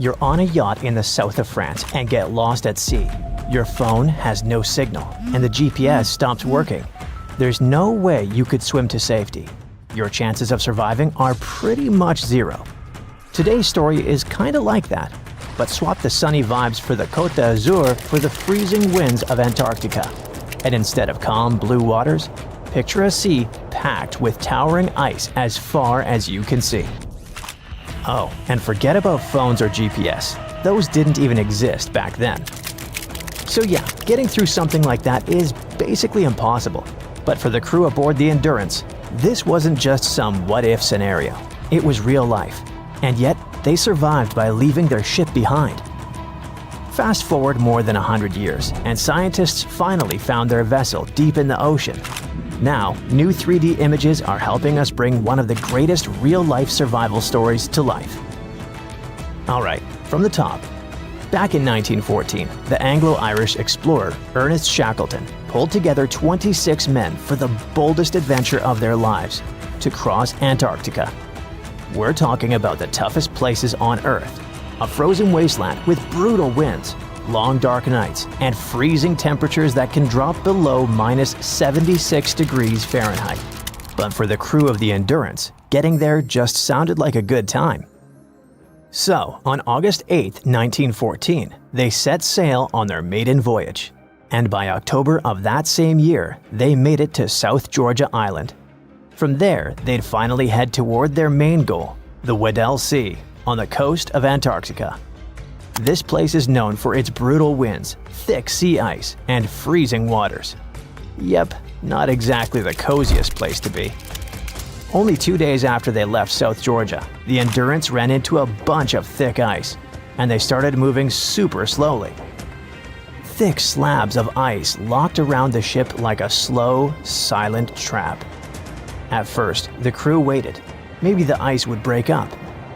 You're on a yacht in the south of France and get lost at sea. Your phone has no signal, and the GPS stops working. There's no way you could swim to safety. Your chances of surviving are pretty much zero. Today's story is kinda like that, but swap the sunny vibes for the Côte d'Azur for the freezing winds of Antarctica. And instead of calm blue waters, picture a sea packed with towering ice as far as you can see. Oh, and forget about phones or GPS. Those didn't even exist back then. So yeah, getting through something like that is basically impossible. But for the crew aboard the Endurance, this wasn't just some what-if scenario. It was real life. And yet, they survived by leaving their ship behind. Fast forward more than 100 years, and scientists finally found their vessel deep in the ocean. Now, new 3D images are helping us bring one of the greatest real-life survival stories to life. Alright, from the top. Back in 1914, the Anglo-Irish explorer Ernest Shackleton pulled together 26 men for the boldest adventure of their lives, to cross Antarctica. We're talking about the toughest places on Earth, a frozen wasteland with brutal winds, long dark nights, and freezing temperatures that can drop below minus 76 degrees Fahrenheit. But for the crew of the Endurance, getting there just sounded like a good time. So, on August 8, 1914, they set sail on their maiden voyage. And by October of that same year, they made it to South Georgia Island. From there, they'd finally head toward their main goal, the Weddell Sea, on the coast of Antarctica. This place is known for its brutal winds, thick sea ice, and freezing waters. Yep, not exactly the coziest place to be. Only 2 days after they left South Georgia, the Endurance ran into a bunch of thick ice, and they started moving super slowly. Thick slabs of ice locked around the ship like a slow, silent trap. At first, the crew waited. Maybe the ice would break up.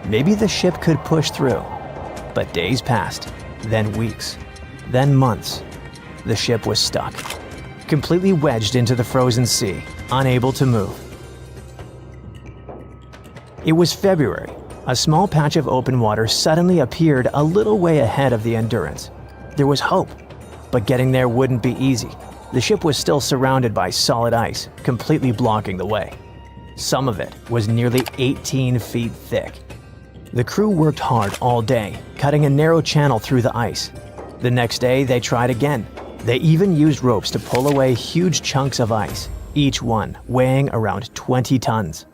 Maybe the ship could push through. But days passed, then weeks, then months. The ship was stuck, completely wedged into the frozen sea, unable to move. It was February. A small patch of open water suddenly appeared a little way ahead of the Endurance. There was hope, but getting there wouldn't be easy. The ship was still surrounded by solid ice, completely blocking the way. Some of it was nearly 18 feet thick. The crew worked hard all day, cutting a narrow channel through the ice. The next day, they tried again. They even used ropes to pull away huge chunks of ice, each one weighing around 20 tons.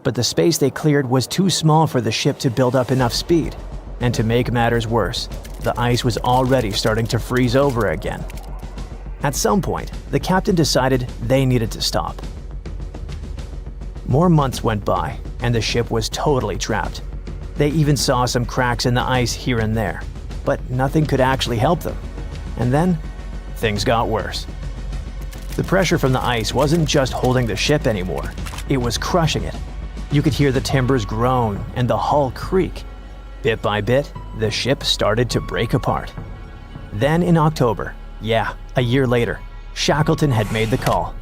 But the space they cleared was too small for the ship to build up enough speed. And to make matters worse, the ice was already starting to freeze over again. At some point, the captain decided they needed to stop. More months went by, and the ship was totally trapped. They even saw some cracks in the ice here and there, but nothing could actually help them. And then, things got worse. The pressure from the ice wasn't just holding the ship anymore, it was crushing it. You could hear the timbers groan and the hull creak. Bit by bit, the ship started to break apart. Then in October, a year later, Shackleton had made the call.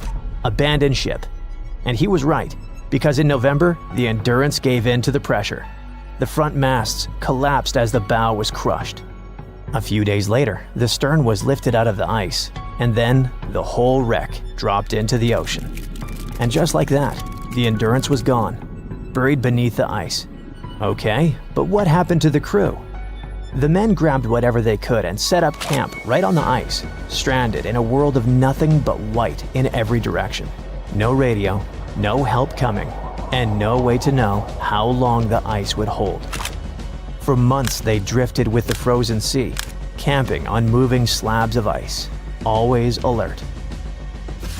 Abandon ship. And he was right, because in November, the Endurance gave in to the pressure. The front masts collapsed as the bow was crushed. A few days later, the stern was lifted out of the ice, and then the whole wreck dropped into the ocean. And just like that, the Endurance was gone, buried beneath the ice. Okay, but what happened to the crew? The men grabbed whatever they could and set up camp right on the ice, stranded in a world of nothing but white in every direction. No radio, no help coming, and no way to know how long the ice would hold. For months they drifted with the frozen sea, camping on moving slabs of ice, always alert.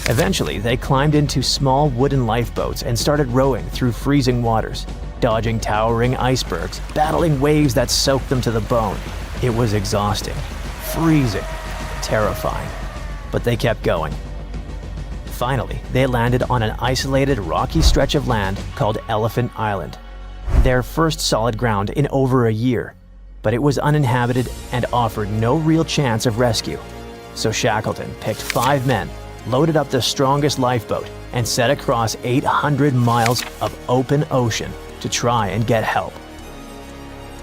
Eventually, they climbed into small wooden lifeboats and started rowing through freezing waters, dodging towering icebergs, battling waves that soaked them to the bone. It was exhausting, freezing, terrifying, but they kept going. Finally, they landed on an isolated rocky stretch of land called Elephant Island. Their first solid ground in over a year, but it was uninhabited and offered no real chance of rescue. So Shackleton picked 5 men, loaded up the strongest lifeboat, and set across 800 miles of open ocean to try and get help.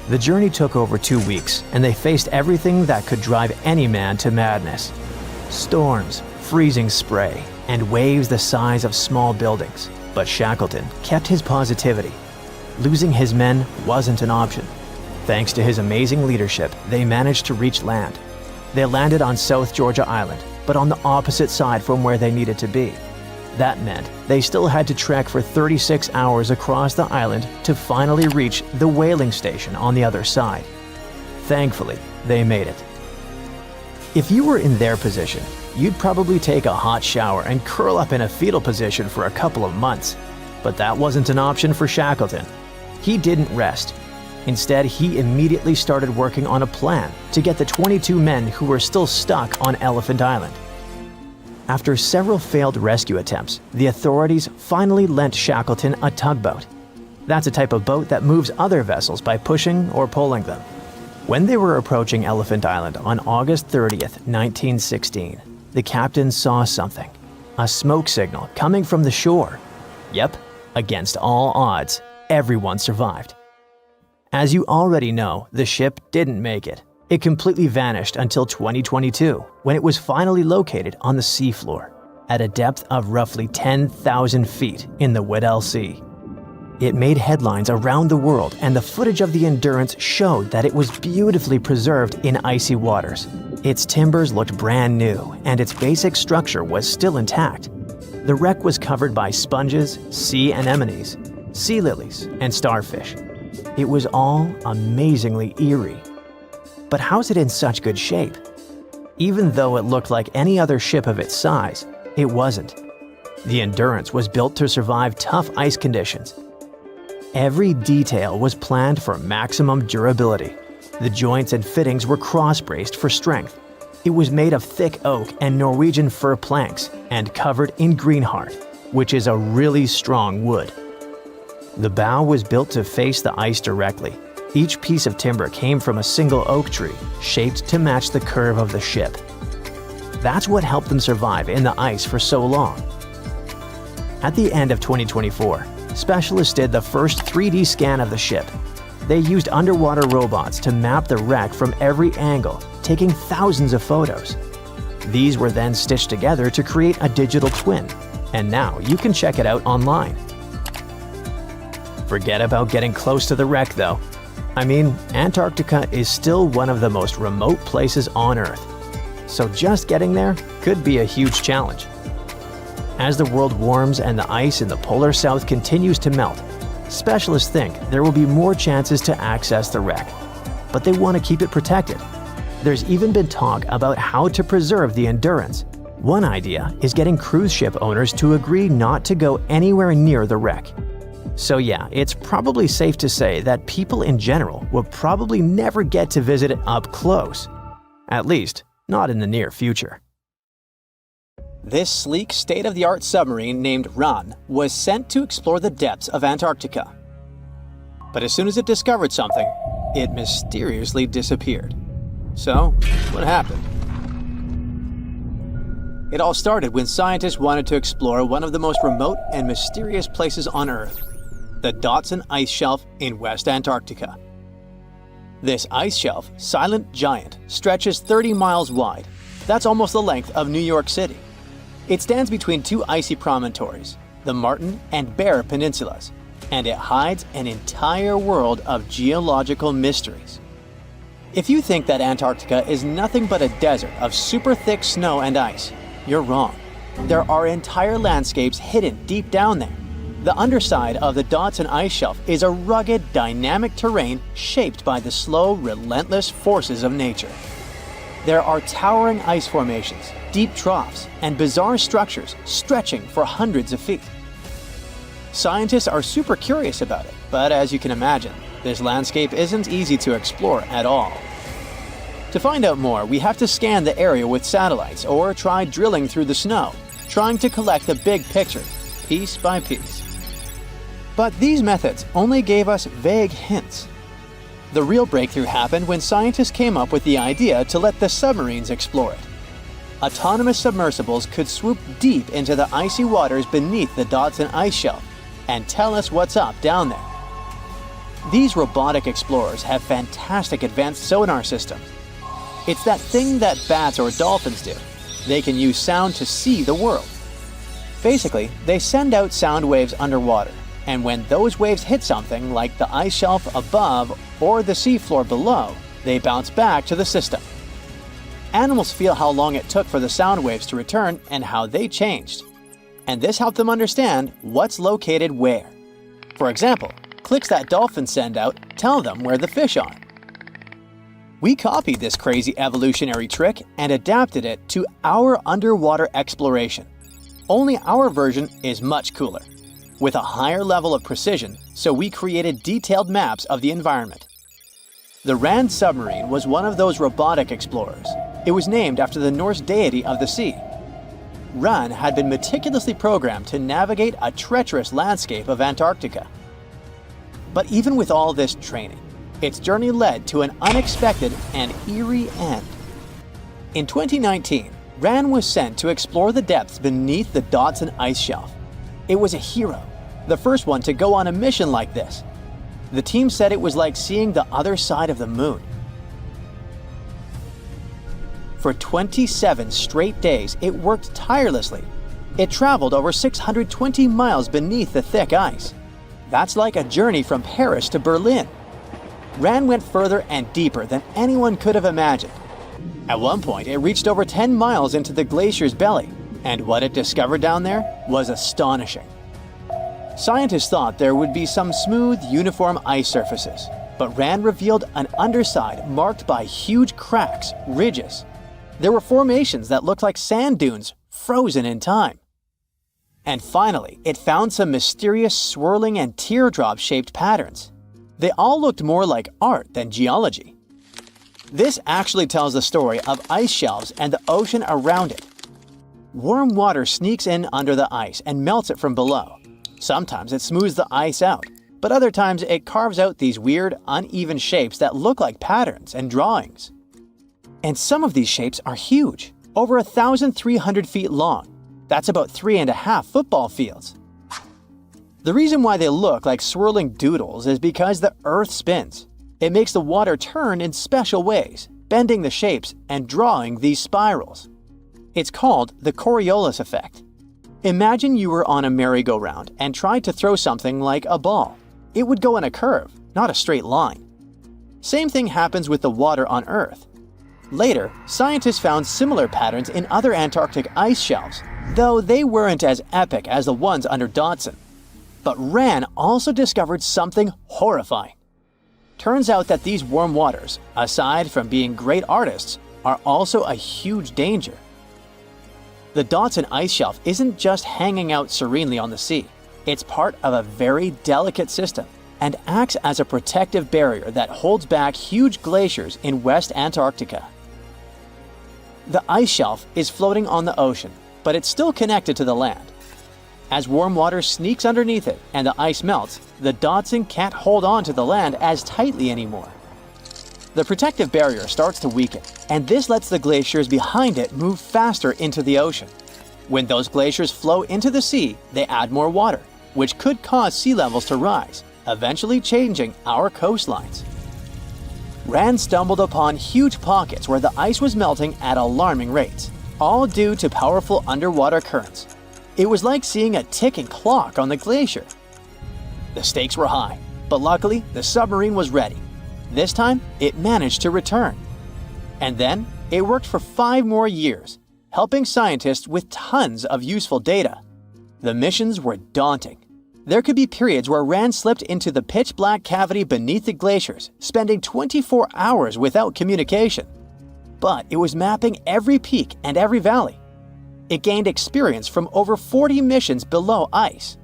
The journey took over 2 weeks, and they faced everything that could drive any man to madness. Storms, freezing spray, and waves the size of small buildings. But Shackleton kept his positivity. Losing his men wasn't an option. Thanks to his amazing leadership, they managed to reach land. They landed on South Georgia Island, but on the opposite side from where they needed to be. That meant they still had to trek for 36 hours across the island to finally reach the whaling station on the other side. Thankfully, they made it. If you were in their position, you'd probably take a hot shower and curl up in a fetal position for a couple of months. But that wasn't an option for Shackleton. He didn't rest. Instead, he immediately started working on a plan to get the 22 men who were still stuck on Elephant Island. After several failed rescue attempts, the authorities finally lent Shackleton a tugboat. That's a type of boat that moves other vessels by pushing or pulling them. When they were approaching Elephant Island on August 30th, 1916, the captain saw something. A smoke signal coming from the shore. Yep, against all odds, everyone survived. As you already know, the ship didn't make it. It completely vanished until 2022, when it was finally located on the seafloor, at a depth of roughly 10,000 feet in the Weddell Sea. It made headlines around the world, and the footage of the Endurance showed that it was beautifully preserved in icy waters. Its timbers looked brand new, and its basic structure was still intact. The wreck was covered by sponges, sea anemones, sea lilies, and starfish. It was all amazingly eerie. But how's it in such good shape? Even though it looked like any other ship of its size, it wasn't. The Endurance was built to survive tough ice conditions. Every detail was planned for maximum durability. The joints and fittings were cross-braced for strength. It was made of thick oak and Norwegian fir planks and covered in greenheart, which is a really strong wood. The bow was built to face the ice directly. Each piece of timber came from a single oak tree, shaped to match the curve of the ship. That's what helped them survive in the ice for so long. At the end of 2024, specialists did the first 3D scan of the ship. They used underwater robots to map the wreck from every angle, taking thousands of photos. These were then stitched together to create a digital twin, and now you can check it out online. Forget about getting close to the wreck, though. I mean, Antarctica is still one of the most remote places on Earth, so just getting there could be a huge challenge. As the world warms and the ice in the polar south continues to melt, specialists think there will be more chances to access the wreck, but they want to keep it protected. There's even been talk about how to preserve the Endurance. One idea is getting cruise ship owners to agree not to go anywhere near the wreck. So yeah, it's probably safe to say that people in general will probably never get to visit it up close. At least, not in the near future. This sleek, state-of-the-art submarine named Run was sent to explore the depths of Antarctica. But as soon as it discovered something, it mysteriously disappeared. So, what happened? It all started when scientists wanted to explore one of the most remote and mysterious places on Earth, the Dodson Ice Shelf in West Antarctica. This ice shelf, silent giant, stretches 30 miles wide. That's almost the length of New York City. It stands between two icy promontories, the Martin and Bear Peninsulas, and it hides an entire world of geological mysteries. If you think that Antarctica is nothing but a desert of super thick snow and ice, you're wrong. There are entire landscapes hidden deep down there. The underside of the Dodson Ice Shelf is a rugged, dynamic terrain shaped by the slow, relentless forces of nature. There are towering ice formations, deep troughs, and bizarre structures stretching for hundreds of feet. Scientists are super curious about it, but as you can imagine, this landscape isn't easy to explore at all. To find out more, we have to scan the area with satellites or try drilling through the snow, trying to collect the big picture, piece by piece. But these methods only gave us vague hints. The real breakthrough happened when scientists came up with the idea to let the submarines explore it. Autonomous submersibles could swoop deep into the icy waters beneath the Dodson Ice Shelf and tell us what's up down there. These robotic explorers have fantastic advanced sonar systems. It's that thing that bats or dolphins do. They can use sound to see the world. Basically, they send out sound waves underwater, and when those waves hit something like the ice shelf above or the seafloor below, they bounce back to the system. Animals feel how long it took for the sound waves to return and how they changed. And this helped them understand what's located where. For example, clicks that dolphins send out tell them where the fish are. We copied this crazy evolutionary trick and adapted it to our underwater exploration. Only our version is much cooler, with a higher level of precision, so we created detailed maps of the environment. The Rand submarine was one of those robotic explorers. It was named after the Norse deity of the sea. Ran had been meticulously programmed to navigate a treacherous landscape of Antarctica. But even with all this training, its journey led to an unexpected and eerie end. In 2019, Ran was sent to explore the depths beneath the Dodson ice shelf. It was a hero, the first one to go on a mission like this. The team said it was like seeing the other side of the moon. For 27 straight days, it worked tirelessly. It traveled over 620 miles beneath the thick ice. That's like a journey from Paris to Berlin. Ran went further and deeper than anyone could have imagined. At one point, it reached over 10 miles into the glacier's belly, and what it discovered down there was astonishing. Scientists thought there would be some smooth, uniform ice surfaces, but Ran revealed an underside marked by huge cracks, ridges. There were formations that looked like sand dunes, frozen in time. And finally, it found some mysterious swirling and teardrop-shaped patterns. They all looked more like art than geology. This actually tells the story of ice shelves and the ocean around it. Warm water sneaks in under the ice and melts it from below. Sometimes it smooths the ice out, but other times it carves out these weird, uneven shapes that look like patterns and drawings. And some of these shapes are huge, over 1,300 feet long. That's about 3.5 football fields. The reason why they look like swirling doodles is because the Earth spins. It makes the water turn in special ways, bending the shapes and drawing these spirals. It's called the Coriolis effect. Imagine you were on a merry-go-round and tried to throw something like a ball. It would go in a curve, not a straight line. Same thing happens with the water on Earth. Later, scientists found similar patterns in other Antarctic ice shelves, though they weren't as epic as the ones under Dodson. But Ran also discovered something horrifying. Turns out that these warm waters, aside from being great artists, are also a huge danger. The Dodson ice shelf isn't just hanging out serenely on the sea. It's part of a very delicate system and acts as a protective barrier that holds back huge glaciers in West Antarctica. The ice shelf is floating on the ocean, but it's still connected to the land. As warm water sneaks underneath it and the ice melts, the Dodson can't hold on to the land as tightly anymore. The protective barrier starts to weaken, and this lets the glaciers behind it move faster into the ocean. When those glaciers flow into the sea, they add more water, which could cause sea levels to rise, eventually changing our coastlines. Ran stumbled upon huge pockets where the ice was melting at alarming rates, all due to powerful underwater currents. It was like seeing a ticking clock on the glacier. The stakes were high, but luckily the submarine was ready. This time, it managed to return. And then, it worked for 5 more years, helping scientists with tons of useful data. The missions were daunting. There could be periods where Ran slipped into the pitch-black cavity beneath the glaciers, spending 24 hours without communication. But it was mapping every peak and every valley. It gained experience from over 40 missions below ice.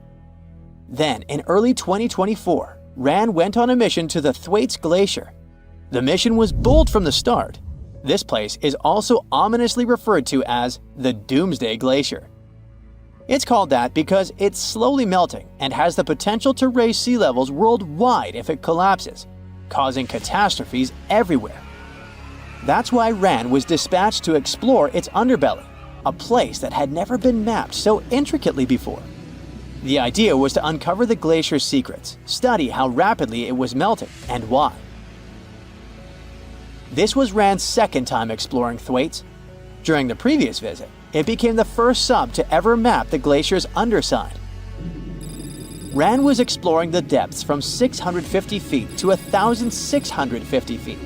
Then, in early 2024, Ran went on a mission to the Thwaites Glacier. The mission was bold from the start. This place is also ominously referred to as the Doomsday Glacier. It's called that because it's slowly melting and has the potential to raise sea levels worldwide if it collapses, causing catastrophes everywhere. That's why Ran was dispatched to explore its underbelly, a place that had never been mapped so intricately before. The idea was to uncover the glacier's secrets, study how rapidly it was melting, and why. This was Rand's second time exploring Thwaites. During the previous visit, it became the first sub to ever map the glacier's underside. Rand was exploring the depths from 650 feet to 1,650 feet.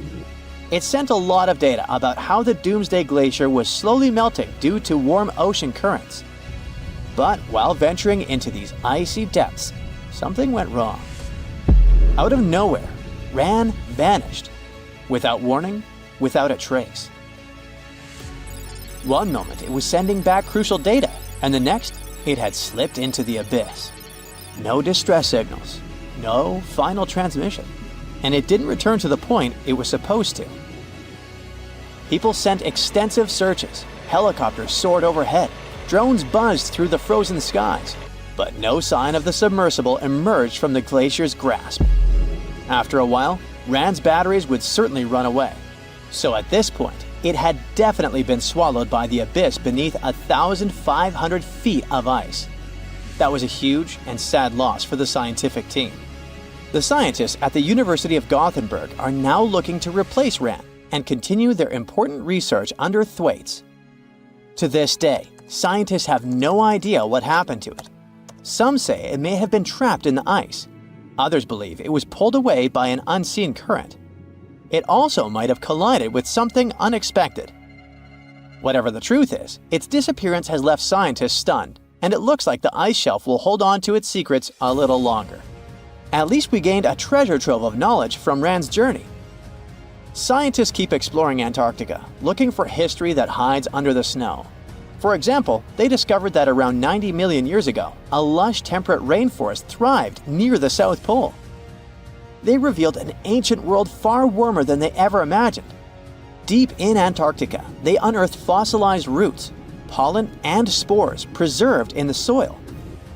It sent a lot of data about how the Doomsday Glacier was slowly melting due to warm ocean currents. But while venturing into these icy depths, something went wrong. Out of nowhere, Rand vanished. Without warning, without a trace. One moment it was sending back crucial data, and the next, it had slipped into the abyss. No distress signals, no final transmission, and it didn't return to the point it was supposed to. People sent extensive searches, helicopters soared overhead, drones buzzed through the frozen skies, but no sign of the submersible emerged from the glacier's grasp. After a while, Rand's batteries would certainly run away. So at this point, it had definitely been swallowed by the abyss beneath 1,500 feet of ice. That was a huge and sad loss for the scientific team. The scientists at the University of Gothenburg are now looking to replace Rand and continue their important research under Thwaites. To this day, scientists have no idea what happened to it. Some say it may have been trapped in the ice. Others believe it was pulled away by an unseen current. It also might have collided with something unexpected. Whatever the truth is, its disappearance has left scientists stunned, and it looks like the ice shelf will hold on to its secrets a little longer. At least we gained a treasure trove of knowledge from Rand's journey. Scientists keep exploring Antarctica, looking for history that hides under the snow. For example, they discovered that around 90 million years ago, a lush temperate rainforest thrived near the South Pole. They revealed an ancient world far warmer than they ever imagined. Deep in Antarctica, they unearthed fossilized roots, pollen, and spores preserved in the soil.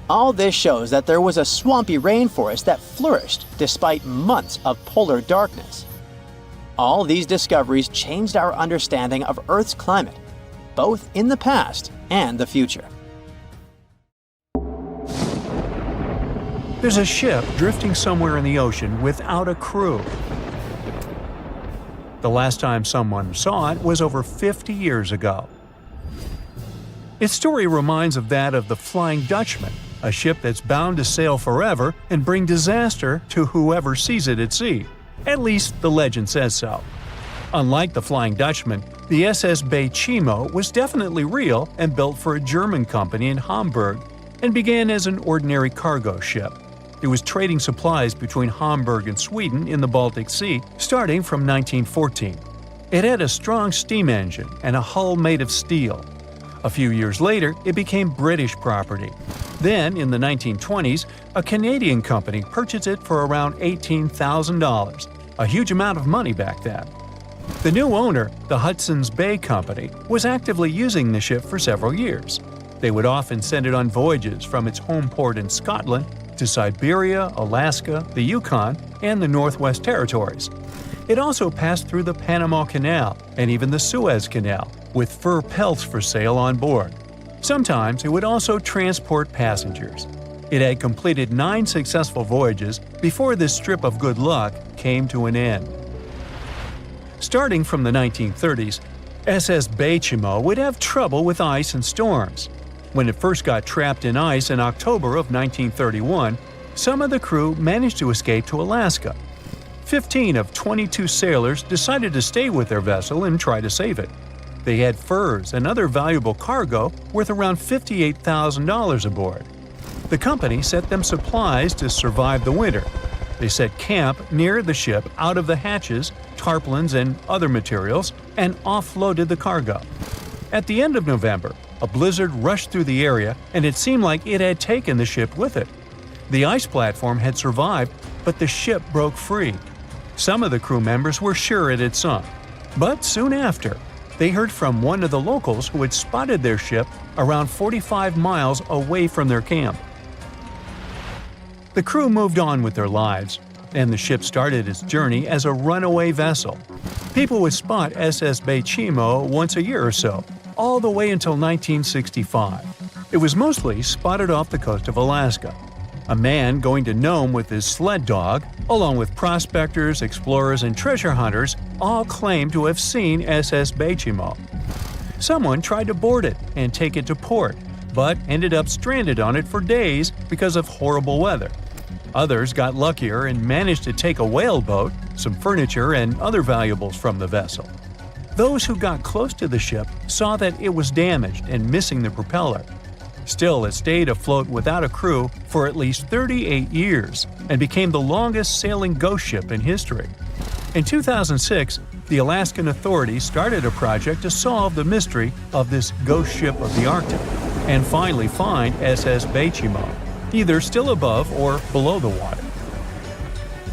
All this shows that there was a swampy rainforest that flourished despite months of polar darkness. All these discoveries changed our understanding of Earth's climate, both in the past and the future. There's a ship drifting somewhere in the ocean without a crew. The last time someone saw it was over 50 years ago. Its story reminds of that of the Flying Dutchman, a ship that's bound to sail forever and bring disaster to whoever sees it at sea. At least the legend says so. Unlike the Flying Dutchman, the SS Bayimo was definitely real and built for a German company in Hamburg and began as an ordinary cargo ship. It was trading supplies between Hamburg and Sweden in the Baltic Sea starting from 1914. It had a strong steam engine and a hull made of steel. A few years later, it became British property. Then, in the 1920s, a Canadian company purchased it for around $18,000, a huge amount of money back then. The new owner, the Hudson's Bay Company, was actively using the ship for several years. They would often send it on voyages from its home port in Scotland to Siberia, Alaska, the Yukon, and the Northwest Territories. It also passed through the Panama Canal and even the Suez Canal, with fur pelts for sale on board. Sometimes it would also transport passengers. It had completed 9 successful voyages before this strip of good luck came to an end. Starting from the 1930s, SS Bayimo would have trouble with ice and storms. When it first got trapped in ice in October of 1931, some of the crew managed to escape to Alaska. 15 of 22 sailors decided to stay with their vessel and try to save it. They had furs and other valuable cargo worth around $58,000 aboard. The company sent them supplies to survive the winter. They set camp near the ship out of the hatches, tarpaulins, and other materials, and offloaded the cargo. At the end of November, a blizzard rushed through the area, and it seemed like it had taken the ship with it. The ice platform had survived, but the ship broke free. Some of the crew members were sure it had sunk. But soon after, they heard from one of the locals who had spotted their ship around 45 miles away from their camp. The crew moved on with their lives, and the ship started its journey as a runaway vessel. People would spot SS Bayimo once a year or so, all the way until 1965. It was mostly spotted off the coast of Alaska. A man going to Nome with his sled dog, along with prospectors, explorers, and treasure hunters, all claimed to have seen SS Bayimo. Someone tried to board it and take it to port, but ended up stranded on it for days because of horrible weather. Others got luckier and managed to take a whaleboat, some furniture, and other valuables from the vessel. Those who got close to the ship saw that it was damaged and missing the propeller. Still, it stayed afloat without a crew for at least 38 years and became the longest sailing ghost ship in history. In 2006, the Alaskan authorities started a project to solve the mystery of this ghost ship of the Arctic and finally find SS Bayimo, either still above or below the water.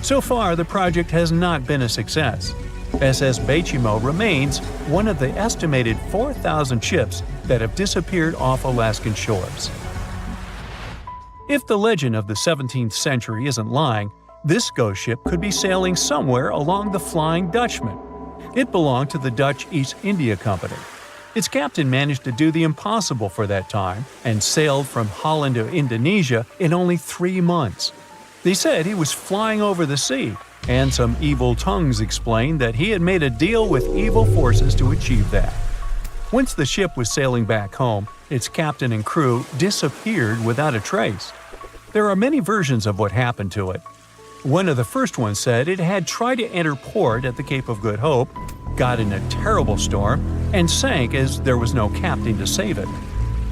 So far, the project has not been a success. SS Bayimo remains one of the estimated 4,000 ships that have disappeared off Alaskan shores. If the legend of the 17th century isn't lying, this ghost ship could be sailing somewhere along the Flying Dutchman. It belonged to the Dutch East India Company. Its captain managed to do the impossible for that time and sailed from Holland to Indonesia in only 3 months. They said he was flying over the sea, and some evil tongues explained that he had made a deal with evil forces to achieve that. Once the ship was sailing back home, its captain and crew disappeared without a trace. There are many versions of what happened to it. One of the first ones said it had tried to enter port at the Cape of Good Hope, got in a terrible storm, and sank as there was no captain to save it.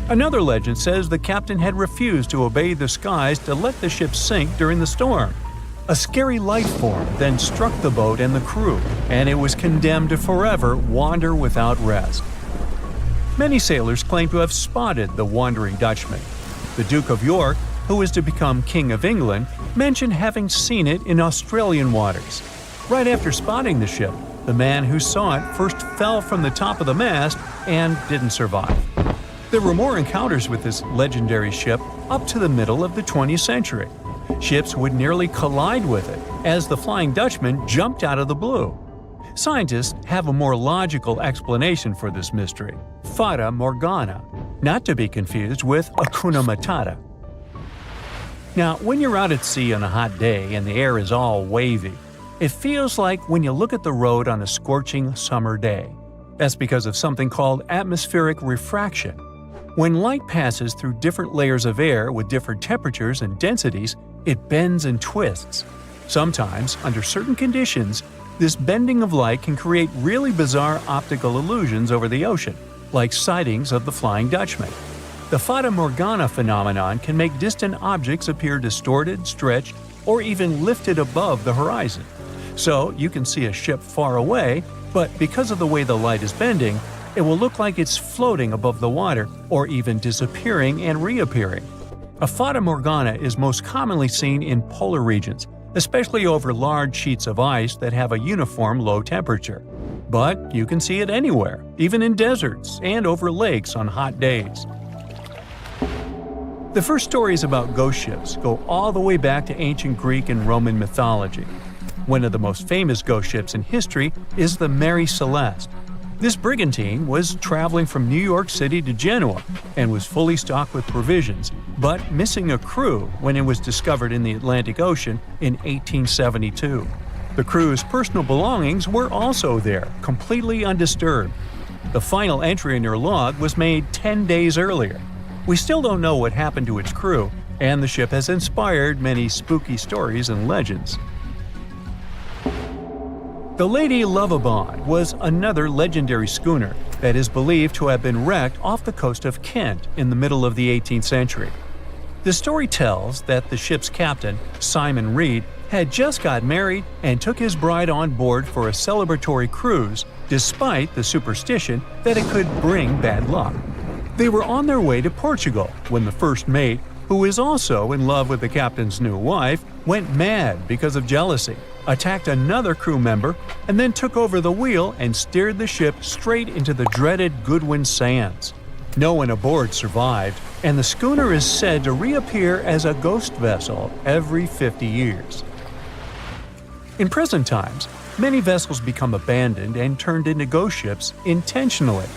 Another legend says the captain had refused to obey the skies to let the ship sink during the storm. A scary life form then struck the boat and the crew, and it was condemned to forever wander without rest. Many sailors claim to have spotted the Wandering Dutchman. The Duke of York, who was to become King of England, mentioned having seen it in Australian waters. Right after spotting the ship, the man who saw it first fell from the top of the mast and didn't survive. There were more encounters with this legendary ship up to the middle of the 20th century. Ships would nearly collide with it as the Flying Dutchman jumped out of the blue. Scientists have a more logical explanation for this mystery: Fata Morgana, not to be confused with Hakuna Matata. Now, when you're out at sea on a hot day and the air is all wavy, it feels like when you look at the road on a scorching summer day. That's because of something called atmospheric refraction. When light passes through different layers of air with different temperatures and densities, it bends and twists. Sometimes, under certain conditions, this bending of light can create really bizarre optical illusions over the ocean, like sightings of the Flying Dutchman. The Fata Morgana phenomenon can make distant objects appear distorted, stretched, or even lifted above the horizon. So you can see a ship far away, but because of the way the light is bending, it will look like it's floating above the water or even disappearing and reappearing. A Fata Morgana is most commonly seen in polar regions, especially over large sheets of ice that have a uniform low temperature. But you can see it anywhere, even in deserts and over lakes on hot days. The first stories about ghost ships go all the way back to ancient Greek and Roman mythology. One of the most famous ghost ships in history is the Mary Celeste. This brigantine was traveling from New York City to Genoa and was fully stocked with provisions, but missing a crew when it was discovered in the Atlantic Ocean in 1872. The crew's personal belongings were also there, completely undisturbed. The final entry in their log was made 10 days earlier. We still don't know what happened to its crew, and the ship has inspired many spooky stories and legends. The Lady Lovibond was another legendary schooner that is believed to have been wrecked off the coast of Kent in the middle of the 18th century. The story tells that the ship's captain, Simon Reed, had just got married and took his bride on board for a celebratory cruise, despite the superstition that it could bring bad luck. They were on their way to Portugal when the first mate, who is also in love with the captain's new wife, went mad because of jealousy, attacked another crew member, and then took over the wheel and steered the ship straight into the dreaded Goodwin Sands. No one aboard survived, and the schooner is said to reappear as a ghost vessel every 50 years. In present times, many vessels become abandoned and turned into ghost ships intentionally.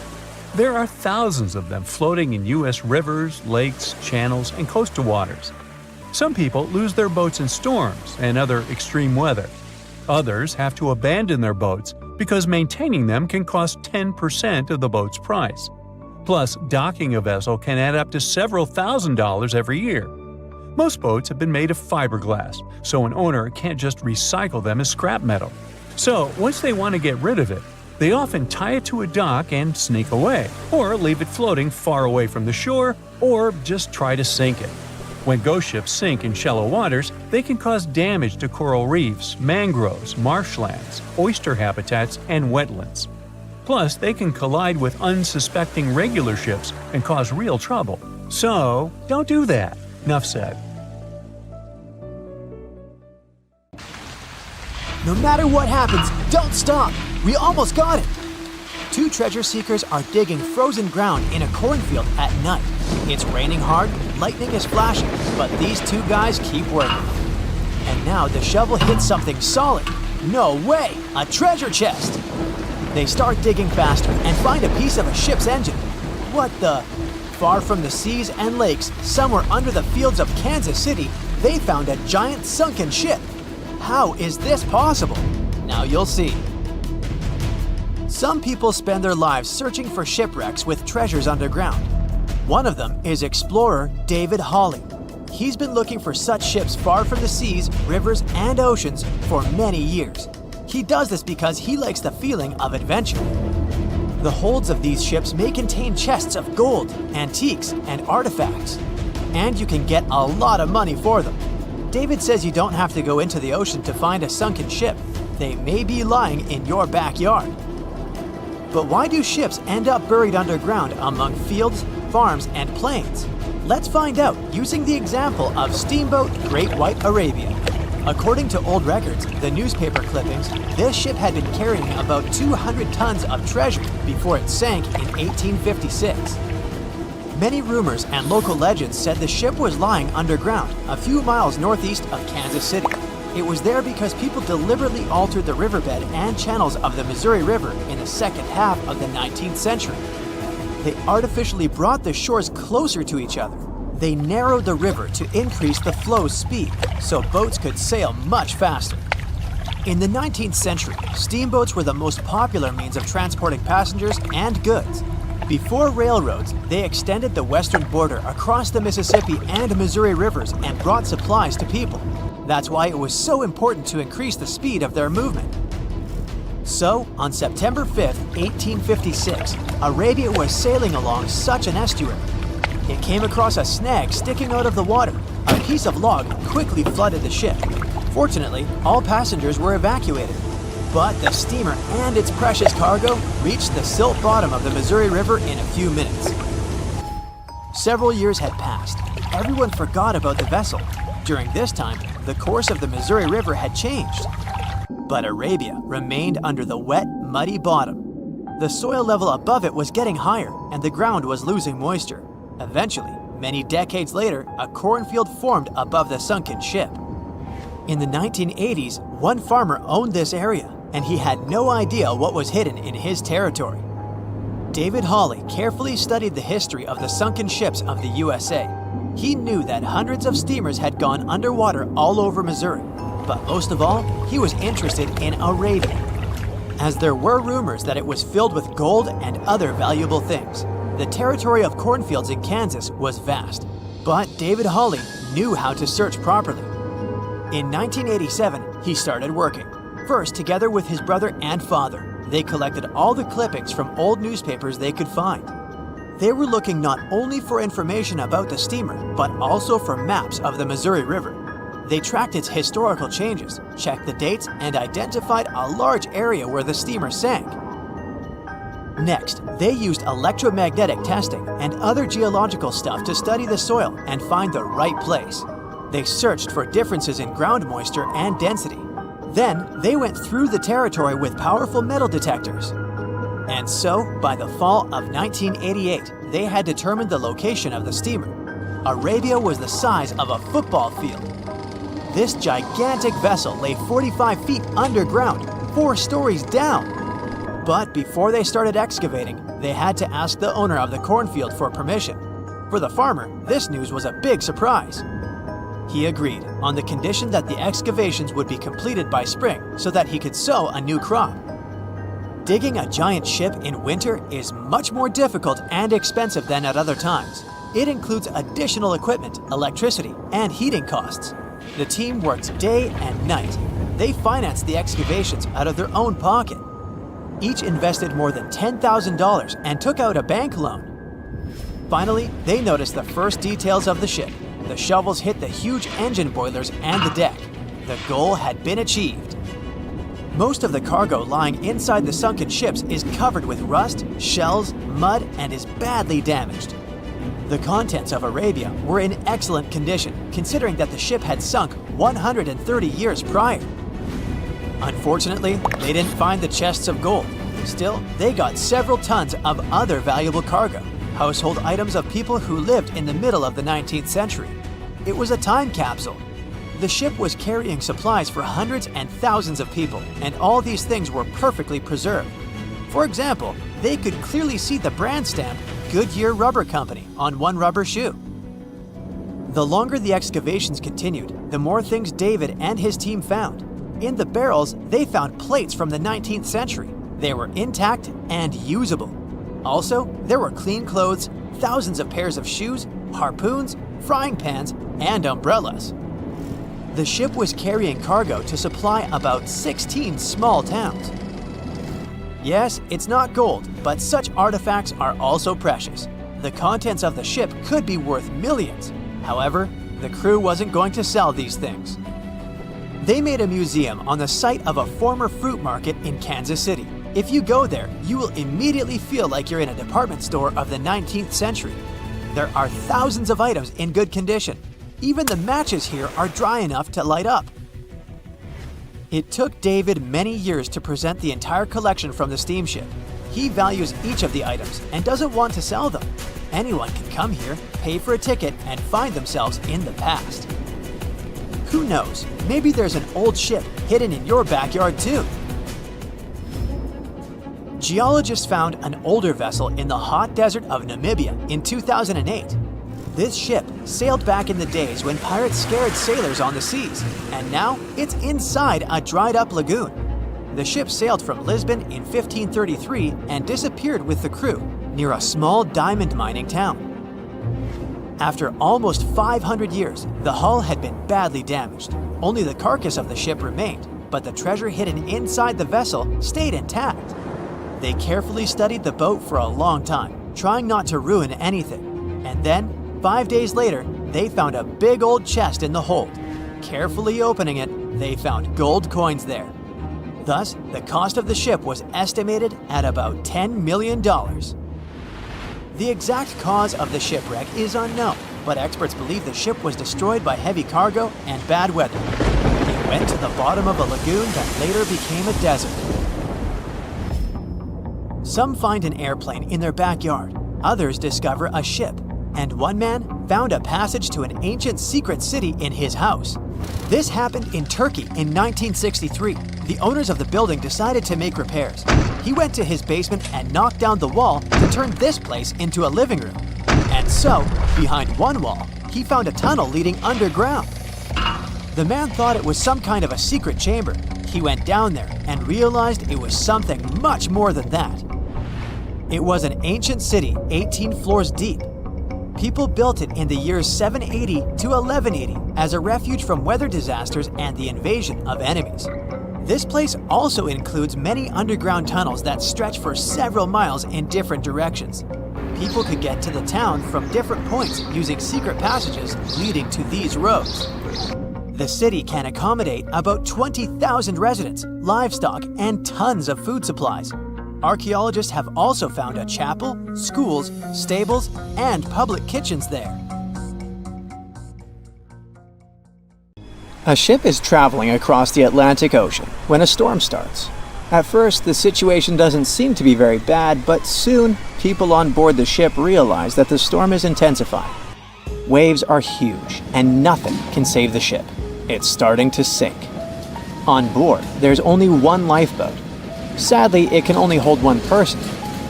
There are thousands of them floating in U.S. rivers, lakes, channels, and coastal waters. Some people lose their boats in storms and other extreme weather. Others have to abandon their boats because maintaining them can cost 10% of the boat's price. Plus, docking a vessel can add up to several $1,000s every year. Most boats have been made of fiberglass, so an owner can't just recycle them as scrap metal. So, once they want to get rid of it, they often tie it to a dock and sneak away, or leave it floating far away from the shore, or just try to sink it. When ghost ships sink in shallow waters, they can cause damage to coral reefs, mangroves, marshlands, oyster habitats, and wetlands. Plus, they can collide with unsuspecting regular ships and cause real trouble. So, don't do that. Enough said. No matter what happens, don't stop! We almost got it! Two treasure seekers are digging frozen ground in a cornfield at night. It's raining hard, lightning is flashing, but these two guys keep working. And now the shovel hits something solid. No way! A treasure chest! They start digging faster and find a piece of a ship's engine. What the? Far from the seas and lakes, somewhere under the fields of Kansas City, they found a giant sunken ship. How is this possible? Now you'll see. Some people spend their lives searching for shipwrecks with treasures underground. One of them is explorer David Hawley. He's been looking for such ships far from the seas, rivers, and oceans for many years. He does this because he likes the feeling of adventure. The holds of these ships may contain chests of gold, antiques, and artifacts. And you can get a lot of money for them. David says you don't have to go into the ocean to find a sunken ship. They may be lying in your backyard. But why do ships end up buried underground among fields, farms, and plains? Let's find out using the example of steamboat Great White Arabia. According to old records, the newspaper clippings, this ship had been carrying about 200 tons of treasure before it sank in 1856. Many rumors and local legends said the ship was lying underground, a few miles northeast of Kansas City. It was there because people deliberately altered the riverbed and channels of the Missouri River in the second half of the 19th century. They artificially brought the shores closer to each other. They narrowed the river to increase the flow's speed, so boats could sail much faster. In the 19th century, steamboats were the most popular means of transporting passengers and goods. Before railroads, they extended the western border across the Mississippi and Missouri rivers and brought supplies to people. That's why it was so important to increase the speed of their movement. So, on September 5, 1856, Arabia was sailing along such an estuary. It came across a snag sticking out of the water. A piece of log quickly flooded the ship. Fortunately, all passengers were evacuated. But the steamer and its precious cargo reached the silt bottom of the Missouri River in a few minutes. Several years had passed. Everyone forgot about the vessel. During this time, the course of the Missouri River had changed. But Arabia remained under the wet, muddy bottom. The soil level above it was getting higher, and the ground was losing moisture. Eventually, many decades later, a cornfield formed above the sunken ship. In the 1980s, one farmer owned this area, and he had no idea what was hidden in his territory. David Hawley carefully studied the history of the sunken ships of the USA. He knew that hundreds of steamers had gone underwater all over Missouri, but most of all, he was interested in Arabia, as there were rumors that it was filled with gold and other valuable things. The territory of cornfields in Kansas was vast, but David Hawley knew how to search properly. In 1987, he started working. First, together with his brother and father, they collected all the clippings from old newspapers they could find. They were looking not only for information about the steamer, but also for maps of the Missouri River. They tracked its historical changes, checked the dates, and identified a large area where the steamer sank. Next, they used electromagnetic testing and other geological stuff to study the soil and find the right place. They searched for differences in ground moisture and density. Then, they went through the territory with powerful metal detectors. And so, by the fall of 1988, they had determined the location of the steamer. Arabia was the size of a football field. This gigantic vessel lay 45 feet underground, 4 stories down. But before they started excavating, they had to ask the owner of the cornfield for permission. For the farmer, this news was a big surprise. He agreed on the condition that the excavations would be completed by spring so that he could sow a new crop. Digging a giant ship in winter is much more difficult and expensive than at other times. It includes additional equipment, electricity, and heating costs. The team worked day and night. They financed the excavations out of their own pocket. Each invested more than $10,000 and took out a bank loan. Finally, they noticed the first details of the ship. The shovels hit the huge engine boilers and the deck. The goal had been achieved. Most of the cargo lying inside the sunken ships is covered with rust, shells, mud, and is badly damaged. The contents of Arabia were in excellent condition, considering that the ship had sunk 130 years prior. Unfortunately, they didn't find the chests of gold. Still, they got several tons of other valuable cargo, household items of people who lived in the middle of the 19th century. It was a time capsule. The ship was carrying supplies for hundreds and thousands of people, and all these things were perfectly preserved. For example, they could clearly see the brand stamp Goodyear Rubber Company on one rubber shoe. The longer the excavations continued, the more things David and his team found. In the barrels, they found plates from the 19th century. They were intact and usable. Also, there were clean clothes, thousands of pairs of shoes, harpoons, frying pans, and umbrellas. The ship was carrying cargo to supply about 16 small towns. Yes, it's not gold, but such artifacts are also precious. The contents of the ship could be worth millions. However, the crew wasn't going to sell these things. They made a museum on the site of a former fruit market in Kansas City. If you go there, you will immediately feel like you're in a department store of the 19th century. There are thousands of items in good condition. Even the matches here are dry enough to light up. It took David many years to present the entire collection from the steamship. He values each of the items and doesn't want to sell them. Anyone can come here, pay for a ticket, and find themselves in the past. Who knows, maybe there's an old ship hidden in your backyard too. Geologists found an older vessel in the hot desert of Namibia in 2008. This ship sailed back in the days when pirates scared sailors on the seas, and now it's inside a dried-up lagoon. The ship sailed from Lisbon in 1533 and disappeared with the crew near a small diamond mining town. After almost 500 years, the hull had been badly damaged. Only the carcass of the ship remained, but the treasure hidden inside the vessel stayed intact. They carefully studied the boat for a long time, trying not to ruin anything. And then, 5 days later, they found a big old chest in the hold. Carefully opening it, they found gold coins there. Thus, the cost of the ship was estimated at about $10 million. The exact cause of the shipwreck is unknown, but experts believe the ship was destroyed by heavy cargo and bad weather. It went to the bottom of a lagoon that later became a desert. Some find an airplane in their backyard, others discover a ship, and one man found a passage to an ancient secret city in his house. This happened in Turkey in 1963. The owners of the building decided to make repairs. He went to his basement and knocked down the wall to turn this place into a living room. And so, behind one wall, he found a tunnel leading underground. The man thought it was some kind of a secret chamber. He went down there and realized it was something much more than that. It was an ancient city 18 floors deep. People built it in the years 780 to 1180 as a refuge from weather disasters and the invasion of enemies. This place also includes many underground tunnels that stretch for several miles in different directions. People could get to the town from different points using secret passages leading to these roads. The city can accommodate about 20,000 residents, livestock, and tons of food supplies. Archaeologists have also found a chapel, schools, stables, and public kitchens there. A ship is traveling across the Atlantic Ocean when a storm starts. At first, the situation doesn't seem to be very bad, but soon, people on board the ship realize that the storm is intensifying. Waves are huge, and nothing can save the ship. It's starting to sink. On board, there's only one lifeboat. Sadly, it can only hold one person.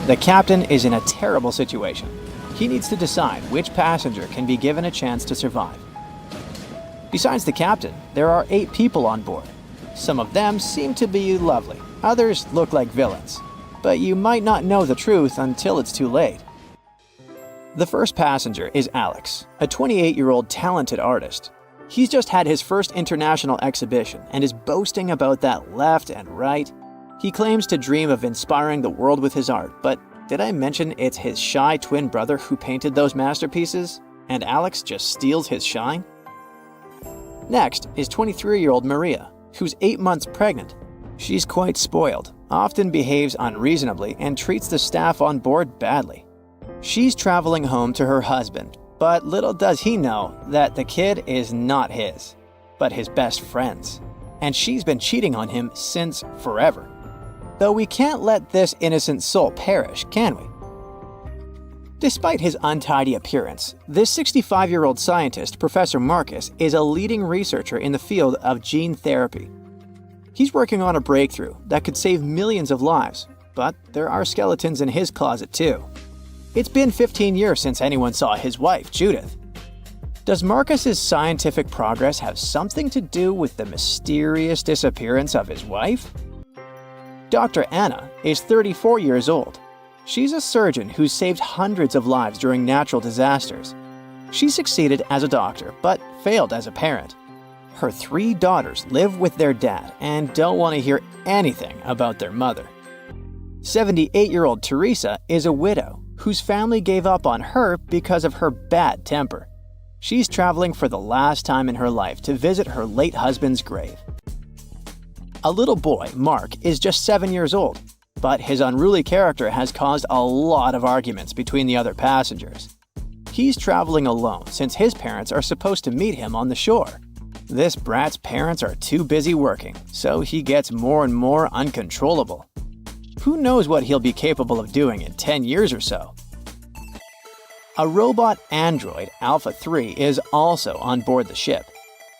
The captain is in a terrible situation. He needs to decide which passenger can be given a chance to survive. Besides the captain, there are 8 people on board. Some of them seem to be lovely, others look like villains. But you might not know the truth until it's too late. The first passenger is Alex, a 28-year-old talented artist. He's just had his first international exhibition and is boasting about that left and right. He claims to dream of inspiring the world with his art, but did I mention it's his shy twin brother who painted those masterpieces? And Alex just steals his shine? Next is 23-year-old Maria, who's 8 months pregnant. She's quite spoiled, often behaves unreasonably, and treats the staff on board badly. She's traveling home to her husband, but little does he know that the kid is not his, but his best friend's. And she's been cheating on him since forever. Though we can't let this innocent soul perish, can we? Despite his untidy appearance, this 65-year-old scientist, Professor Marcus, is a leading researcher in the field of gene therapy. He's working on a breakthrough that could save millions of lives, but there are skeletons in his closet too. It's been 15 years since anyone saw his wife, Judith. Does Marcus's scientific progress have something to do with the mysterious disappearance of his wife? Dr. Anna is 34 years old. She's a surgeon who's saved hundreds of lives during natural disasters. She succeeded as a doctor, but failed as a parent. Her 3 daughters live with their dad and don't want to hear anything about their mother. 78-year-old Teresa is a widow whose family gave up on her because of her bad temper. She's traveling for the last time in her life to visit her late husband's grave. A little boy, Mark, is just 7 years old, but his unruly character has caused a lot of arguments between the other passengers. He's traveling alone since his parents are supposed to meet him on the shore. This brat's parents are too busy working, so he gets more and more uncontrollable. Who knows what he'll be capable of doing in 10 years or so? A robot android, Alpha 3, is also on board the ship.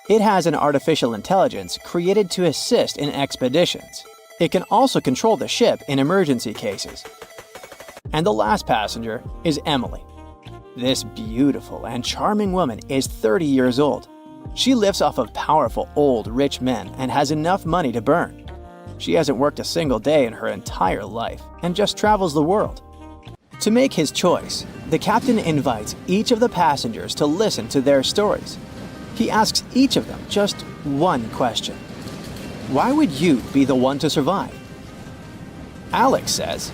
It has an artificial intelligence created to assist in expeditions. It can also control the ship in emergency cases. And the last passenger is Emily. This beautiful and charming woman is 30 years old. She lives off of powerful, old, rich men and has enough money to burn. She hasn't worked a single day in her entire life and just travels the world. To make his choice, the captain invites each of the passengers to listen to their stories. He asks each of them just one question. Why would you be the one to survive? Alex says,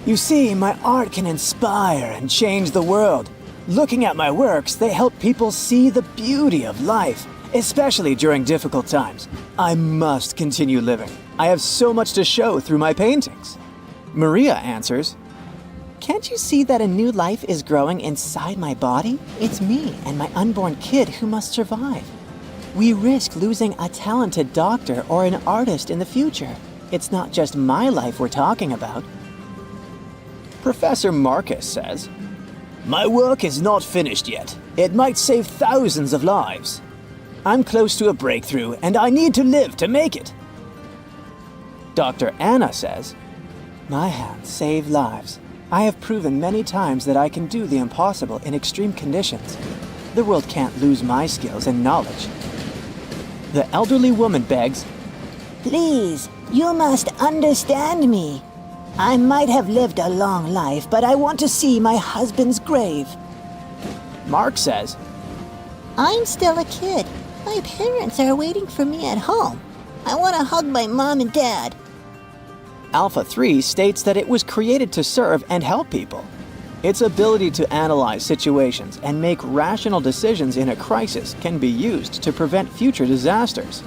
"You see, my art can inspire and change the world. Looking at my works, they help people see the beauty of life, especially during difficult times. I must continue living. I have so much to show through my paintings." Maria answers, "Can't you see that a new life is growing inside my body? It's me and my unborn kid who must survive. We risk losing a talented doctor or an artist in the future. It's not just my life we're talking about." Professor Marcus says, "My work is not finished yet. It might save thousands of lives. I'm close to a breakthrough and I need to live to make it." Dr. Anna says, "My hands save lives. I have proven many times that I can do the impossible in extreme conditions. The world can't lose my skills and knowledge." The elderly woman begs, "Please, you must understand me. I might have lived a long life, but I want to see my husband's grave." Mark says, "I'm still a kid. My parents are waiting for me at home. I want to hug my mom and dad." Alpha 3 states that it was created to serve and help people. Its ability to analyze situations and make rational decisions in a crisis can be used to prevent future disasters.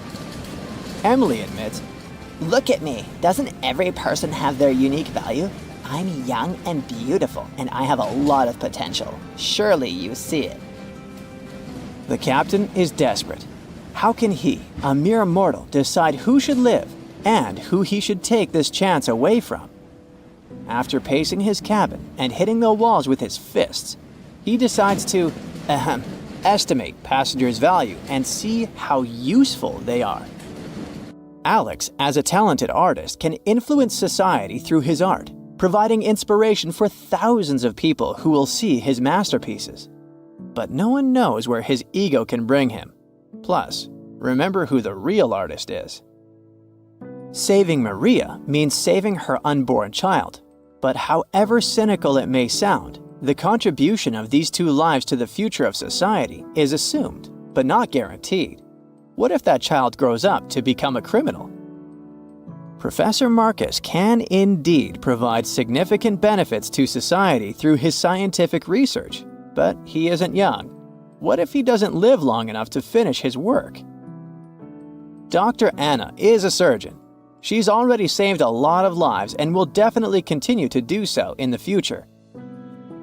Emily admits, "Look at me. Doesn't every person have their unique value? I'm young and beautiful, and I have a lot of potential. Surely you see it." The captain is desperate. How can he, a mere mortal, decide who should live and who he should take this chance away from? After pacing his cabin and hitting the walls with his fists, he decides to estimate passengers' value and see how useful they are. Alex, as a talented artist, can influence society through his art, providing inspiration for thousands of people who will see his masterpieces. But no one knows where his ego can bring him. Plus, remember who the real artist is. Saving Maria means saving her unborn child. But however cynical it may sound, the contribution of these two lives to the future of society is assumed, but not guaranteed. What if that child grows up to become a criminal? Professor Marcus can indeed provide significant benefits to society through his scientific research, but he isn't young. What if he doesn't live long enough to finish his work? Dr. Anna is a surgeon. She's already saved a lot of lives and will definitely continue to do so in the future.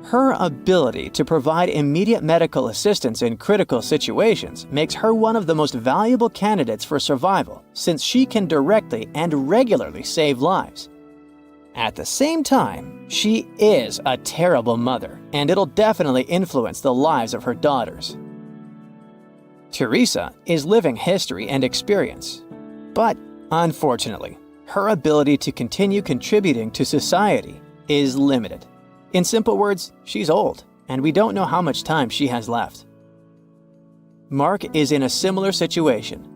Her ability to provide immediate medical assistance in critical situations makes her one of the most valuable candidates for survival, since she can directly and regularly save lives. At the same time, she is a terrible mother, and it'll definitely influence the lives of her daughters. Teresa is living history and experience, but unfortunately, her ability to continue contributing to society is limited. In simple words, she's old, and we don't know how much time she has left. Mark is in a similar situation.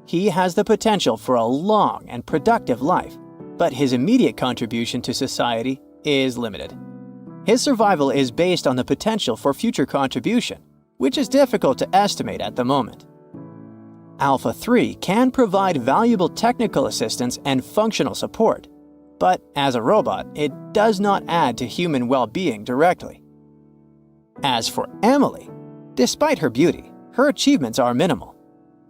He has the potential for a long and productive life, but his immediate contribution to society is limited. His survival is based on the potential for future contribution, which is difficult to estimate at the moment. Alpha 3 can provide valuable technical assistance and functional support, but as a robot, it does not add to human well-being directly. As for Emily, despite her beauty, her achievements are minimal.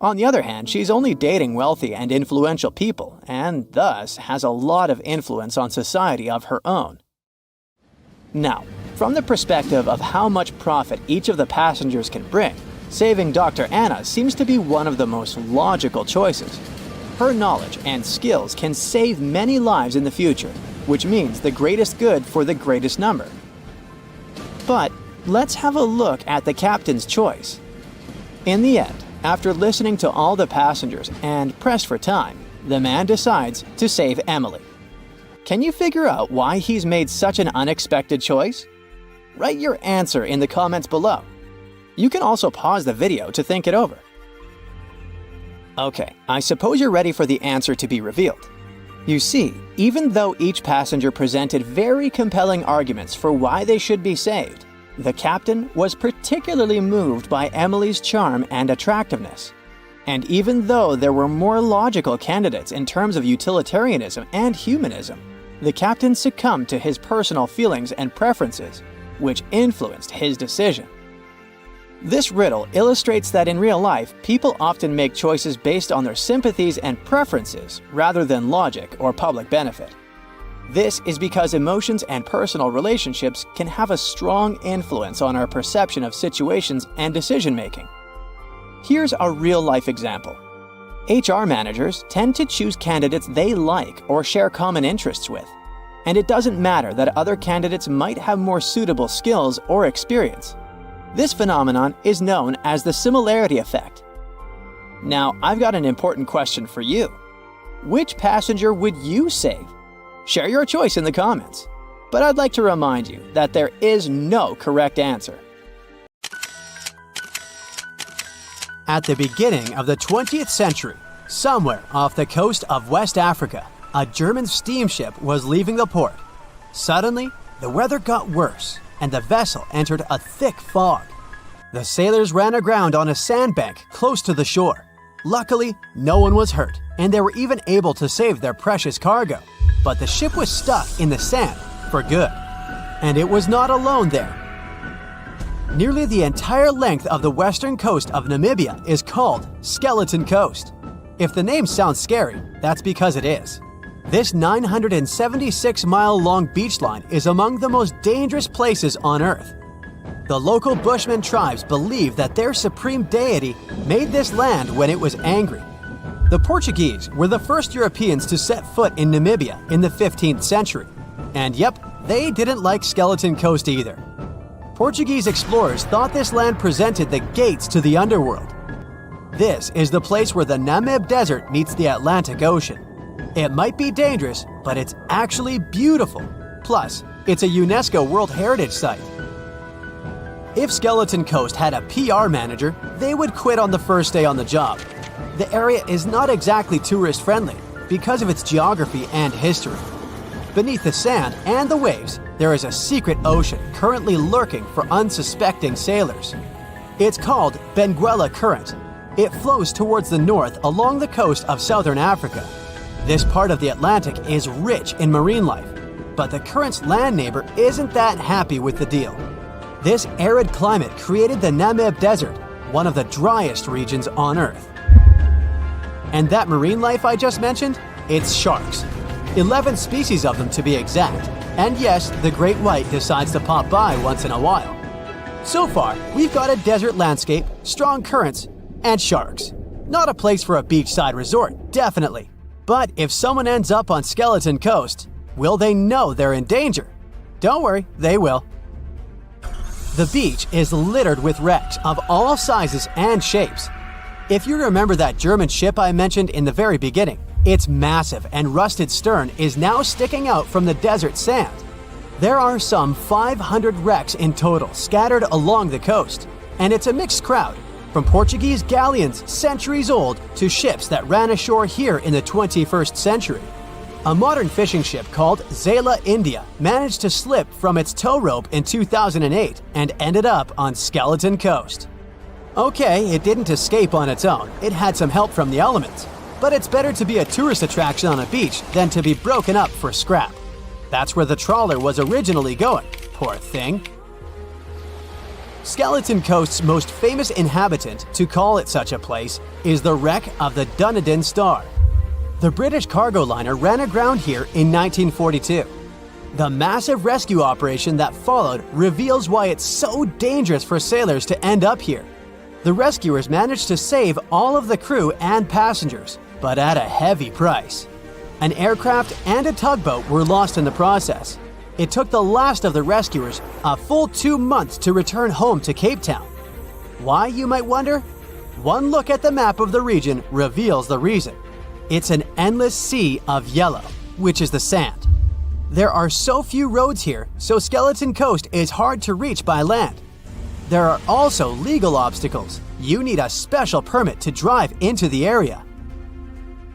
On the other hand, she's only dating wealthy and influential people, and thus has a lot of influence on society of her own. Now, from the perspective of how much profit each of the passengers can bring, saving Dr. Anna seems to be one of the most logical choices. Her knowledge and skills can save many lives in the future, which means the greatest good for the greatest number. But let's have a look at the captain's choice. In the end, after listening to all the passengers and pressed for time, the man decides to save Emily. Can you figure out why he's made such an unexpected choice? Write your answer in the comments below. You can also pause the video to think it over. Okay, I suppose you're ready for the answer to be revealed. You see, even though each passenger presented very compelling arguments for why they should be saved, the captain was particularly moved by Emily's charm and attractiveness. And even though there were more logical candidates in terms of utilitarianism and humanism, the captain succumbed to his personal feelings and preferences, which influenced his decision. This riddle illustrates that in real life, people often make choices based on their sympathies and preferences rather than logic or public benefit. This is because emotions and personal relationships can have a strong influence on our perception of situations and decision-making. Here's a real-life example. HR managers tend to choose candidates they like or share common interests with, and it doesn't matter that other candidates might have more suitable skills or experience. This phenomenon is known as the similarity effect. Now, I've got an important question for you. Which passenger would you save? Share your choice in the comments. But I'd like to remind you that there is no correct answer. At the beginning of the 20th century, somewhere off the coast of West Africa, a German steamship was leaving the port. Suddenly, the weather got worse, and the vessel entered a thick fog. The sailors ran aground on a sandbank close to the shore. Luckily, no one was hurt, and they were even able to save their precious cargo. But the ship was stuck in the sand for good. And it was not alone there. Nearly the entire length of the western coast of Namibia is called Skeleton Coast. If the name sounds scary, that's because it is. This 976-mile-long beach line is among the most dangerous places on Earth. The local Bushman tribes believe that their supreme deity made this land when it was angry. The Portuguese were the first Europeans to set foot in Namibia in the 15th century. And yep, they didn't like Skeleton Coast either. Portuguese explorers thought this land presented the gates to the underworld. This is the place where the Namib Desert meets the Atlantic Ocean. It might be dangerous, but it's actually beautiful. Plus, it's a UNESCO World Heritage Site. If Skeleton Coast had a PR manager, they would quit on the first day on the job. The area is not exactly tourist-friendly because of its geography and history. Beneath the sand and the waves, there is a secret ocean currently lurking for unsuspecting sailors. It's called Benguela Current. It flows towards the north along the coast of southern Africa. This part of the Atlantic is rich in marine life, but the current's land neighbor isn't that happy with the deal. This arid climate created the Namib Desert, one of the driest regions on Earth. And that marine life I just mentioned? It's sharks. 11 species of them to be exact. And yes, the great white decides to pop by once in a while. So far, we've got a desert landscape, strong currents, and sharks. Not a place for a beachside resort, definitely. But if someone ends up on Skeleton Coast, will they know they're in danger? Don't worry, they will. The beach is littered with wrecks of all sizes and shapes. If you remember that German ship I mentioned in the very beginning, its massive and rusted stern is now sticking out from the desert sand. There are some 500 wrecks in total scattered along the coast, and it's a mixed crowd, from Portuguese galleons centuries old to ships that ran ashore here in the 21st century. A modern fishing ship called Zala India managed to slip from its tow rope in 2008 and ended up on Skeleton Coast. Okay, it didn't escape on its own, it had some help from the elements. But it's better to be a tourist attraction on a beach than to be broken up for scrap. That's where the trawler was originally going, poor thing. Skeleton Coast's most famous inhabitant, to call it such a place, is the wreck of the Dunedin Star. The British cargo liner ran aground here in 1942. The massive rescue operation that followed reveals why it's so dangerous for sailors to end up here. The rescuers managed to save all of the crew and passengers, but at a heavy price. An aircraft and a tugboat were lost in the process. It took the last of the rescuers a full 2 months to return home to Cape Town. Why, you might wonder? One look at the map of the region reveals the reason. It's an endless sea of yellow, which is the sand. There are so few roads here, so Skeleton Coast is hard to reach by land. There are also legal obstacles. You need a special permit to drive into the area.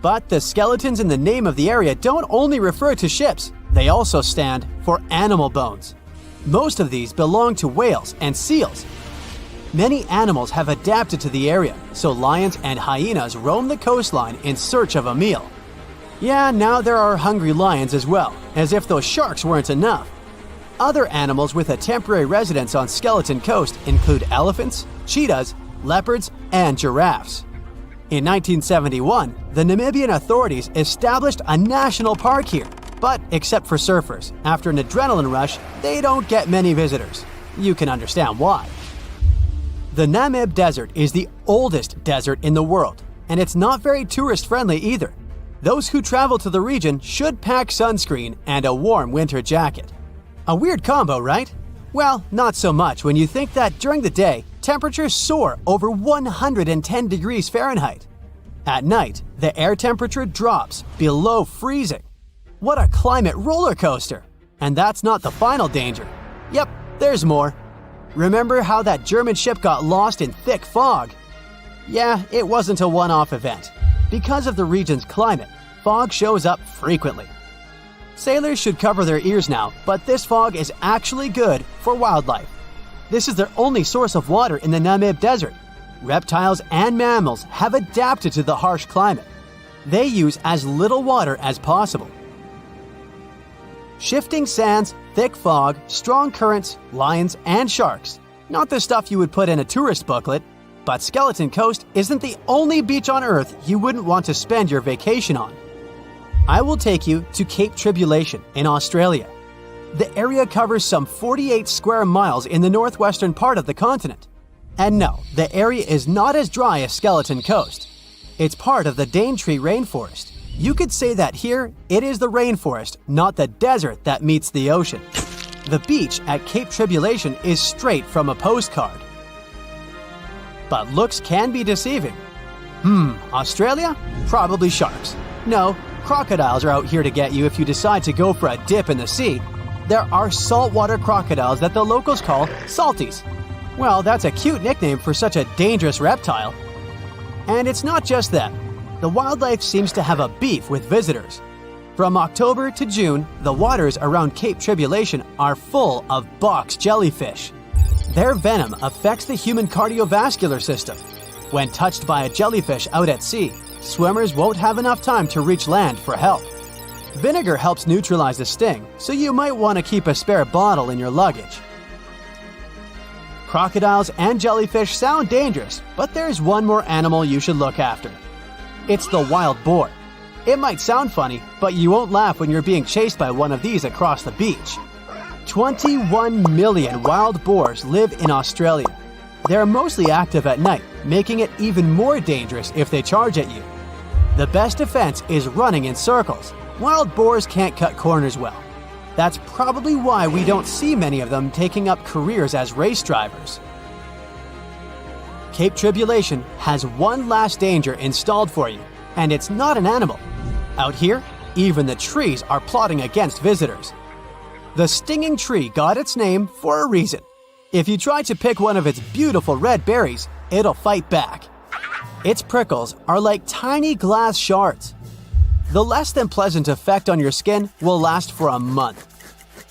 But the skeletons in the name of the area don't only refer to ships, they also stand for animal bones. Most of these belong to whales and seals. Many animals have adapted to the area, so lions and hyenas roam the coastline in search of a meal. Yeah, now there are hungry lions as well, as if those sharks weren't enough. Other animals with a temporary residence on Skeleton Coast include elephants, cheetahs, leopards, and giraffes. In 1971, the Namibian authorities established a national park here, but except for surfers, after an adrenaline rush, they don't get many visitors. You can understand why. The Namib Desert is the oldest desert in the world, and it's not very tourist-friendly either. Those who travel to the region should pack sunscreen and a warm winter jacket. A weird combo, right? Well, not so much when you think that during the day, temperatures soar over 110 degrees Fahrenheit. At night, the air temperature drops below freezing. What a climate roller coaster! And that's not the final danger. Yep, there's more. Remember how that German ship got lost in thick fog? Yeah, it wasn't a one-off event. Because of the region's climate, fog shows up frequently. Sailors should cover their ears now, but this fog is actually good for wildlife. This is their only source of water in the Namib Desert. Reptiles and mammals have adapted to the harsh climate. They use as little water as possible. Shifting sands, thick fog, strong currents, lions, and sharks. Not the stuff you would put in a tourist booklet, but Skeleton Coast isn't the only beach on Earth you wouldn't want to spend your vacation on. I will take you to Cape Tribulation in Australia. The area covers some 48 square miles in the northwestern part of the continent. And no, the area is not as dry as Skeleton Coast. It's part of the Daintree rainforest. You could say that here, it is the rainforest, not the desert that meets the ocean. The beach at Cape Tribulation is straight from a postcard. But looks can be deceiving. Australia? Probably sharks. No, crocodiles are out here to get you if you decide to go for a dip in the sea. There are saltwater crocodiles that the locals call salties. Well, that's a cute nickname for such a dangerous reptile. And it's not just that. The wildlife seems to have a beef with visitors. From October to June, the waters around Cape Tribulation are full of box jellyfish. Their venom affects the human cardiovascular system. When touched by a jellyfish out at sea, swimmers won't have enough time to reach land for help. Vinegar helps neutralize the sting, so you might want to keep a spare bottle in your luggage. Crocodiles and jellyfish sound dangerous, but there's one more animal you should look after. It's the wild boar. It might sound funny, but you won't laugh when you're being chased by one of these across the beach. 21 million wild boars live in Australia. They're mostly active at night, making it even more dangerous if they charge at you. The best defense is running in circles. Wild boars can't cut corners well. That's probably why we don't see many of them taking up careers as race drivers. Cape Tribulation has one last danger installed for you, and it's not an animal. Out here, even the trees are plotting against visitors. The stinging tree got its name for a reason. If you try to pick one of its beautiful red berries, it'll fight back. Its prickles are like tiny glass shards. The less than pleasant effect on your skin will last for a month.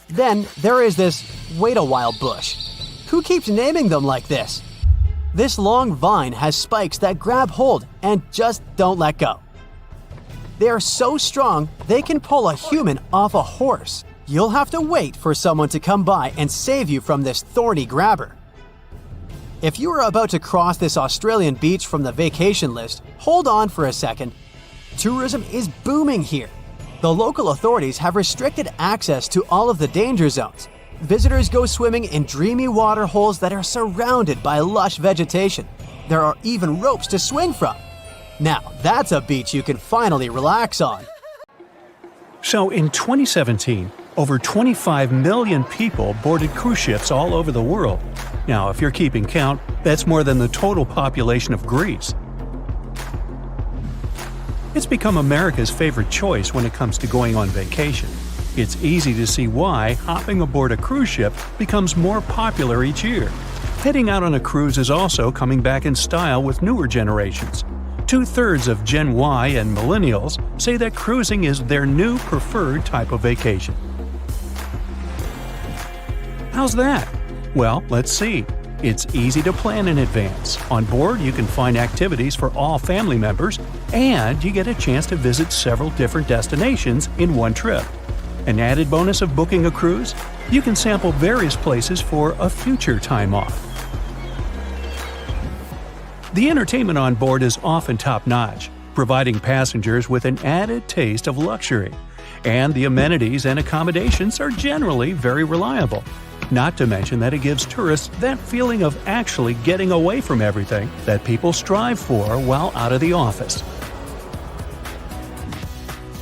Then there is this wait-a-while bush. Who keeps naming them like this? This long vine has spikes that grab hold and just don't let go. They are so strong they can pull a human off a horse. You'll have to wait for someone to come by and save you from this thorny grabber. If you are about to cross this Australian beach from the vacation list, hold on for a second. Tourism is booming here. The local authorities have restricted access to all of the danger zones. Visitors go swimming in dreamy water holes that are surrounded by lush vegetation. There are even ropes to swing from. Now, that's a beach you can finally relax on. So in 2017, over 25 million people boarded cruise ships all over the world. Now, if you're keeping count, that's more than the total population of Greece. It's become America's favorite choice when it comes to going on vacation. It's easy to see why hopping aboard a cruise ship becomes more popular each year. Heading out on a cruise is also coming back in style with newer generations. 2/3 of Gen Y and millennials say that cruising is their new preferred type of vacation. How's that? Well, let's see. It's easy to plan in advance. On board, you can find activities for all family members, and you get a chance to visit several different destinations in one trip. An added bonus of booking a cruise? You can sample various places for a future time off. The entertainment on board is often top-notch, providing passengers with an added taste of luxury. And the amenities and accommodations are generally very reliable. Not to mention that it gives tourists that feeling of actually getting away from everything that people strive for while out of the office.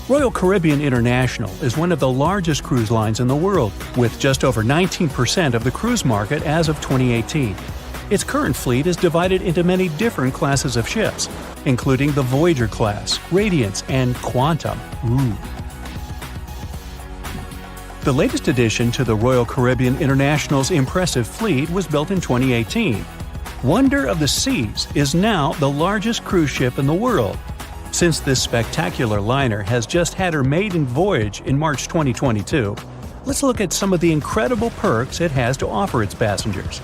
Royal Caribbean International is one of the largest cruise lines in the world, with just over 19% of the cruise market as of 2018. Its current fleet is divided into many different classes of ships, including the Voyager class, Radiance, and Quantum. The latest addition to the Royal Caribbean International's impressive fleet was built in 2018. Wonder of the Seas is now the largest cruise ship in the world. Since this spectacular liner has just had her maiden voyage in March 2022, let's look at some of the incredible perks it has to offer its passengers.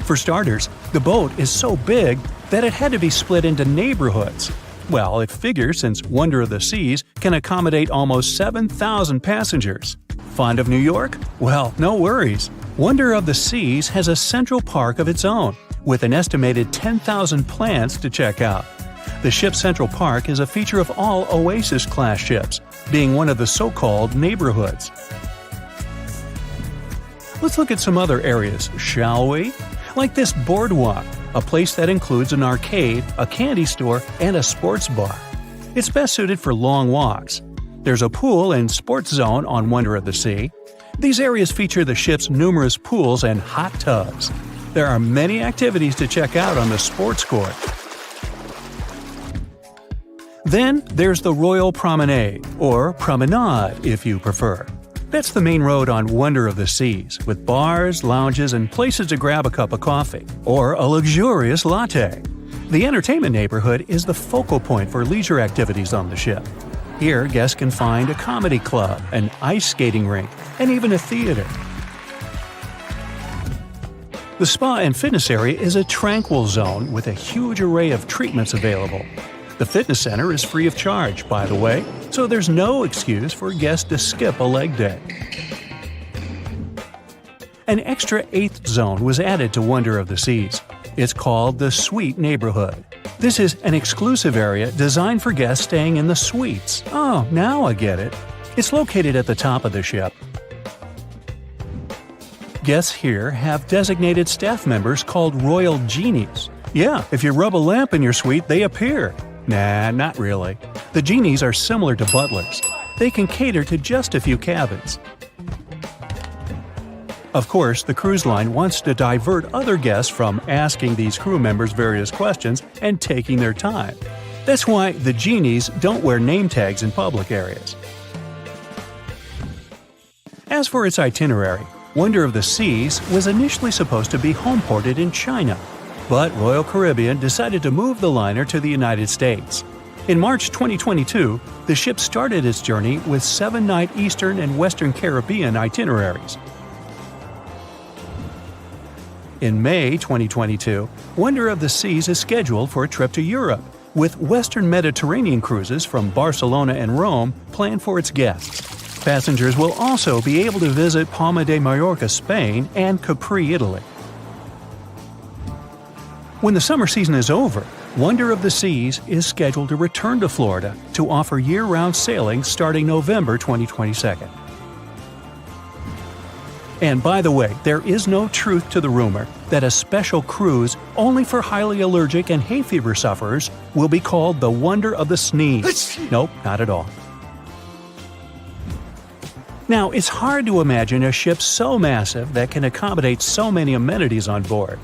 For starters, the boat is so big that it had to be split into neighborhoods. Well, it figures since Wonder of the Seas can accommodate almost 7,000 passengers. Fond of New York? Well, no worries. Wonder of the Seas has a central park of its own, with an estimated 10,000 plants to check out. The ship's central park is a feature of all Oasis-class ships, being one of the so-called neighborhoods. Let's look at some other areas, shall we? Like this boardwalk, a place that includes an arcade, a candy store, and a sports bar. It's best suited for long walks. There's a pool and sports zone on Wonder of the Sea. These areas feature the ship's numerous pools and hot tubs. There are many activities to check out on the sports court. Then there's the Royal Promenade, or Promenade if you prefer. That's the main road on Wonder of the Seas, with bars, lounges, and places to grab a cup of coffee, or a luxurious latte. The entertainment neighborhood is the focal point for leisure activities on the ship. Here, guests can find a comedy club, an ice skating rink, and even a theater. The spa and fitness area is a tranquil zone with a huge array of treatments available. The fitness center is free of charge, by the way, so there's no excuse for guests to skip a leg day. An extra 8th zone was added to Wonder of the Seas. It's called the Suite Neighborhood. This is an exclusive area designed for guests staying in the suites. Oh, now I get it. It's located at the top of the ship. Guests here have designated staff members called Royal Genies. Yeah, if you rub a lamp in your suite, they appear. Nah, not really. The genies are similar to butlers. They can cater to just a few cabins. Of course, the cruise line wants to divert other guests from asking these crew members various questions and taking their time. That's why the genies don't wear name tags in public areas. As for its itinerary, Wonder of the Seas was initially supposed to be homeported in China, but Royal Caribbean decided to move the liner to the United States. In March 2022, the ship started its journey with 7-night Eastern and Western Caribbean itineraries. In May 2022, Wonder of the Seas is scheduled for a trip to Europe, with Western Mediterranean cruises from Barcelona and Rome planned for its guests. Passengers will also be able to visit Palma de Mallorca, Spain, and Capri, Italy. When the summer season is over, Wonder of the Seas is scheduled to return to Florida to offer year-round sailing starting November 2022. And by the way, there is no truth to the rumor that a special cruise only for highly allergic and hay fever sufferers will be called the Wonder of the Sneeze. Nope, not at all. Now, it's hard to imagine a ship so massive that can accommodate so many amenities on board.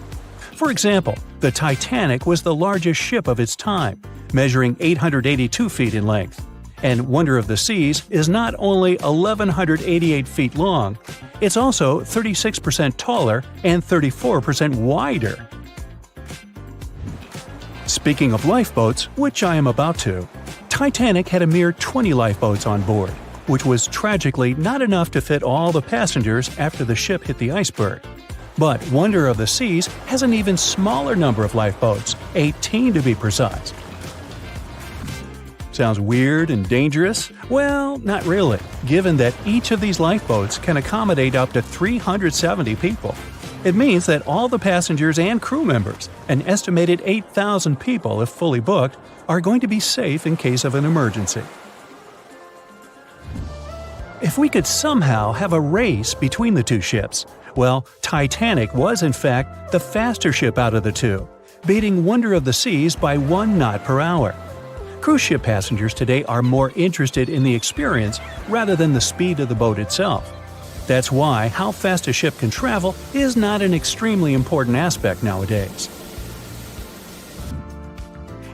For example, the Titanic was the largest ship of its time, measuring 882 feet in length. And Wonder of the Seas is not only 1,188 feet long, it's also 36% taller and 34% wider. Speaking of lifeboats, which I am about to, Titanic had a mere 20 lifeboats on board, which was tragically not enough to fit all the passengers after the ship hit the iceberg. But Wonder of the Seas has an even smaller number of lifeboats, 18 to be precise. Sounds weird and dangerous? Well, not really, given that each of these lifeboats can accommodate up to 370 people. It means that all the passengers and crew members, an estimated 8,000 people if fully booked, are going to be safe in case of an emergency. If we could somehow have a race between the two ships, well, Titanic was in fact the faster ship out of the two, beating Wonder of the Seas by 1 knot per hour. Cruise ship passengers today are more interested in the experience rather than the speed of the boat itself. That's why how fast a ship can travel is not an extremely important aspect nowadays.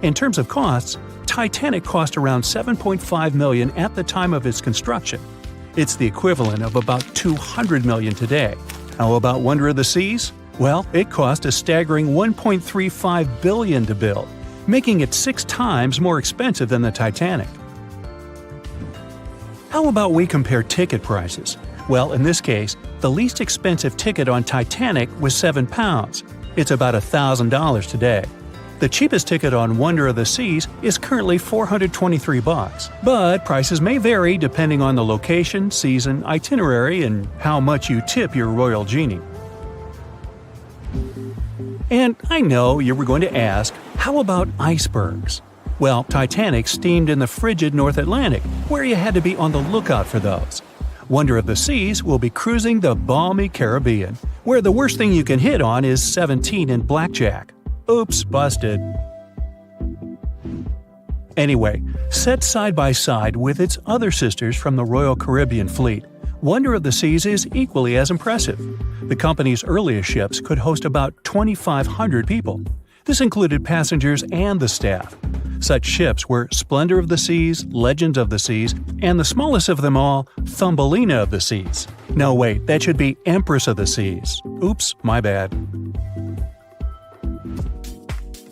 In terms of costs, Titanic cost around $7.5 million at the time of its construction. It's the equivalent of about $200 million today. How about Wonder of the Seas? Well, it cost a staggering $1.35 billion to build, making it 6 times more expensive than the Titanic. How about we compare ticket prices? Well, in this case, the least expensive ticket on Titanic was £7. It's about $1,000 today. The cheapest ticket on Wonder of the Seas is currently $423, but prices may vary depending on the location, season, itinerary, and how much you tip your Royal Genie. And I know you were going to ask, how about icebergs? Well, Titanic steamed in the frigid North Atlantic, where you had to be on the lookout for those. Wonder of the Seas will be cruising the balmy Caribbean, where the worst thing you can hit on is 17 and blackjack. Oops, busted. Anyway, set side by side with its other sisters from the Royal Caribbean fleet, Wonder of the Seas is equally as impressive. The company's earliest ships could host about 2,500 people. This included passengers and the staff. Such ships were Splendor of the Seas, Legend of the Seas, and the smallest of them all, Thumbelina of the Seas. No, wait, that should be Empress of the Seas. Oops, my bad.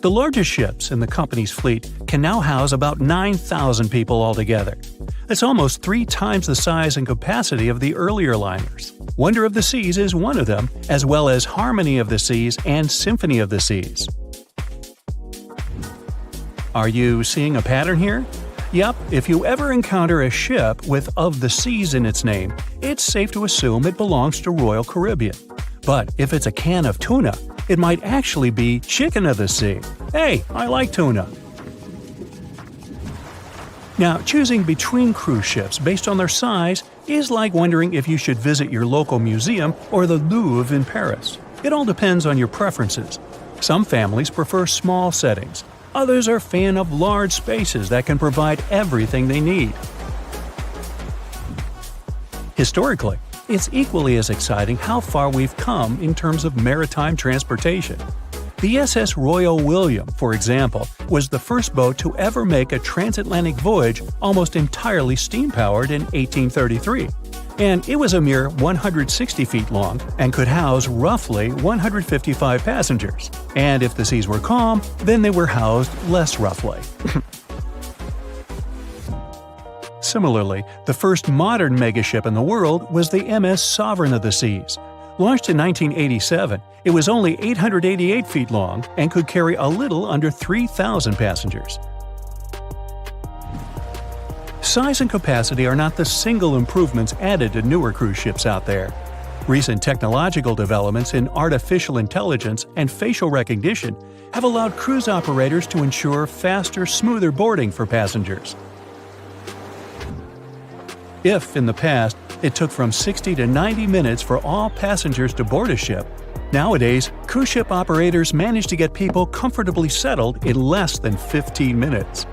The largest ships in the company's fleet can now house about 9,000 people altogether. That's almost 3 times the size and capacity of the earlier liners. Wonder of the Seas is one of them, as well as Harmony of the Seas and Symphony of the Seas. Are you seeing a pattern here? Yep, if you ever encounter a ship with "of the seas" in its name, it's safe to assume it belongs to Royal Caribbean. But if it's a can of tuna, it might actually be Chicken of the Sea. Hey, I like tuna. Now, choosing between cruise ships based on their size is like wondering if you should visit your local museum or the Louvre in Paris. It all depends on your preferences. Some families prefer small settings. Others are fan of large spaces that can provide everything they need. Historically, it's equally as exciting how far we've come in terms of maritime transportation. The SS Royal William, for example, was the first boat to ever make a transatlantic voyage almost entirely steam-powered in 1833. And it was a mere 160 feet long and could house roughly 155 passengers. And if the seas were calm, then they were housed less roughly. Similarly, the first modern megaship in the world was the MS Sovereign of the Seas. Launched in 1987, it was only 888 feet long and could carry a little under 3,000 passengers. Size and capacity are not the single improvements added to newer cruise ships out there. Recent technological developments in artificial intelligence and facial recognition have allowed cruise operators to ensure faster, smoother boarding for passengers. If, in the past, it took from 60 to 90 minutes for all passengers to board a ship, nowadays, cruise ship operators manage to get people comfortably settled in less than 15 minutes.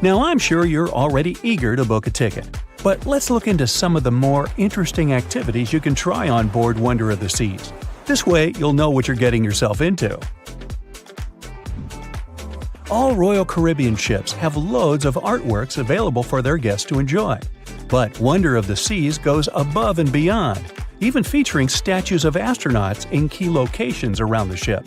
Now, I'm sure you're already eager to book a ticket, but let's look into some of the more interesting activities you can try on board Wonder of the Seas. This way, you'll know what you're getting yourself into. All Royal Caribbean ships have loads of artworks available for their guests to enjoy. But Wonder of the Seas goes above and beyond, even featuring statues of astronauts in key locations around the ship.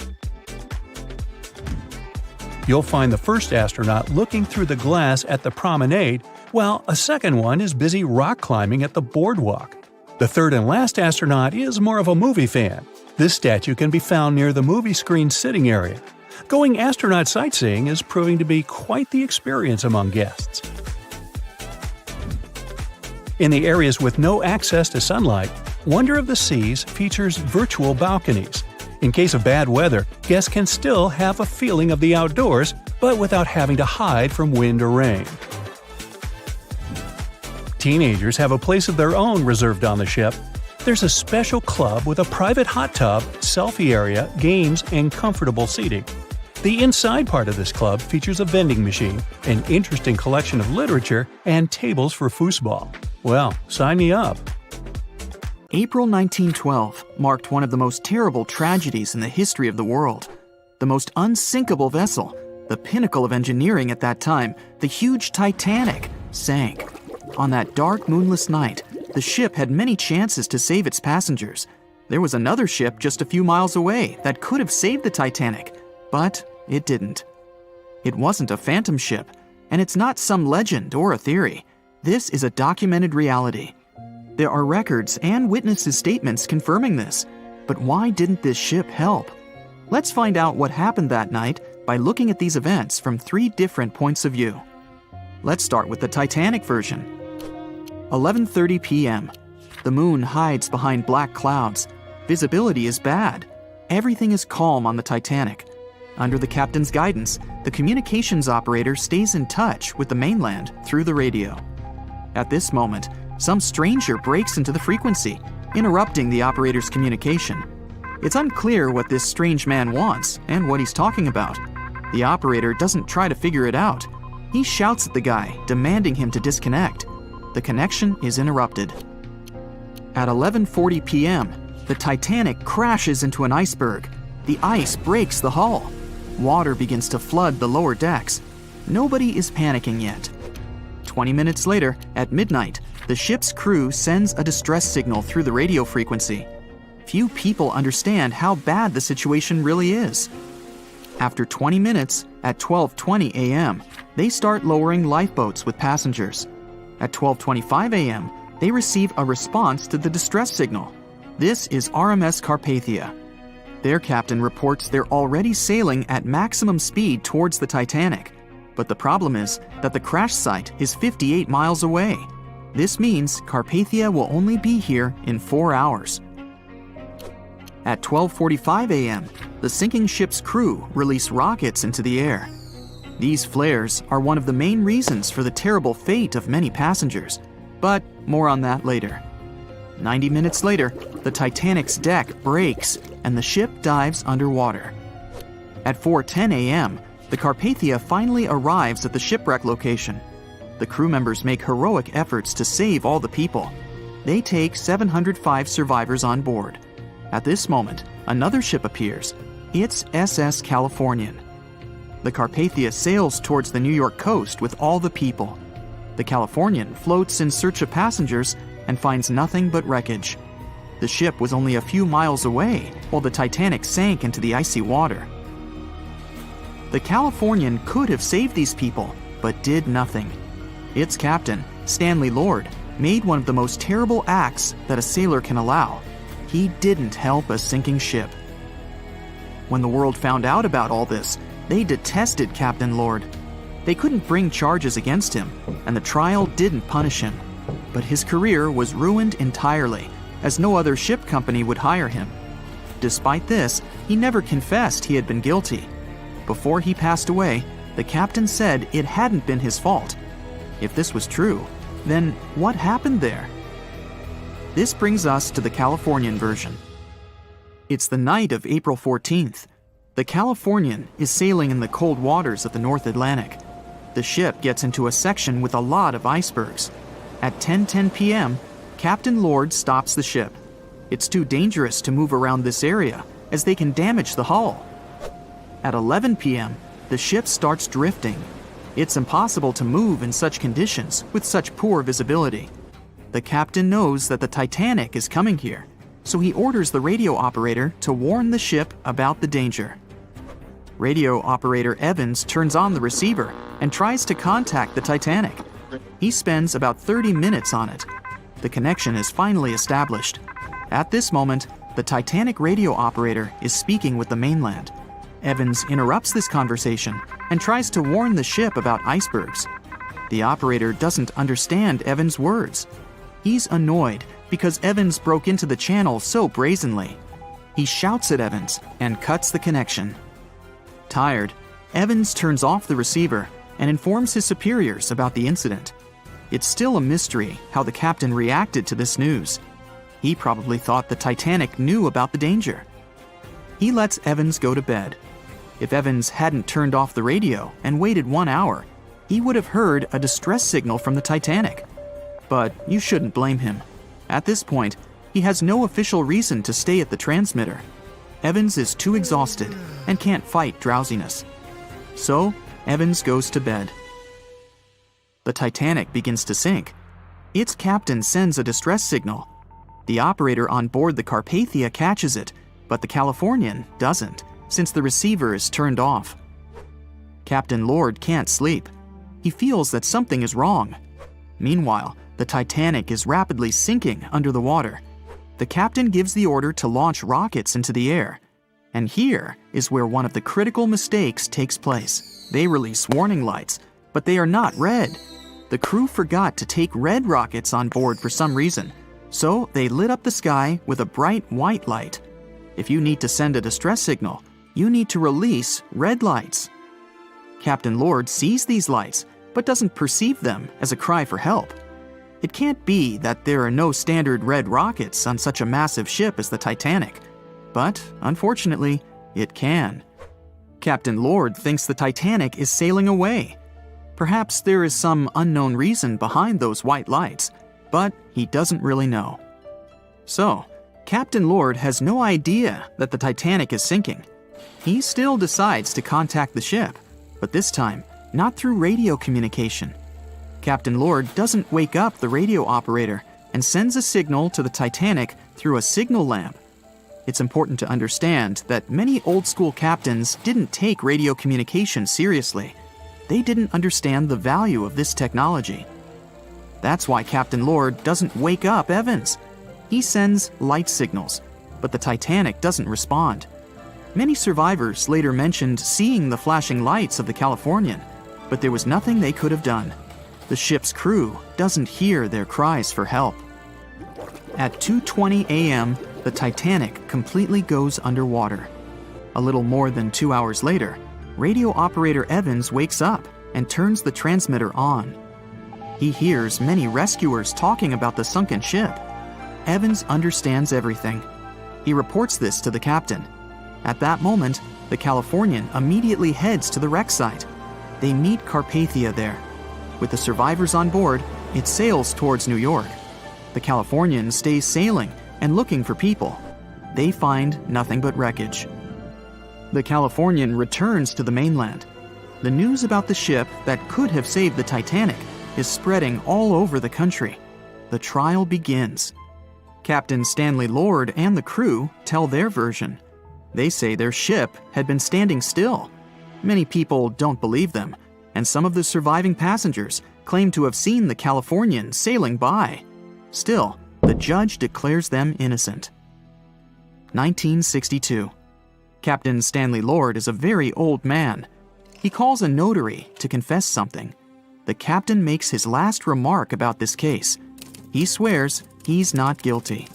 You'll find the first astronaut looking through the glass at the promenade, while a second one is busy rock climbing at the boardwalk. The third and last astronaut is more of a movie fan. This statue can be found near the movie screen sitting area. Going astronaut sightseeing is proving to be quite the experience among guests. In the areas with no access to sunlight, Wonder of the Seas features virtual balconies. In case of bad weather, guests can still have a feeling of the outdoors, but without having to hide from wind or rain. Teenagers have a place of their own reserved on the ship. There's a special club with a private hot tub, selfie area, games, and comfortable seating. The inside part of this club features a vending machine, an interesting collection of literature, and tables for foosball. Well, sign me up. April 1912 marked one of the most terrible tragedies in the history of the world. The most unsinkable vessel, the pinnacle of engineering at that time, the huge Titanic, sank. On that dark, moonless night, the ship had many chances to save its passengers. There was another ship just a few miles away that could have saved the Titanic, but it didn't. It wasn't a phantom ship, and it's not some legend or a theory. This is a documented reality. There are records and witnesses' statements confirming this, but why didn't this ship help? Let's find out what happened that night by looking at these events from 3 different points of view. Let's start with the Titanic version. 11:30 p.m. The moon hides behind black clouds. Visibility is bad. Everything is calm on the Titanic. Under the captain's guidance, the communications operator stays in touch with the mainland through the radio. At this moment, some stranger breaks into the frequency, interrupting the operator's communication. It's unclear what this strange man wants and what he's talking about. The operator doesn't try to figure it out. He shouts at the guy, demanding him to disconnect. The connection is interrupted. At 11:40 p.m., the Titanic crashes into an iceberg. The ice breaks the hull. Water begins to flood the lower decks. Nobody is panicking yet. 20 minutes later, at midnight, the ship's crew sends a distress signal through the radio frequency. Few people understand how bad the situation really is. After 20 minutes, at 12:20 a.m., they start lowering lifeboats with passengers. At 12:25 a.m., they receive a response to the distress signal. This is RMS Carpathia. Their captain reports they're already sailing at maximum speed towards the Titanic. But the problem is that the crash site is 58 miles away. This means Carpathia will only be here in 4 hours. At 12:45 a.m., the sinking ship's crew release rockets into the air. These flares are one of the main reasons for the terrible fate of many passengers, but more on that later. 90 minutes later, the Titanic's deck breaks and the ship dives underwater. At 4:10 a.m., the Carpathia finally arrives at the shipwreck location. The crew members make heroic efforts to save all the people. They take 705 survivors on board. At this moment, another ship appears. It's SS Californian. The Carpathia sails towards the New York coast with all the people. The Californian floats in search of passengers and finds nothing but wreckage. The ship was only a few miles away while the Titanic sank into the icy water. The Californian could have saved these people, but did nothing. Its captain, Stanley Lord, made one of the most terrible acts that a sailor can allow. He didn't help a sinking ship. When the world found out about all this, they detested Captain Lord. They couldn't bring charges against him, and the trial didn't punish him. But his career was ruined entirely, as no other ship company would hire him. Despite this, he never confessed he had been guilty. Before he passed away, the captain said it hadn't been his fault. If this was true, then what happened there? This brings us to the Californian version. It's the night of April 14th. The Californian is sailing in the cold waters of the North Atlantic. The ship gets into a section with a lot of icebergs. At 10:10 p.m., Captain Lord stops the ship. It's too dangerous to move around this area, as they can damage the hull. At 11 p.m., the ship starts drifting. It's impossible to move in such conditions with such poor visibility. The captain knows that the Titanic is coming here, so he orders the radio operator to warn the ship about the danger. Radio operator Evans turns on the receiver and tries to contact the Titanic. He spends about 30 minutes on it. The connection is finally established. At this moment, the Titanic radio operator is speaking with the mainland. Evans interrupts this conversation and tries to warn the ship about icebergs. The operator doesn't understand Evans' words. He's annoyed because Evans broke into the channel so brazenly. He shouts at Evans and cuts the connection. Tired, Evans turns off the receiver and informs his superiors about the incident. It's still a mystery how the captain reacted to this news. He probably thought the Titanic knew about the danger. He lets Evans go to bed. If Evans hadn't turned off the radio and waited 1 hour, he would have heard a distress signal from the Titanic. But you shouldn't blame him. At this point, he has no official reason to stay at the transmitter. Evans is too exhausted and can't fight drowsiness. So, Evans goes to bed. The Titanic begins to sink. Its captain sends a distress signal. The operator on board the Carpathia catches it, but the Californian doesn't, since the receiver is turned off. Captain Lord can't sleep. He feels that something is wrong. Meanwhile, the Titanic is rapidly sinking under the water. The captain gives the order to launch rockets into the air. And here is where one of the critical mistakes takes place. They release warning lights, but they are not red. The crew forgot to take red rockets on board for some reason, so they lit up the sky with a bright white light. If you need to send a distress signal, you need to release red lights. Captain Lord sees these lights, but doesn't perceive them as a cry for help. It can't be that there are no standard red rockets on such a massive ship as the Titanic. But, unfortunately, it can. Captain Lord thinks the Titanic is sailing away. Perhaps there is some unknown reason behind those white lights, but he doesn't really know. So, Captain Lord has no idea that the Titanic is sinking. He still decides to contact the ship, but this time, not through radio communication. Captain Lord doesn't wake up the radio operator and sends a signal to the Titanic through a signal lamp. It's important to understand that many old-school captains didn't take radio communication seriously. They didn't understand the value of this technology. That's why Captain Lord doesn't wake up Evans. He sends light signals, but the Titanic doesn't respond. Many survivors later mentioned seeing the flashing lights of the Californian, but there was nothing they could have done. The ship's crew doesn't hear their cries for help. At 2:20 a.m., the Titanic completely goes underwater. A little more than 2 hours later, radio operator Evans wakes up and turns the transmitter on. He hears many rescuers talking about the sunken ship. Evans understands everything. He reports this to the captain. At that moment, the Californian immediately heads to the wreck site. They meet Carpathia there. With the survivors on board, it sails towards New York. The Californian stays sailing and looking for people. They find nothing but wreckage. The Californian returns to the mainland. The news about the ship that could have saved the Titanic is spreading all over the country. The trial begins. Captain Stanley Lord and the crew tell their version. They say their ship had been standing still. Many people don't believe them, and some of the surviving passengers claim to have seen the Californian sailing by. Still, the judge declares them innocent. 1962. Captain Stanley Lord is a very old man. He calls a notary to confess something. The captain makes his last remark about this case. He swears he's not guilty.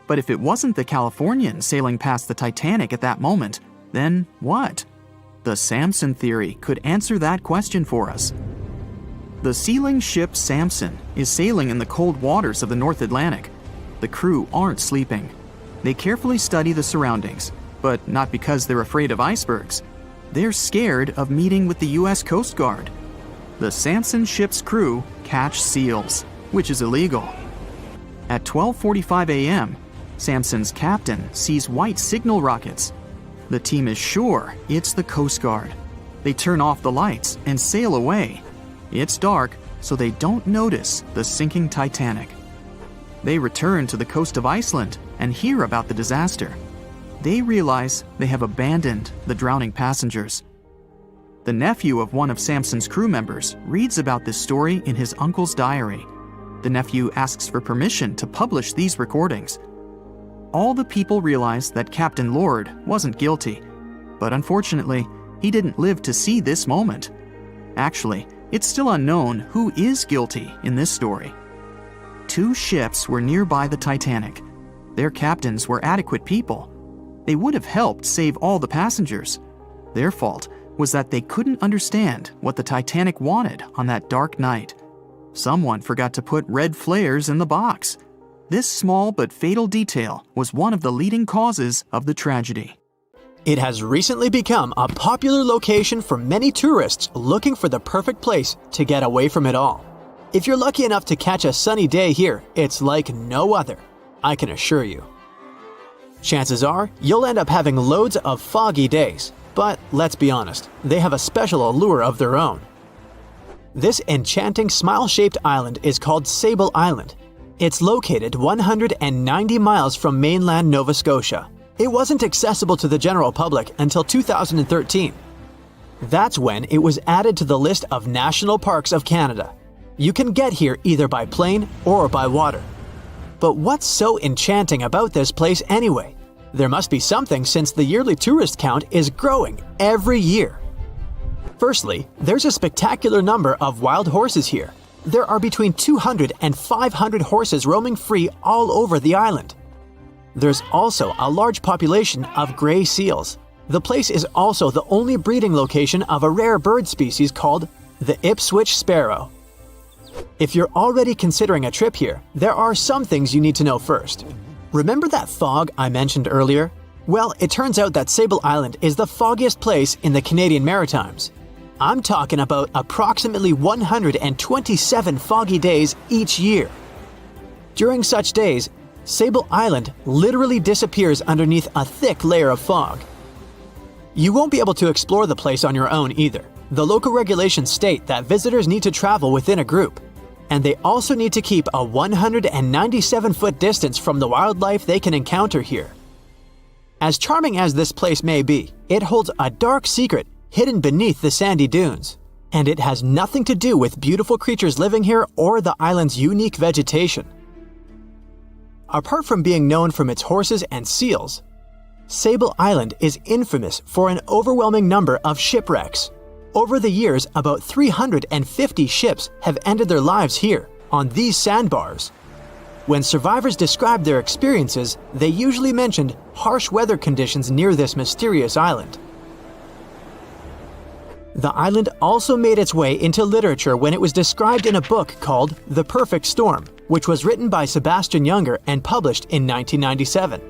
But if it wasn't the Californian sailing past the Titanic at that moment, then what? The Samson theory could answer that question for us. The sealing ship Samson is sailing in the cold waters of the North Atlantic. The crew aren't sleeping. They carefully study the surroundings, but not because they're afraid of icebergs. They're scared of meeting with the U.S. Coast Guard. The Samson ship's crew catch seals, which is illegal. At 12:45 a.m., Samson's captain sees white signal rockets. The team is sure it's the Coast Guard. They turn off the lights and sail away. It's dark, so they don't notice the sinking Titanic. They return to the coast of Iceland and hear about the disaster. They realize they have abandoned the drowning passengers. The nephew of one of Samson's crew members reads about this story in his uncle's diary. The nephew asks for permission to publish these recordings. All the people realize that Captain Lord wasn't guilty, but unfortunately, he didn't live to see this moment. Actually, it's still unknown who is guilty in this story. 2 ships were nearby the Titanic. Their captains were adequate people. They would have helped save all the passengers. Their fault was that they couldn't understand what the Titanic wanted on that dark night. Someone forgot to put red flares in the box. This small but fatal detail was one of the leading causes of the tragedy. It has recently become a popular location for many tourists looking for the perfect place to get away from it all. If you're lucky enough to catch a sunny day here, it's like no other, I can assure you. Chances are, you'll end up having loads of foggy days, but let's be honest, they have a special allure of their own. This enchanting smile-shaped island is called Sable Island. It's located 190 miles from mainland Nova Scotia. It wasn't accessible to the general public until 2013. That's when it was added to the list of national parks of Canada. You can get here either by plane or by water. But what's so enchanting about this place anyway? There must be something since the yearly tourist count is growing every year. Firstly, there's a spectacular number of wild horses here. There are between 200 and 500 horses roaming free all over the island. There's also a large population of gray seals. The place is also the only breeding location of a rare bird species called the Ipswich sparrow. If you're already considering a trip here, there are some things you need to know first. Remember that fog I mentioned earlier? Well, it turns out that Sable Island is the foggiest place in the Canadian Maritimes. I'm talking about approximately 127 foggy days each year. During such days, Sable Island literally disappears underneath a thick layer of fog. You won't be able to explore the place on your own either. The local regulations state that visitors need to travel within a group, and they also need to keep a 197-foot distance from the wildlife they can encounter here. As charming as this place may be, it holds a dark secret hidden beneath the sandy dunes, and it has nothing to do with beautiful creatures living here or the island's unique vegetation. Apart from being known from its horses and seals, Sable Island is infamous for an overwhelming number of shipwrecks. Over the years, about 350 ships have ended their lives here, on these sandbars. When survivors described their experiences, they usually mentioned harsh weather conditions near this mysterious island. The island also made its way into literature when it was described in a book called The Perfect Storm, which was written by Sebastian Junger and published in 1997.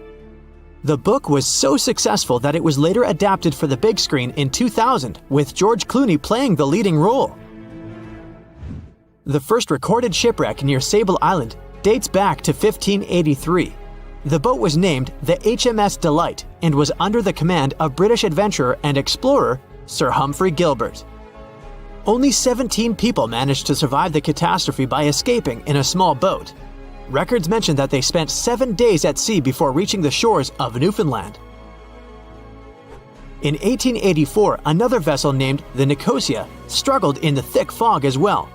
The book was so successful that it was later adapted for the big screen in 2000, with George Clooney playing the leading role. The first recorded shipwreck near Sable Island dates back to 1583. The boat was named the HMS Delight and was under the command of British adventurer and explorer Sir Humphrey Gilbert. Only 17 people managed to survive the catastrophe by escaping in a small boat. Records mention that they spent 7 days at sea before reaching the shores of Newfoundland. In 1884, another vessel named the Nicosia struggled in the thick fog as well.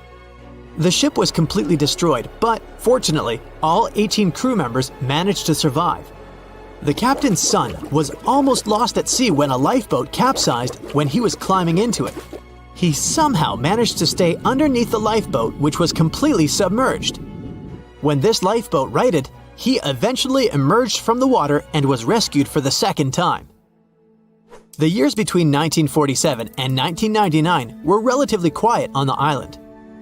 The ship was completely destroyed, but fortunately, all 18 crew members managed to survive. The captain's son was almost lost at sea when a lifeboat capsized when he was climbing into it. He somehow managed to stay underneath the lifeboat, which was completely submerged. When this lifeboat righted, he eventually emerged from the water and was rescued for the second time. The years between 1947 and 1999 were relatively quiet on the island.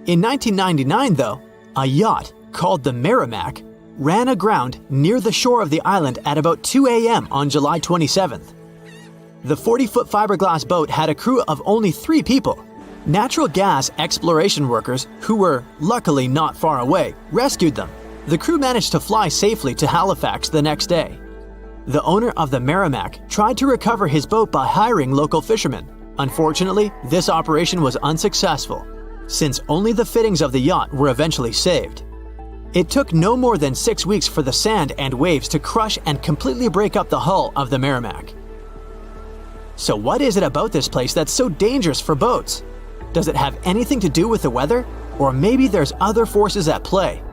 In 1999, though, a yacht called the Merrimack ran aground near the shore of the island at about 2 a.m. on July 27th. The 40-foot fiberglass boat had a crew of only 3 people. Natural gas exploration workers, who were luckily not far away, rescued them. The crew managed to fly safely to Halifax the next day. The owner of the Merrimack tried to recover his boat by hiring local fishermen. Unfortunately, this operation was unsuccessful, since only the fittings of the yacht were eventually saved. It took no more than 6 weeks for the sand and waves to crush and completely break up the hull of the Merrimack. So what is it about this place that's so dangerous for boats? Does it have anything to do with the weather? Or maybe there's other forces at play?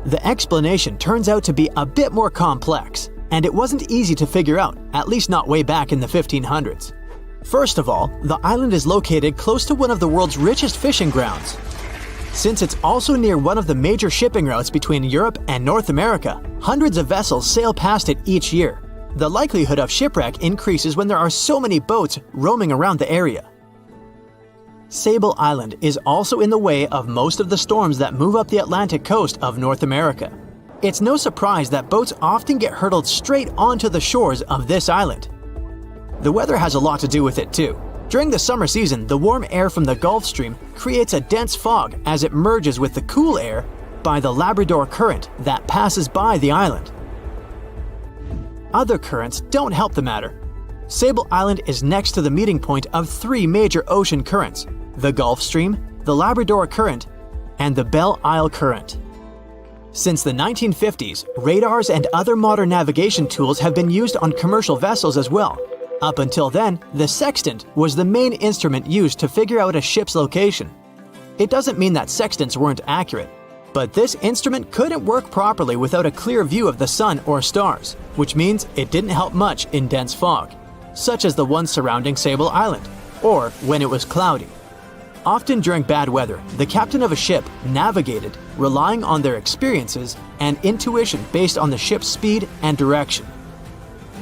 The explanation turns out to be a bit more complex, and it wasn't easy to figure out, at least not way back in the 1500s. First of all, the island is located close to one of the world's richest fishing grounds. Since it's also near one of the major shipping routes between Europe and North America, hundreds of vessels sail past it each year. The likelihood of shipwreck increases when there are so many boats roaming around the area. Sable Island is also in the way of most of the storms that move up the Atlantic coast of North America. It's no surprise that boats often get hurtled straight onto the shores of this island. The weather has a lot to do with it too. During the summer season, the warm air from the Gulf Stream creates a dense fog as it merges with the cool air by the Labrador Current that passes by the island. Other currents don't help the matter. Sable Island is next to the meeting point of 3 major ocean currents: the Gulf Stream, the Labrador Current, and the Belle Isle Current. Since the 1950s, radars and other modern navigation tools have been used on commercial vessels as well. Up until then, the sextant was the main instrument used to figure out a ship's location. It doesn't mean that sextants weren't accurate, but this instrument couldn't work properly without a clear view of the sun or stars, which means it didn't help much in dense fog, such as the one surrounding Sable Island, or when it was cloudy. Often during bad weather, the captain of a ship navigated, relying on their experiences and intuition based on the ship's speed and direction.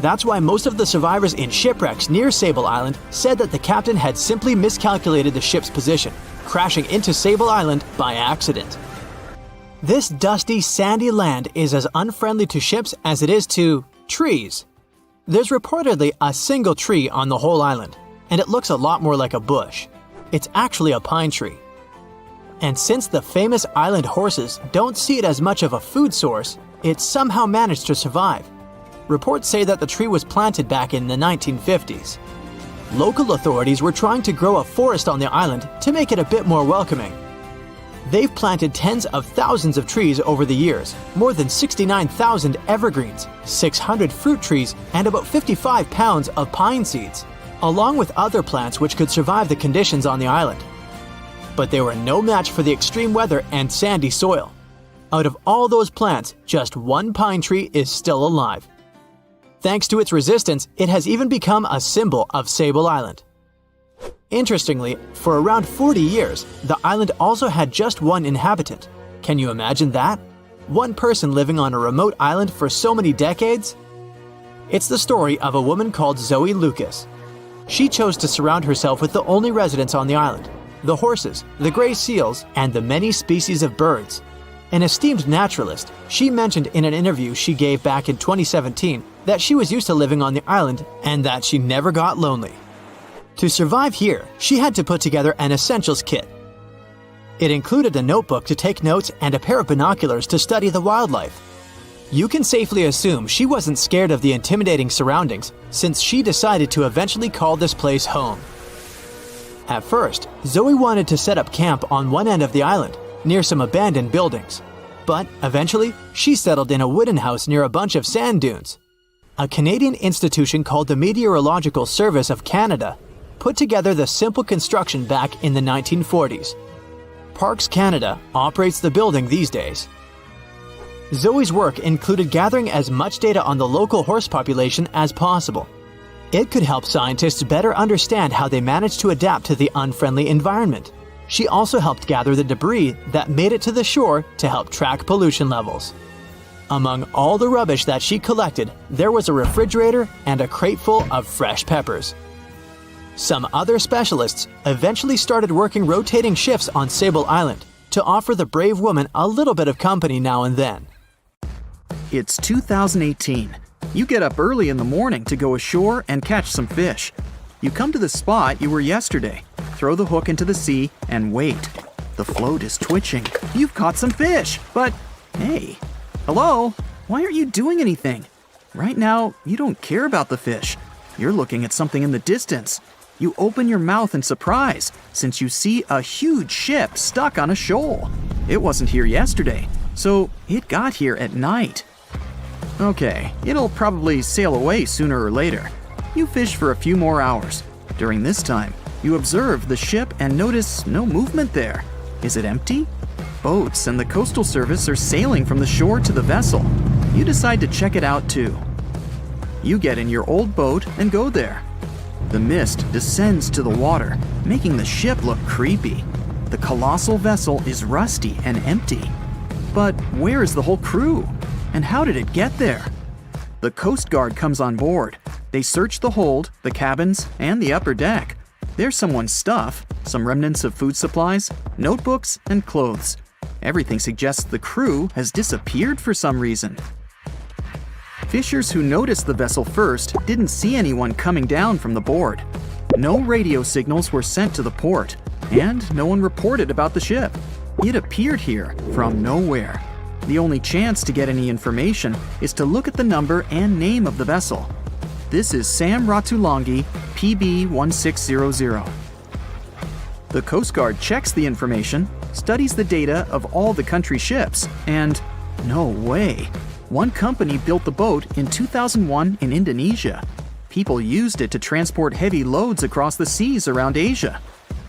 That's why most of the survivors in shipwrecks near Sable Island said that the captain had simply miscalculated the ship's position, crashing into Sable Island by accident. This dusty, sandy land is as unfriendly to ships as it is to trees. There's reportedly a single tree on the whole island, and it looks a lot more like a bush. It's actually a pine tree. And since the famous island horses don't see it as much of a food source, it somehow managed to survive. Reports say that the tree was planted back in the 1950s. local authorities were trying to grow a forest on the island to make it a bit more welcoming. They've planted tens of thousands of trees over the years, more than 69,000 evergreens, 600 fruit trees, and about 55 pounds of pine seeds, along with other plants which could survive the conditions on the island. But they were no match for the extreme weather and sandy soil. Out of all those plants, just one pine tree is still alive. Thanks to its resistance, it has even become a symbol of Sable Island. Interestingly, for around 40 years, the island also had just one inhabitant. Can you imagine that? One person living on a remote island for so many decades? It's the story of a woman called Zoe Lucas. She chose to surround herself with the only residents on the island: the horses, the gray seals, and the many species of birds. An esteemed naturalist, she mentioned in an interview she gave back in 2017 that she was used to living on the island and that she never got lonely. To survive here, she had to put together an essentials kit. It included a notebook to take notes and a pair of binoculars to study the wildlife. You can safely assume she wasn't scared of the intimidating surroundings, since she decided to eventually call this place home. At first, Zoe wanted to set up camp on one end of the island, near some abandoned buildings. But eventually, she settled in a wooden house near a bunch of sand dunes. A Canadian institution called the Meteorological Service of Canada put together the simple construction back in the 1940s. Parks Canada operates the building these days. Zoe's work included gathering as much data on the local horse population as possible. It could help scientists better understand how they managed to adapt to the unfriendly environment. She also helped gather the debris that made it to the shore to help track pollution levels. Among all the rubbish that she collected, there was a refrigerator and a crate full of fresh peppers. Some other specialists eventually started working rotating shifts on Sable Island to offer the brave woman a little bit of company now and then. It's 2018. You get up early in the morning to go ashore and catch some fish. You come to the spot you were yesterday, throw the hook into the sea, and wait. The float is twitching. You've caught some fish, but hey, hello? Why aren't you doing anything? Right now, you don't care about the fish. You're looking at something in the distance. You open your mouth in surprise, since you see a huge ship stuck on a shoal. It wasn't here yesterday, so it got here at night. Okay, it'll probably sail away sooner or later. You fish for a few more hours. During this time, you observe the ship and notice no movement there. Is it empty? Boats and the Coastal Service are sailing from the shore to the vessel. You decide to check it out too. You get in your old boat and go there. The mist descends to the water, making the ship look creepy. The colossal vessel is rusty and empty. But where is the whole crew? And how did it get there? The Coast Guard comes on board. They search the hold, the cabins, and the upper deck. There's someone's stuff, some remnants of food supplies, notebooks, and clothes. Everything suggests the crew has disappeared for some reason. Fishers who noticed the vessel first didn't see anyone coming down from the board. No radio signals were sent to the port, and no one reported about the ship. It appeared here from nowhere. The only chance to get any information is to look at the number and name of the vessel. This is Sam Ratulangi, PB 1600. The Coast Guard checks the information, studies the data of all the country ships, and no way. One company built the boat in 2001 in Indonesia. People used it to transport heavy loads across the seas around Asia.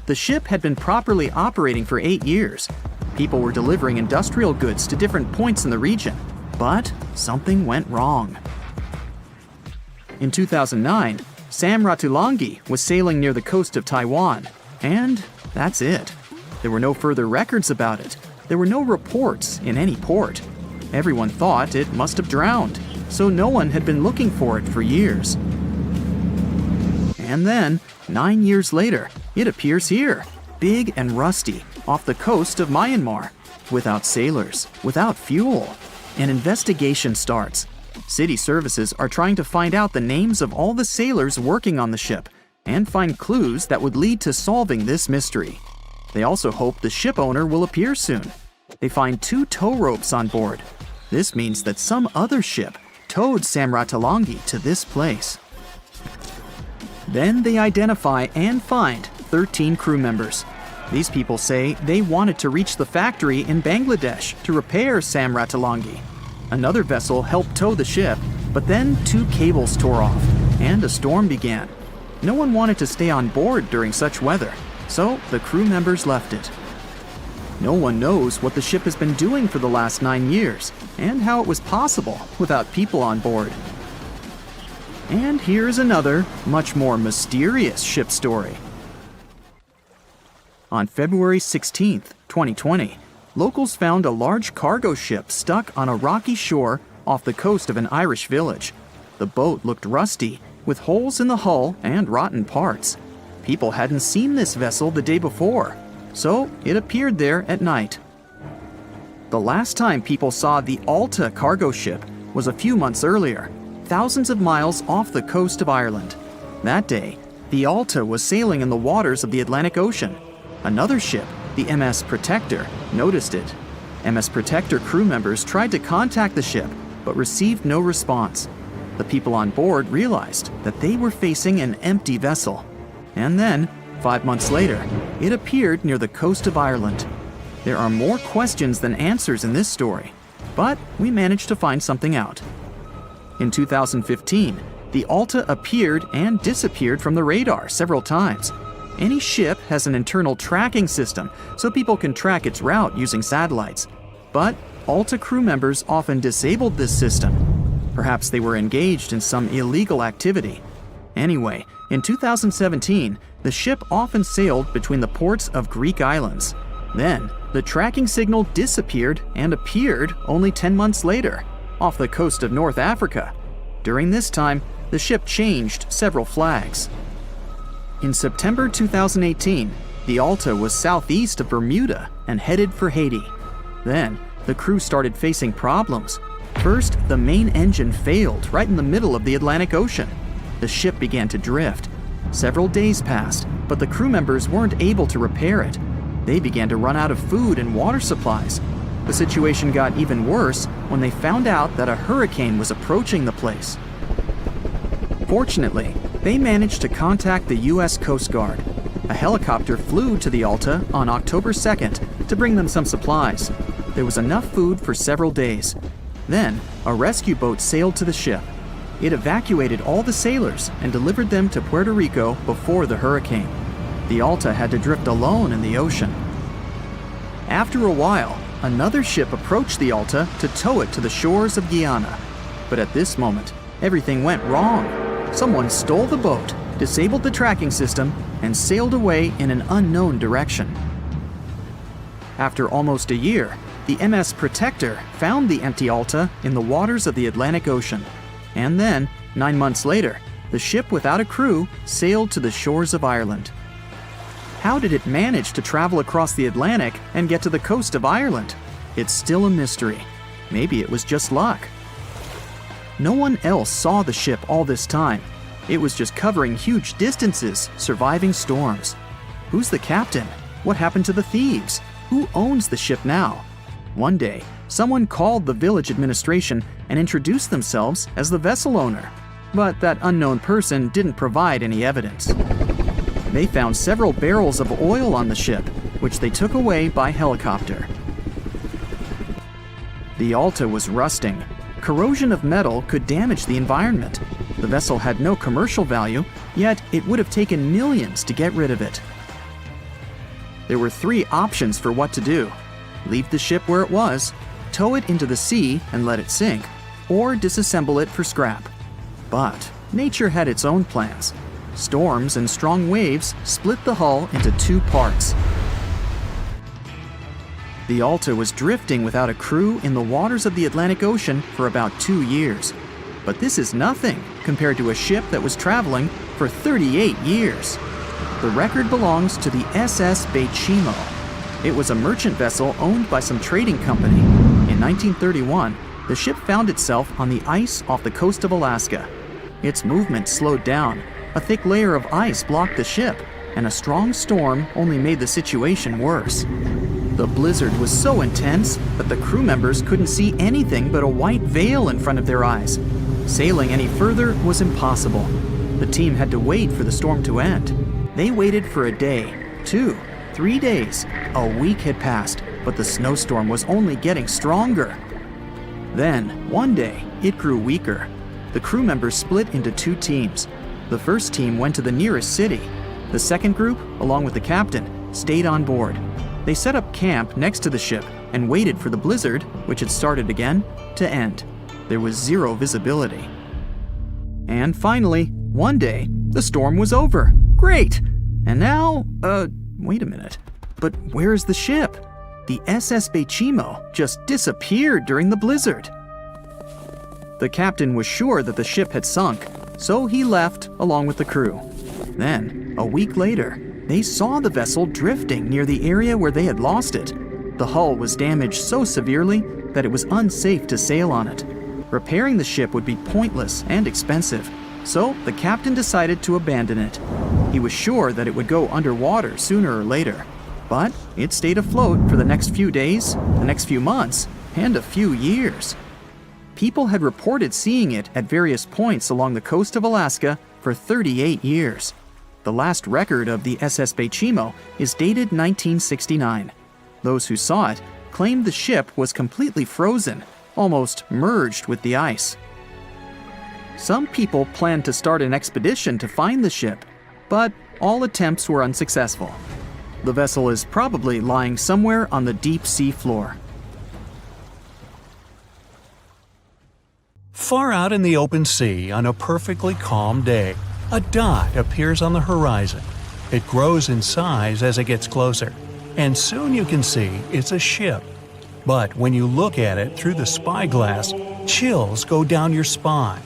The ship had been properly operating for 8 years. People were delivering industrial goods to different points in the region. But something went wrong. In 2009, Sam Ratulangi was sailing near the coast of Taiwan. And that's it. There were no further records about it. There were no reports in any port. Everyone thought it must have drowned, so no one had been looking for it for years. And then, 9 years later, it appears here, big and rusty, off the coast of Myanmar, without sailors, without fuel. An investigation starts. City services are trying to find out the names of all the sailors working on the ship and find clues that would lead to solving this mystery. They also hope the ship owner will appear soon. They find 2 tow ropes on board. This means that some other ship towed Sam Ratulangi to this place. Then they identify and find 13 crew members. These people say they wanted to reach the factory in Bangladesh to repair Samratulangi. Another vessel helped tow the ship, but then 2 cables tore off, and a storm began. No one wanted to stay on board during such weather, so the crew members left it. No one knows what the ship has been doing for the last 9 years, and how it was possible without people on board. And here's another, much more mysterious ship story. On February 16, 2020, locals found a large cargo ship stuck on a rocky shore off the coast of an Irish village. The boat looked rusty, with holes in the hull and rotten parts. People hadn't seen this vessel the day before, so it appeared there at night. The last time people saw the Alta cargo ship was a few months earlier, thousands of miles off the coast of Ireland. That day, the Alta was sailing in the waters of the Atlantic Ocean. Another ship, the MS Protector, noticed it. MS Protector crew members tried to contact the ship, but received no response. The people on board realized that they were facing an empty vessel. And then, 5 months later, it appeared near the coast of Ireland. There are more questions than answers in this story, but we managed to find something out. In 2015, the Alta appeared and disappeared from the radar several times. Any ship has an internal tracking system, so people can track its route using satellites. But Alta crew members often disabled this system. Perhaps they were engaged in some illegal activity. Anyway, in 2017, the ship often sailed between the ports of Greek islands. Then, the tracking signal disappeared and appeared only 10 months later, off the coast of North Africa. During this time, the ship changed several flags. In September 2018, the Alta was southeast of Bermuda and headed for Haiti. Then, the crew started facing problems. First, the main engine failed right in the middle of the Atlantic Ocean. The ship began to drift. Several days passed, but the crew members weren't able to repair it. They began to run out of food and water supplies. The situation got even worse when they found out that a hurricane was approaching the place. Fortunately, they managed to contact the U.S. Coast Guard. A helicopter flew to the Alta on October 2nd to bring them some supplies. There was enough food for several days. Then, a rescue boat sailed to the ship. It evacuated all the sailors and delivered them to Puerto Rico before the hurricane. The Alta had to drift alone in the ocean. After a while, another ship approached the Alta to tow it to the shores of Guyana. But at this moment, everything went wrong. Someone stole the boat, disabled the tracking system, and sailed away in an unknown direction. After almost a year, the MS Protector found the empty Alta in the waters of the Atlantic Ocean. And then, 9 months later, the ship without a crew sailed to the shores of Ireland. How did it manage to travel across the Atlantic and get to the coast of Ireland? It's still a mystery. Maybe it was just luck. No one else saw the ship all this time. It was just covering huge distances, surviving storms. Who's the captain? What happened to the thieves? Who owns the ship now? One day, someone called the village administration and introduced themselves as the vessel owner. But that unknown person didn't provide any evidence. They found several barrels of oil on the ship, which they took away by helicopter. The Alta was rusting. Corrosion of metal could damage the environment. The vessel had no commercial value, yet it would have taken millions to get rid of it. There were 3 options for what to do: leave the ship where it was, tow it into the sea and let it sink, or disassemble it for scrap. But nature had its own plans. Storms and strong waves split the hull into 2 parts. The Alta was drifting without a crew in the waters of the Atlantic Ocean for about 2 years. But this is nothing compared to a ship that was traveling for 38 years. The record belongs to the SS Bayimo. It was a merchant vessel owned by some trading company. In 1931, the ship found itself on the ice off the coast of Alaska. Its movement slowed down. A thick layer of ice blocked the ship, and a strong storm only made the situation worse. The blizzard was so intense that the crew members couldn't see anything but a white veil in front of their eyes. Sailing any further was impossible. The team had to wait for the storm to end. They waited for a day, 2, 3 days. A week had passed, but the snowstorm was only getting stronger. Then, one day, it grew weaker. The crew members split into 2 teams. The first team went to the nearest city. The second group, along with the captain, stayed on board. They set up camp next to the ship and waited for the blizzard, which had started again, to end. There was 0 visibility. And finally, one day, the storm was over. Great! And now, wait a minute. But where is the ship? The SS Bayimo just disappeared during the blizzard. The captain was sure that the ship had sunk, so he left along with the crew. Then, a week later, they saw the vessel drifting near the area where they had lost it. The hull was damaged so severely that it was unsafe to sail on it. Repairing the ship would be pointless and expensive, so the captain decided to abandon it. He was sure that it would go underwater sooner or later, but it stayed afloat for the next few days, the next few months, and a few years. People had reported seeing it at various points along the coast of Alaska for 38 years. The last record of the SS Bayimo is dated 1969. Those who saw it claimed the ship was completely frozen, almost merged with the ice. Some people planned to start an expedition to find the ship, but all attempts were unsuccessful. The vessel is probably lying somewhere on the deep sea floor. Far out in the open sea on a perfectly calm day, a dot appears on the horizon. It grows in size as it gets closer, and soon you can see it's a ship. But when you look at it through the spyglass, chills go down your spine.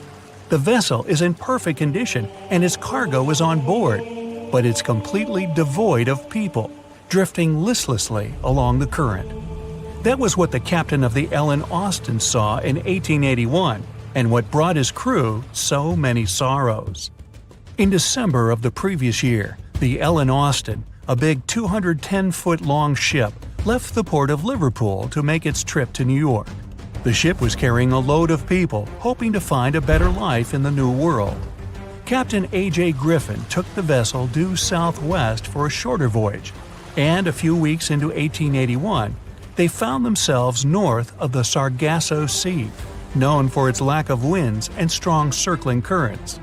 The vessel is in perfect condition and its cargo is on board, but it's completely devoid of people, drifting listlessly along the current. That was what the captain of the Ellen Austin saw in 1881, and what brought his crew so many sorrows. In December of the previous year, the Ellen Austin, a big 210-foot-long ship, left the port of Liverpool to make its trip to New York. The ship was carrying a load of people hoping to find a better life in the New World. Captain A.J. Griffin took the vessel due southwest for a shorter voyage, and a few weeks into 1881, they found themselves north of the Sargasso Sea, known for its lack of winds and strong circling currents.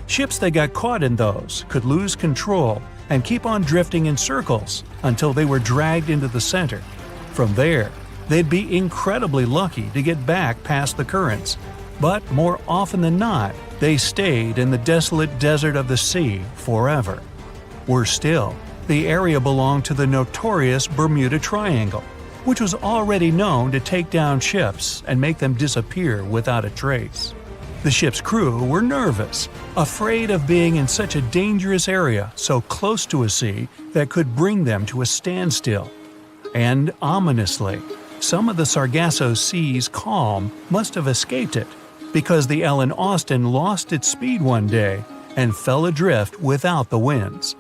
Ships that got caught in those could lose control and keep on drifting in circles until they were dragged into the center. From there, they'd be incredibly lucky to get back past the currents, but more often than not, they stayed in the desolate desert of the sea forever. Worse still, the area belonged to the notorious Bermuda Triangle, which was already known to take down ships and make them disappear without a trace. The ship's crew were nervous, afraid of being in such a dangerous area so close to a sea that could bring them to a standstill. And ominously, some of the Sargasso Sea's calm must have escaped it, because the Ellen Austin lost its speed one day and fell adrift without the winds.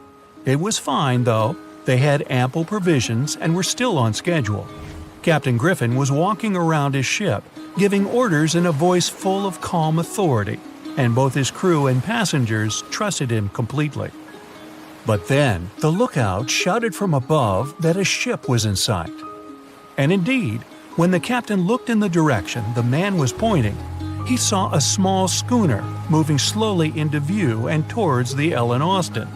It was fine, though. They had ample provisions and were still on schedule. Captain Griffin was walking around his ship, giving orders in a voice full of calm authority, and both his crew and passengers trusted him completely. But then, the lookout shouted from above that a ship was in sight. And indeed, when the captain looked in the direction the man was pointing, he saw a small schooner moving slowly into view and towards the Ellen Austin.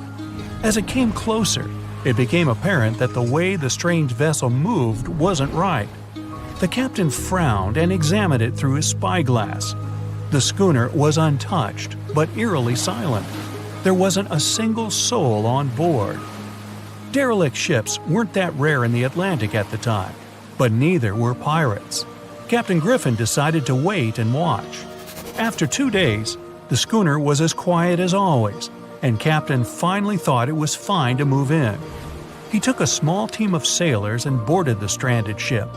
As it came closer, it became apparent that the way the strange vessel moved wasn't right. The captain frowned and examined it through his spyglass. The schooner was untouched, but eerily silent. There wasn't a single soul on board. Derelict ships weren't that rare in the Atlantic at the time, but neither were pirates. Captain Griffin decided to wait and watch. After 2 days, the schooner was as quiet as always, and Captain finally thought it was fine to move in. He took a small team of sailors and boarded the stranded ship.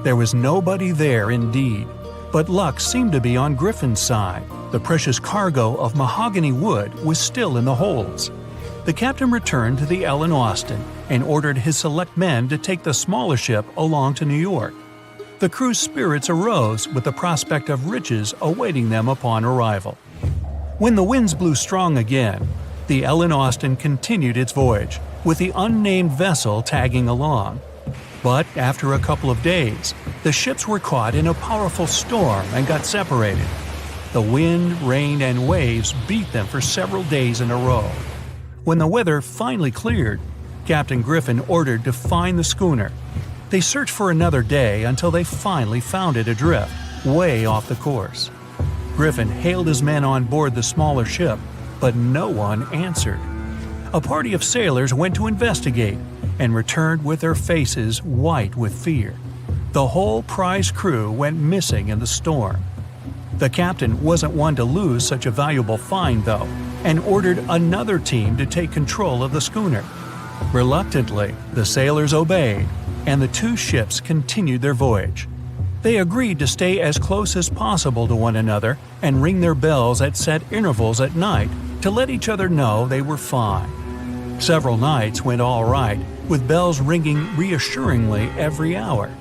There was nobody there indeed, but luck seemed to be on Griffin's side. The precious cargo of mahogany wood was still in the holds. The captain returned to the Ellen Austin and ordered his select men to take the smaller ship along to New York. The crew's spirits arose with the prospect of riches awaiting them upon arrival. When the winds blew strong again, the Ellen Austin continued its voyage, with the unnamed vessel tagging along. But after a couple of days, the ships were caught in a powerful storm and got separated. The wind, rain, and waves beat them for several days in a row. When the weather finally cleared, Captain Griffin ordered to find the schooner. They searched for another day until they finally found it adrift, way off the course. Griffin hailed his men on board the smaller ship, but no one answered. A party of sailors went to investigate and returned with their faces white with fear. The whole prize crew went missing in the storm. The captain wasn't one to lose such a valuable find, though, and ordered another team to take control of the schooner. Reluctantly, the sailors obeyed, and the two ships continued their voyage. They agreed to stay as close as possible to one another and ring their bells at set intervals at night to let each other know they were fine. Several nights went all right, with bells ringing reassuringly every hour.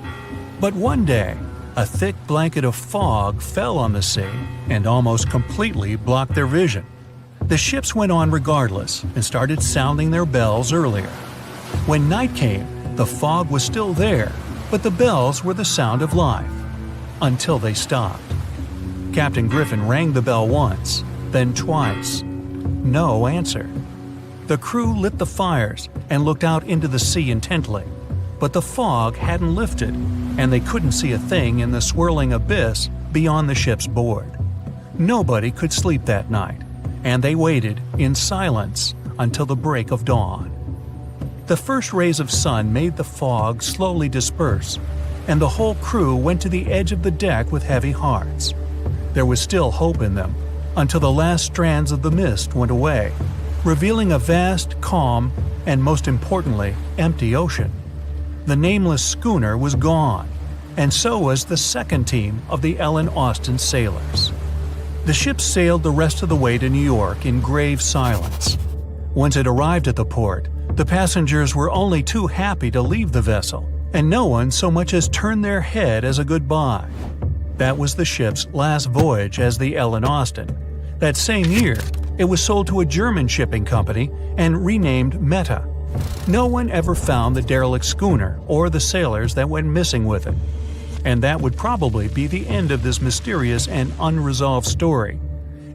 But one day, a thick blanket of fog fell on the sea and almost completely blocked their vision. The ships went on regardless and started sounding their bells earlier. When night came, the fog was still there, but the bells were the sound of life. Until they stopped. Captain Griffin rang the bell once, then twice. No answer. The crew lit the fires and looked out into the sea intently, but the fog hadn't lifted, and they couldn't see a thing in the swirling abyss beyond the ship's board. Nobody could sleep that night, and they waited in silence until the break of dawn. The first rays of sun made the fog slowly disperse, and the whole crew went to the edge of the deck with heavy hearts. There was still hope in them, until the last strands of the mist went away, revealing a vast, calm, and most importantly, empty ocean. The nameless schooner was gone, and so was the second team of the Ellen Austin sailors. The ship sailed the rest of the way to New York in grave silence. Once it arrived at the port, the passengers were only too happy to leave the vessel, and no one so much as turned their head as a goodbye. That was the ship's last voyage as the Ellen Austin. That same year, it was sold to a German shipping company and renamed Meta. No one ever found the derelict schooner or the sailors that went missing with it. And that would probably be the end of this mysterious and unresolved story,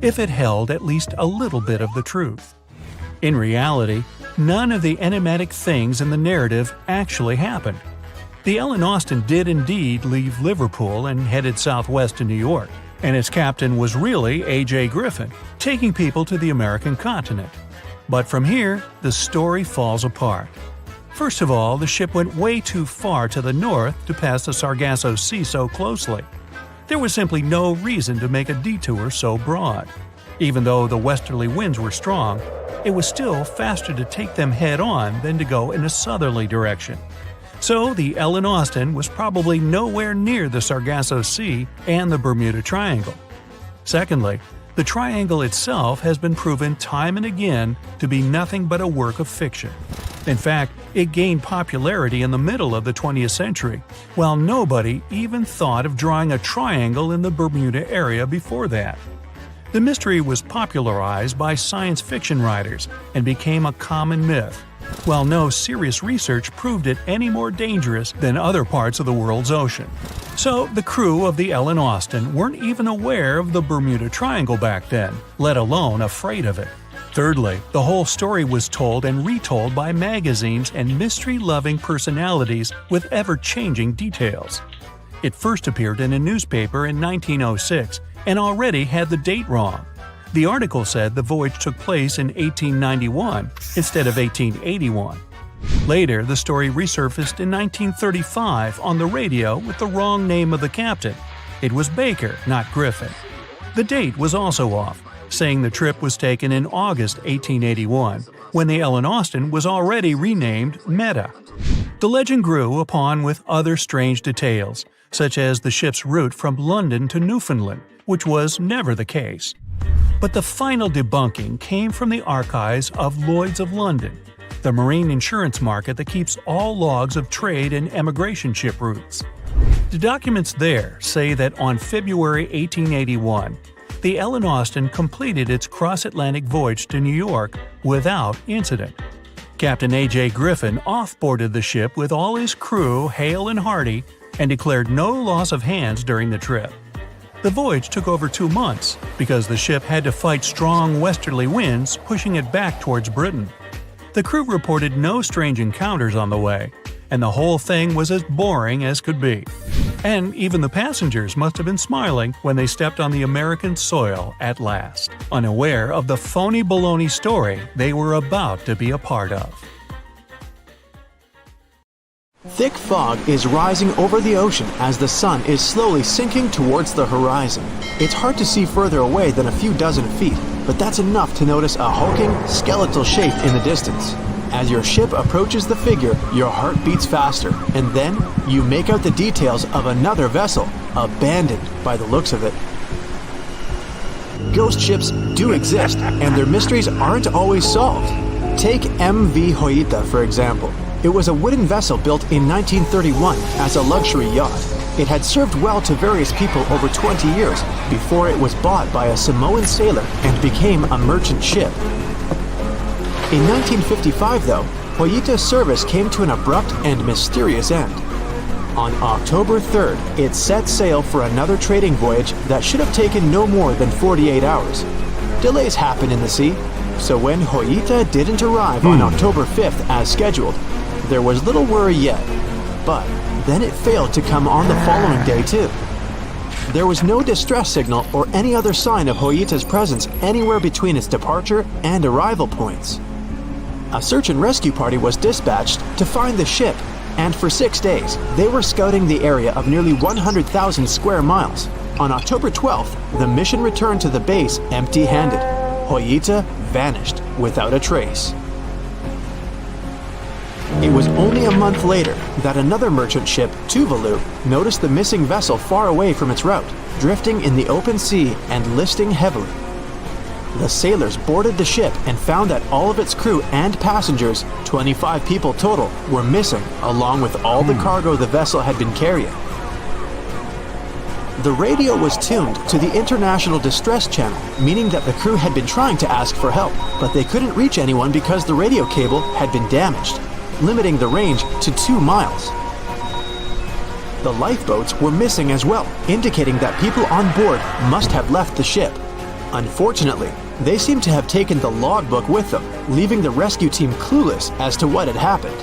if it held at least a little bit of the truth. In reality, none of the enigmatic things in the narrative actually happened. The Ellen Austin did indeed leave Liverpool and headed southwest to New York, and its captain was really A.J. Griffin, taking people to the American continent. But from here, the story falls apart. First of all, the ship went way too far to the north to pass the Sargasso Sea so closely. There was simply no reason to make a detour so broad. Even though the westerly winds were strong, it was still faster to take them head-on than to go in a southerly direction. So the Ellen Austin was probably nowhere near the Sargasso Sea and the Bermuda Triangle. Secondly, the triangle itself has been proven time and again to be nothing but a work of fiction. In fact, it gained popularity in the middle of the 20th century, while nobody even thought of drawing a triangle in the Bermuda area before that. The mystery was popularized by science fiction writers and became a common myth, while no serious research proved it any more dangerous than other parts of the world's ocean. So the crew of the Ellen Austin weren't even aware of the Bermuda Triangle back then, let alone afraid of it. Thirdly, the whole story was told and retold by magazines and mystery-loving personalities with ever-changing details. It first appeared in a newspaper in 1906 and already had the date wrong. The article said the voyage took place in 1891 instead of 1881. Later, the story resurfaced in 1935 on the radio with the wrong name of the captain. It was Baker, not Griffin. The date was also off, saying the trip was taken in August 1881, when the Ellen Austin was already renamed Meta. The legend grew upon with other strange details, such as the ship's route from London to Newfoundland, which was never the case. But the final debunking came from the archives of Lloyd's of London, the marine insurance market that keeps all logs of trade and emigration ship routes. The documents there say that on February 1881, the Ellen Austin completed its cross-Atlantic voyage to New York without incident. Captain A.J. Griffin off-boarded the ship with all his crew hale and hearty and declared no loss of hands during the trip. The voyage took over 2 months because the ship had to fight strong westerly winds pushing it back towards Britain. The crew reported no strange encounters on the way, and the whole thing was as boring as could be. And even the passengers must have been smiling when they stepped on the American soil at last, unaware of the phony baloney story they were about to be a part of. Thick fog is rising over the ocean as the sun is slowly sinking towards the horizon. It's hard to see further away than a few dozen feet, but that's enough to notice a hulking, skeletal shape in the distance. As your ship approaches the figure, your heart beats faster, and then you make out the details of another vessel, abandoned by the looks of it. Ghost ships do exist, and their mysteries aren't always solved. Take MV Hoita, for example. It was a wooden vessel built in 1931 as a luxury yacht. It had served well to various people over 20 years before it was bought by a Samoan sailor and became a merchant ship. In 1955, though, Hoita's service came to an abrupt and mysterious end. On October 3rd, it set sail for another trading voyage that should have taken no more than 48 hours. Delays happen in the sea, so when Hoita didn't arrive on October 5th as scheduled, there was little worry yet. But then it failed to come on the following day too. There was no distress signal or any other sign of Hoita's presence anywhere between its departure and arrival points. A search and rescue party was dispatched to find the ship, and for 6 days, they were scouting the area of nearly 100,000 square miles. On October 12th, the mission returned to the base empty-handed. Hoita vanished without a trace. It was only a month later that another merchant ship, Tuvalu, noticed the missing vessel far away from its route, drifting in the open sea and listing heavily. The sailors boarded the ship and found that all of its crew and passengers, 25 people total, were missing, along with all the cargo the vessel had been carrying. The radio was tuned to the International Distress Channel, meaning that the crew had been trying to ask for help, but they couldn't reach anyone because the radio cable had been damaged, limiting the range to 2 miles. The lifeboats were missing as well, indicating that people on board must have left the ship. Unfortunately, they seem to have taken the logbook with them, leaving the rescue team clueless as to what had happened.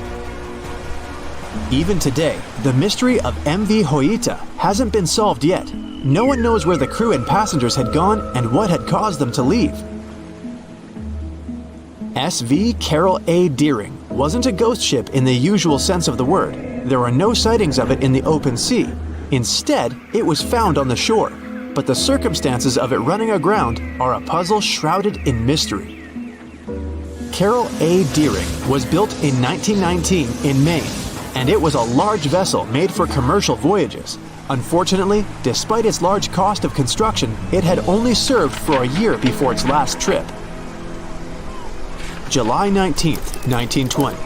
Even today, the mystery of MV Hoita hasn't been solved yet. No one knows where the crew and passengers had gone and what had caused them to leave. SV Carol A. Deering wasn't a ghost ship in the usual sense of the word. There are no sightings of it in the open sea. Instead, it was found on the shore, but the circumstances of it running aground are a puzzle shrouded in mystery. Carol A. Deering was built in 1919 in Maine, and it was a large vessel made for commercial voyages. Unfortunately, despite its large cost of construction, it had only served for a year before its last trip. July 19, 1920.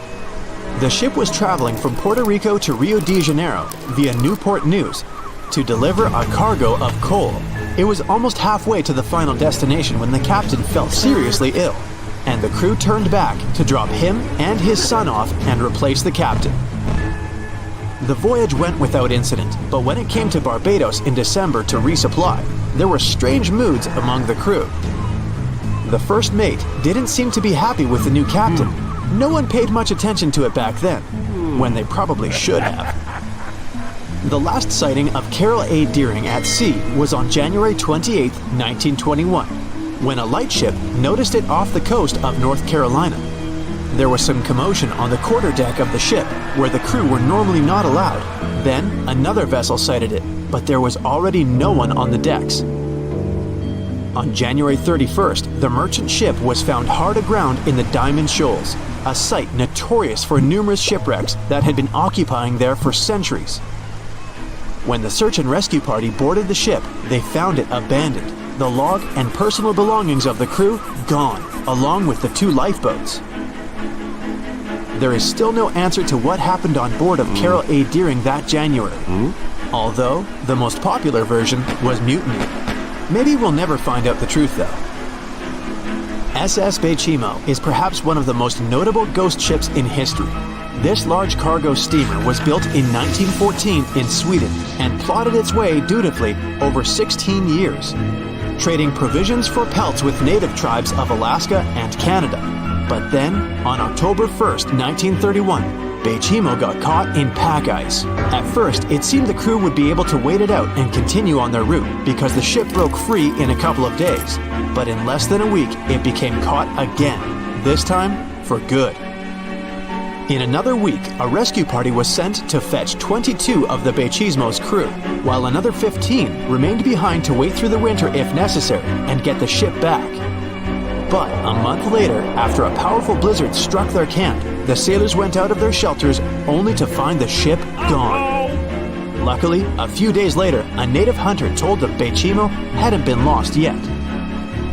The ship was traveling from Puerto Rico to Rio de Janeiro via Newport News to deliver a cargo of coal. It was almost halfway to the final destination when the captain fell seriously ill, and the crew turned back to drop him and his son off and replace the captain. The voyage went without incident, but when it came to Barbados in December to resupply, there were strange moods among the crew. The first mate didn't seem to be happy with the new captain. No one paid much attention to it back then, when they probably should have. The last sighting of Carol A. Deering at sea was on January 28, 1921, when a lightship noticed it off the coast of North Carolina. There was some commotion on the quarterdeck of the ship, where the crew were normally not allowed. Then, another vessel sighted it, but there was already no one on the decks. On January 31st, the merchant ship was found hard aground in the Diamond Shoals, a site notorious for numerous shipwrecks that had been occupying there for centuries. When the search and rescue party boarded the ship, they found it abandoned, the log and personal belongings of the crew gone, along with the 2 lifeboats. There is still no answer to what happened on board of Carol A. Deering that January, although the most popular version was mutiny. Maybe we'll never find out the truth though. SS Bayimo is perhaps one of the most notable ghost ships in history. This large cargo steamer was built in 1914 in Sweden and plotted its way dutifully over 16 years, trading provisions for pelts with native tribes of Alaska and Canada. But then, on October 1st, 1931, Bayimo got caught in pack ice. At first, it seemed the crew would be able to wait it out and continue on their route because the ship broke free in a couple of days. But in less than a week, it became caught again, this time for good. In another week, a rescue party was sent to fetch 22 of the Bayimo's crew, while another 15 remained behind to wait through the winter if necessary and get the ship back. But a month later, after a powerful blizzard struck their camp, the sailors went out of their shelters only to find the ship gone. Luckily, a few days later, a native hunter told the Bayimo hadn't been lost yet.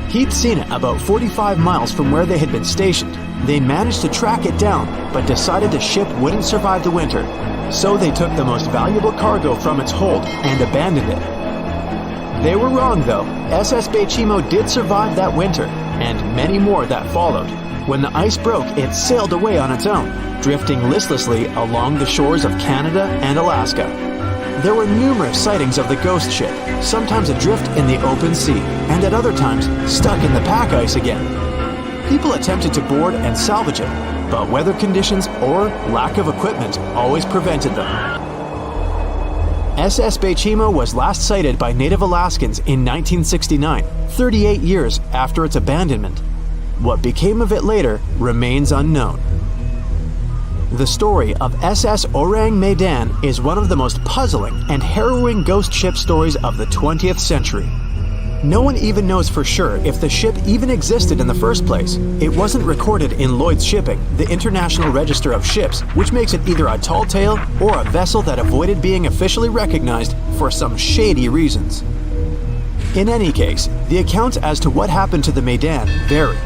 He'd seen it about 45 miles from where they had been stationed. They managed to track it down, but decided the ship wouldn't survive the winter. So they took the most valuable cargo from its hold and abandoned it. They were wrong though. SS Bayimo did survive that winter, and many more that followed. When the ice broke, it sailed away on its own, drifting listlessly along the shores of Canada and Alaska. There were numerous sightings of the ghost ship, sometimes adrift in the open sea, and at other times stuck in the pack ice again. People attempted to board and salvage it, but weather conditions or lack of equipment always prevented them. SS Bayimo was last sighted by native Alaskans in 1969, 38 years after its abandonment. What became of it later remains unknown. The story of SS Orang Medan is one of the most puzzling and harrowing ghost ship stories of the 20th century. No one even knows for sure if the ship even existed in the first place. It wasn't recorded in Lloyd's Shipping, the International Register of Ships, which makes it either a tall tale or a vessel that avoided being officially recognized for some shady reasons. In any case, the accounts as to what happened to the Medan vary.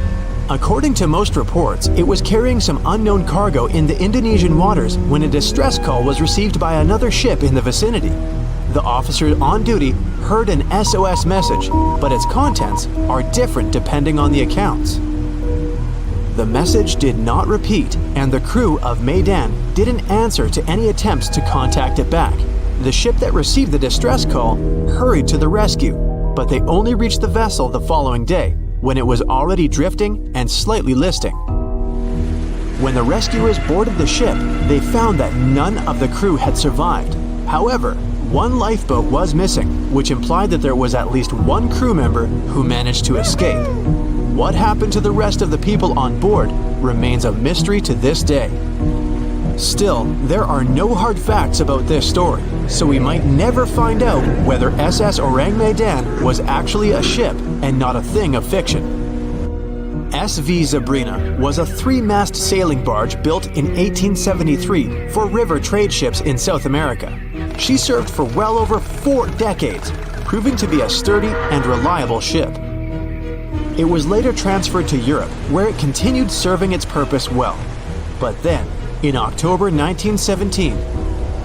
According to most reports, it was carrying some unknown cargo in the Indonesian waters when a distress call was received by another ship in the vicinity. The officer on duty heard an SOS message, but its contents are different depending on the accounts. The message did not repeat, and the crew of Medan didn't answer to any attempts to contact it back. The ship that received the distress call hurried to the rescue, but they only reached the vessel the following day, when it was already drifting and slightly listing. When the rescuers boarded the ship, they found that none of the crew had survived. However, one lifeboat was missing, which implied that there was at least one crew member who managed to escape. What happened to the rest of the people on board remains a mystery to this day. Still, there are no hard facts about this story, so we might never find out whether SS Orang Medan was actually a ship and not a thing of fiction. SV Zabrina was a 3-mast sailing barge built in 1873 for river trade ships in South America. She served for well over 4 decades, proving to be a sturdy and reliable ship. It was later transferred to Europe, where it continued serving its purpose well. But then, in October 1917,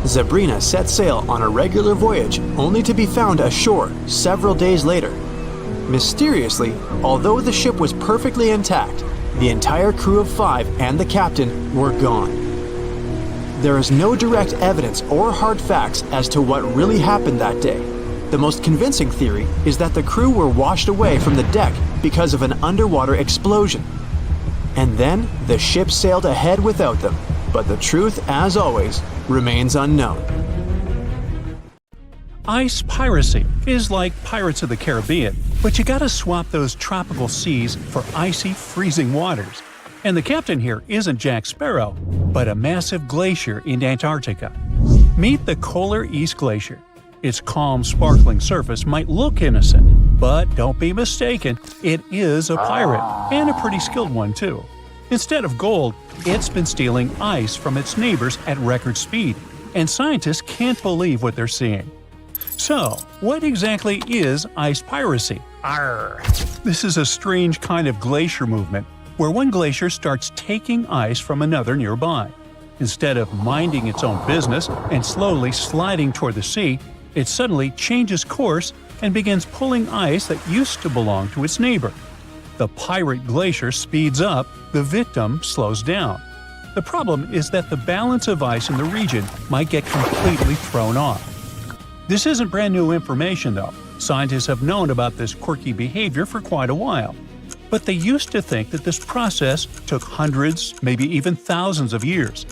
Zabrina set sail on a regular voyage only to be found ashore several days later. Mysteriously, although the ship was perfectly intact, the entire crew of 5 and the captain were gone. There is no direct evidence or hard facts as to what really happened that day. The most convincing theory is that the crew were washed away from the deck because of an underwater explosion. And then the ship sailed ahead without them. But the truth, as always, remains unknown. Ice piracy is like Pirates of the Caribbean, but you gotta swap those tropical seas for icy, freezing waters. And the captain here isn't Jack Sparrow, but a massive glacier in Antarctica. Meet the Polar Ice Glacier. Its calm, sparkling surface might look innocent, but don't be mistaken, it is a pirate, and a pretty skilled one too. Instead of gold, it's been stealing ice from its neighbors at record speed, and scientists can't believe what they're seeing. So, what exactly is ice piracy? Arr! This is a strange kind of glacier movement, where one glacier starts taking ice from another nearby. Instead of minding its own business and slowly sliding toward the sea, it suddenly changes course and begins pulling ice that used to belong to its neighbor. The pirate glacier speeds up, the victim slows down. The problem is that the balance of ice in the region might get completely thrown off. This isn't brand new information, though. Scientists have known about this quirky behavior for quite a while. But they used to think that this process took hundreds, maybe even thousands of years.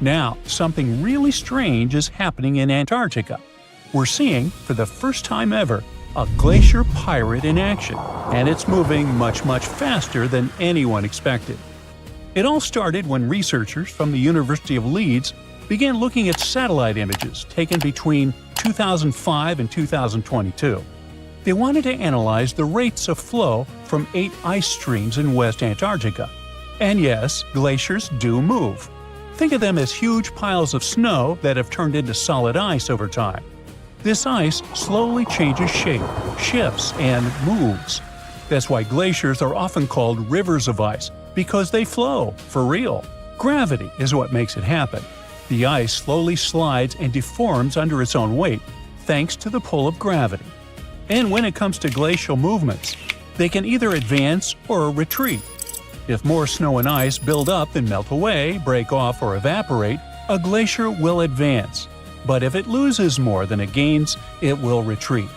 Now, something really strange is happening in Antarctica. We're seeing, for the first time ever, a glacier pirate in action, and it's moving much, much faster than anyone expected. It all started when researchers from the University of Leeds began looking at satellite images taken between 2005 and 2022. They wanted to analyze the rates of flow from 8 ice streams in West Antarctica. And yes, glaciers do move. Think of them as huge piles of snow that have turned into solid ice over time. This ice slowly changes shape, shifts, and moves. That's why glaciers are often called rivers of ice, because they flow, for real. Gravity is what makes it happen. The ice slowly slides and deforms under its own weight, thanks to the pull of gravity. And when it comes to glacial movements, they can either advance or retreat. If more snow and ice build up and melt away, break off, or evaporate, a glacier will advance. But if it loses more than it gains, it will retreat.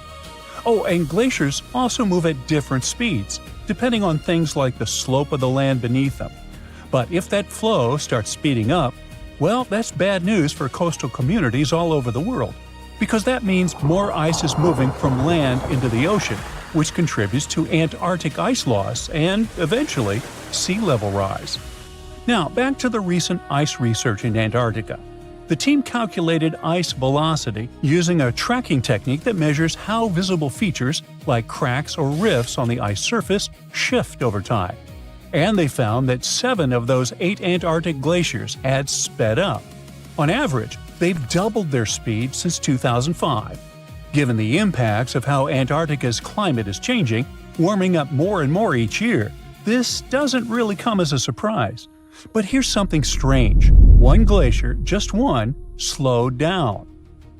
Oh, and glaciers also move at different speeds, depending on things like the slope of the land beneath them. But if that flow starts speeding up, well, that's bad news for coastal communities all over the world, because that means more ice is moving from land into the ocean, which contributes to Antarctic ice loss and, eventually, sea level rise. Now, back to the recent ice research in Antarctica. The team calculated ice velocity using a tracking technique that measures how visible features like cracks or rifts on the ice surface shift over time. And they found that 7 of those 8 Antarctic glaciers had sped up. On average, they've doubled their speed since 2005. Given the impacts of how Antarctica's climate is changing, warming up more and more each year, this doesn't really come as a surprise. But here's something strange. One glacier, just one, slowed down.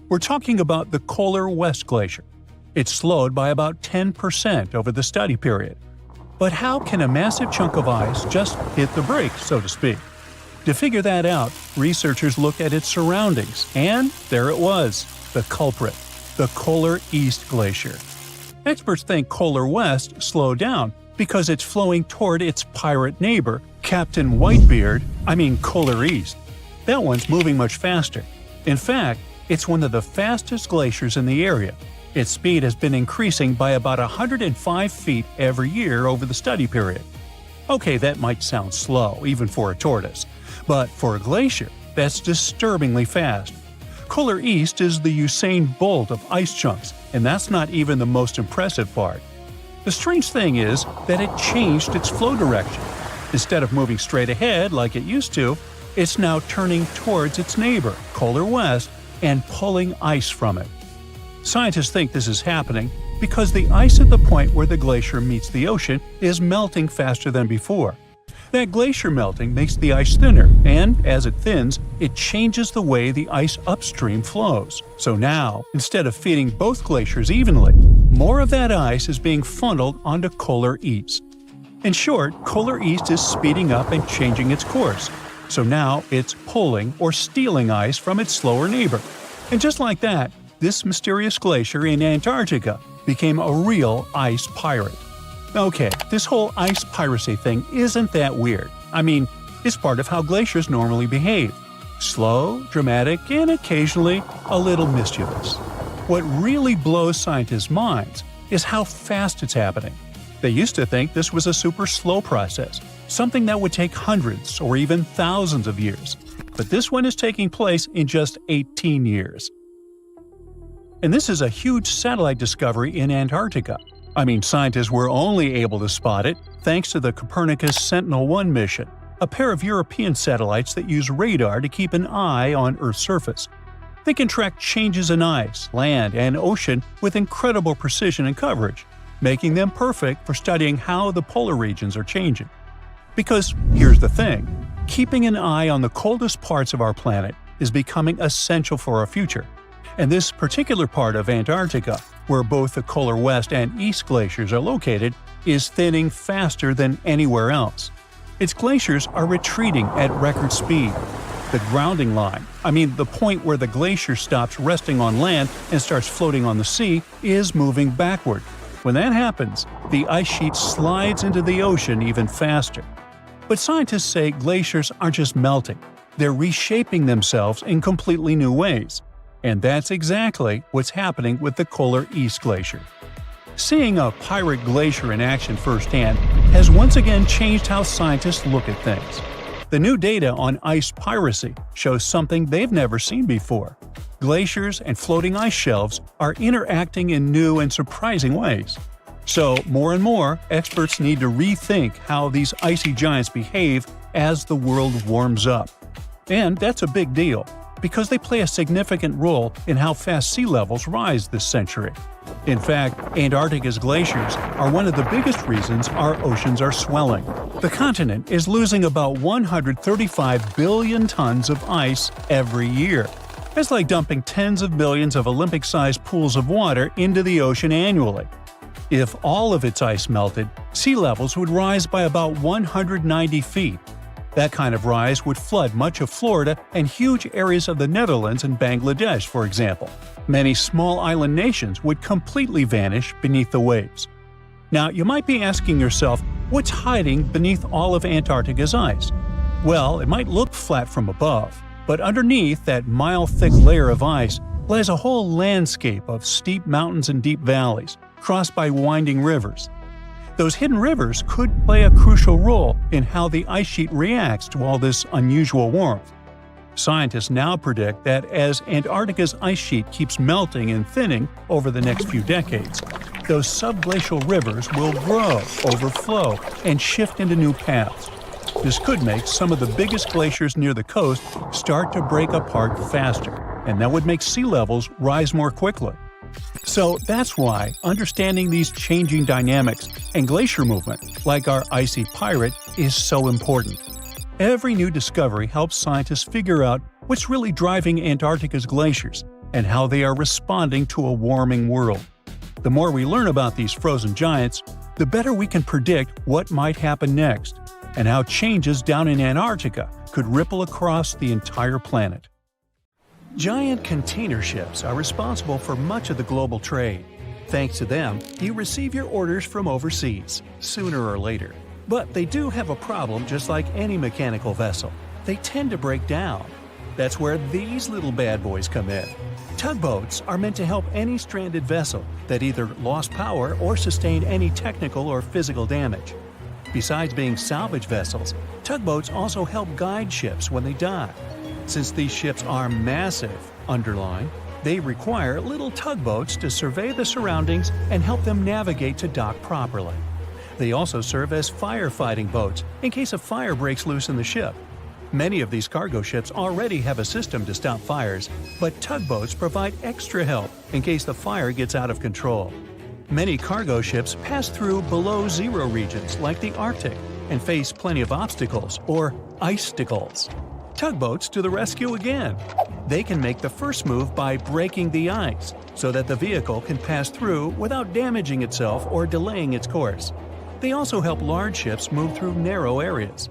We're talking about the Kolar West Glacier. It slowed by about 10% over the study period. But how can a massive chunk of ice just hit the brakes, so to speak? To figure that out, researchers looked at its surroundings, and there it was, the culprit, the Kolar East Glacier. Experts think Kolar West slowed down because it's flowing toward its pirate neighbor, Captain Whitebeard, Kolar East. That one's moving much faster. In fact, it's one of the fastest glaciers in the area. Its speed has been increasing by about 105 feet every year over the study period. Okay, that might sound slow, even for a tortoise. But for a glacier, that's disturbingly fast. Kolar East is the Usain Bolt of ice chunks, and that's not even the most impressive part. The strange thing is that it changed its flow direction. Instead of moving straight ahead like it used to, it's now turning towards its neighbor, Kolar West, and pulling ice from it. Scientists think this is happening because the ice at the point where the glacier meets the ocean is melting faster than before. That glacier melting makes the ice thinner, and as it thins, it changes the way the ice upstream flows. So now, instead of feeding both glaciers evenly, more of that ice is being funneled onto Kolar East. In short, Kolar East is speeding up and changing its course. So now it's pulling or stealing ice from its slower neighbor. And just like that, this mysterious glacier in Antarctica became a real ice pirate. Okay, this whole ice piracy thing isn't that weird. It's part of how glaciers normally behave. Slow, dramatic, and occasionally a little mischievous. What really blows scientists' minds is how fast it's happening. They used to think this was a super slow process, something that would take hundreds or even thousands of years. But this one is taking place in just 18 years. And this is a huge satellite discovery in Antarctica. Scientists were only able to spot it thanks to the Copernicus Sentinel-1 mission, a pair of European satellites that use radar to keep an eye on Earth's surface. They can track changes in ice, land, and ocean with incredible precision and coverage, making them perfect for studying how the polar regions are changing. Because here's the thing, keeping an eye on the coldest parts of our planet is becoming essential for our future. And this particular part of Antarctica, where both the Polar West and East glaciers are located, is thinning faster than anywhere else. Its glaciers are retreating at record speed. The grounding line, the point where the glacier stops resting on land and starts floating on the sea, is moving backward. When that happens, the ice sheet slides into the ocean even faster. But scientists say glaciers aren't just melting, they're reshaping themselves in completely new ways. And that's exactly what's happening with the Polar East Glacier. Seeing a pirate glacier in action firsthand has once again changed how scientists look at things. The new data on ice piracy shows something they've never seen before. Glaciers and floating ice shelves are interacting in new and surprising ways. So, more and more, experts need to rethink how these icy giants behave as the world warms up. And that's a big deal, because they play a significant role in how fast sea levels rise this century. In fact, Antarctica's glaciers are one of the biggest reasons our oceans are swelling. The continent is losing about 135 billion tons of ice every year. That's like dumping tens of billions of Olympic-sized pools of water into the ocean annually. If all of its ice melted, sea levels would rise by about 190 feet. That kind of rise would flood much of Florida and huge areas of the Netherlands and Bangladesh, for example. Many small island nations would completely vanish beneath the waves. Now, you might be asking yourself, what's hiding beneath all of Antarctica's ice? Well, it might look flat from above, but underneath that mile-thick layer of ice lies a whole landscape of steep mountains and deep valleys, crossed by winding rivers. Those hidden rivers could play a crucial role in how the ice sheet reacts to all this unusual warmth. Scientists now predict that as Antarctica's ice sheet keeps melting and thinning over the next few decades, those subglacial rivers will grow, overflow, and shift into new paths. This could make some of the biggest glaciers near the coast start to break apart faster, and that would make sea levels rise more quickly. So that's why understanding these changing dynamics and glacier movement, like our icy pirate, is so important. Every new discovery helps scientists figure out what's really driving Antarctica's glaciers and how they are responding to a warming world. The more we learn about these frozen giants, the better we can predict what might happen next, and how changes down in Antarctica could ripple across the entire planet. Giant container ships are responsible for much of the global trade. Thanks to them, you receive your orders from overseas, sooner or later. But they do have a problem just like any mechanical vessel. They tend to break down. That's where these little bad boys come in. Tugboats are meant to help any stranded vessel that either lost power or sustained any technical or physical damage. Besides being salvage vessels, tugboats also help guide ships when they dock. Since these ships are massive, underline, they require little tugboats to survey the surroundings and help them navigate to dock properly. They also serve as firefighting boats in case a fire breaks loose in the ship. Many of these cargo ships already have a system to stop fires, but tugboats provide extra help in case the fire gets out of control. Many cargo ships pass through below-zero regions like the Arctic and face plenty of obstacles, or icicles. Tugboats to the rescue again. They can make the first move by breaking the ice so that the vehicle can pass through without damaging itself or delaying its course. They also help large ships move through narrow areas.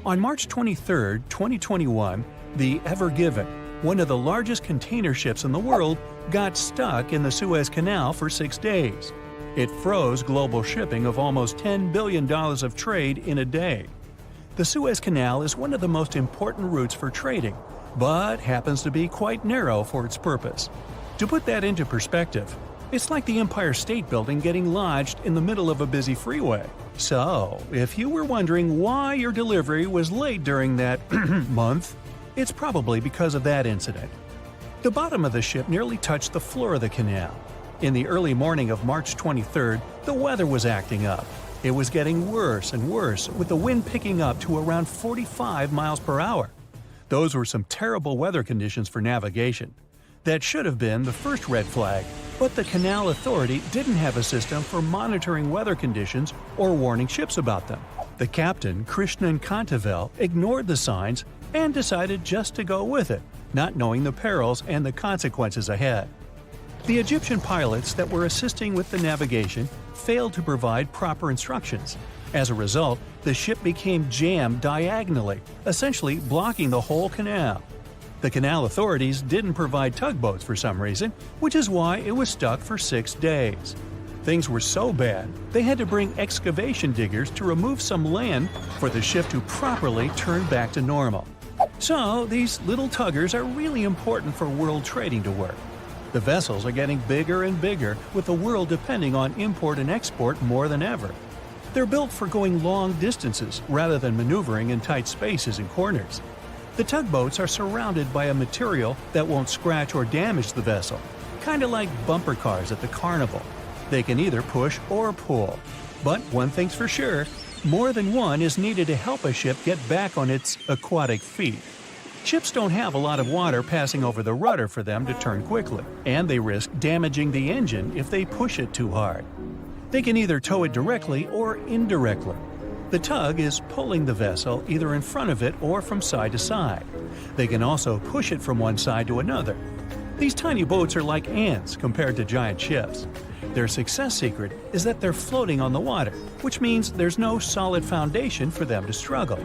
On March 23, 2021, the Ever Given, one of the largest container ships in the world, got stuck in the Suez Canal for 6 days. It froze global shipping of almost $10 billion of trade in a day. The Suez Canal is one of the most important routes for trading, but happens to be quite narrow for its purpose. To put that into perspective, it's like the Empire State Building getting lodged in the middle of a busy freeway. So, if you were wondering why your delivery was late during that month, it's probably because of that incident. The bottom of the ship nearly touched the floor of the canal. In the early morning of March 23rd, the weather was acting up. It was getting worse and worse, with the wind picking up to around 45 miles per hour. Those were some terrible weather conditions for navigation. That should have been the first red flag, but the Canal Authority didn't have a system for monitoring weather conditions or warning ships about them. The captain, Krishnan Kantavel, ignored the signs and decided just to go with it, not knowing the perils and the consequences ahead. The Egyptian pilots that were assisting with the navigation failed to provide proper instructions. As a result, the ship became jammed diagonally, essentially blocking the whole canal. The canal authorities didn't provide tugboats for some reason, which is why it was stuck for 6 days. Things were so bad, they had to bring excavation diggers to remove some land for the ship to properly turn back to normal. So, these little tuggers are really important for world trading to work. The vessels are getting bigger and bigger, with the world depending on import and export more than ever. They're built for going long distances rather than maneuvering in tight spaces and corners. The tugboats are surrounded by a material that won't scratch or damage the vessel, kind of like bumper cars at the carnival. They can either push or pull. But one thing's for sure, more than one is needed to help a ship get back on its aquatic feet. Ships don't have a lot of water passing over the rudder for them to turn quickly, and they risk damaging the engine if they push it too hard. They can either tow it directly or indirectly. The tug is pulling the vessel either in front of it or from side to side. They can also push it from one side to another. These tiny boats are like ants compared to giant ships. Their success secret is that they're floating on the water, which means there's no solid foundation for them to struggle.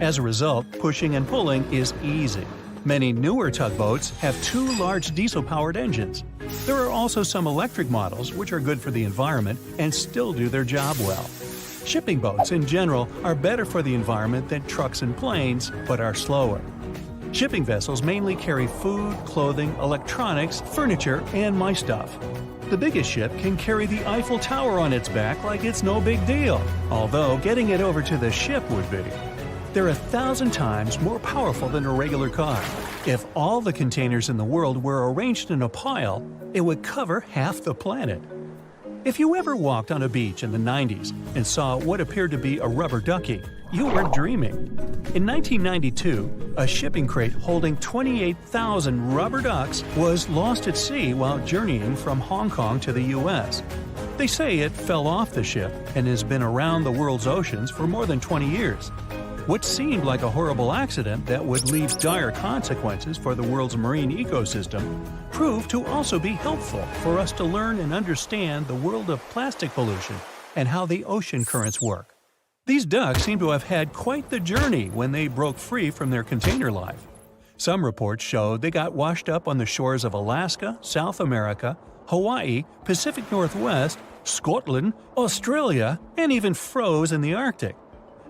As a result, pushing and pulling is easy. Many newer tugboats have 2 large diesel-powered engines. There are also some electric models which are good for the environment and still do their job well. Shipping boats in general are better for the environment than trucks and planes, but are slower. Shipping vessels mainly carry food, clothing, electronics, furniture, and my stuff. The biggest ship can carry the Eiffel Tower on its back like it's no big deal, although getting it over to the ship would be. They're 1,000 times more powerful than a regular car. If all the containers in the world were arranged in a pile, it would cover half the planet. If you ever walked on a beach in the 90s and saw what appeared to be a rubber ducky, you were dreaming. In 1992, a shipping crate holding 28,000 rubber ducks was lost at sea while journeying from Hong Kong to the U.S. They say it fell off the ship and has been around the world's oceans for more than 20 years. What seemed like a horrible accident that would leave dire consequences for the world's marine ecosystem proved to also be helpful for us to learn and understand the world of plastic pollution and how the ocean currents work. These ducks seem to have had quite the journey when they broke free from their container life. Some reports show they got washed up on the shores of Alaska, South America, Hawaii, Pacific Northwest, Scotland, Australia, and even froze in the Arctic.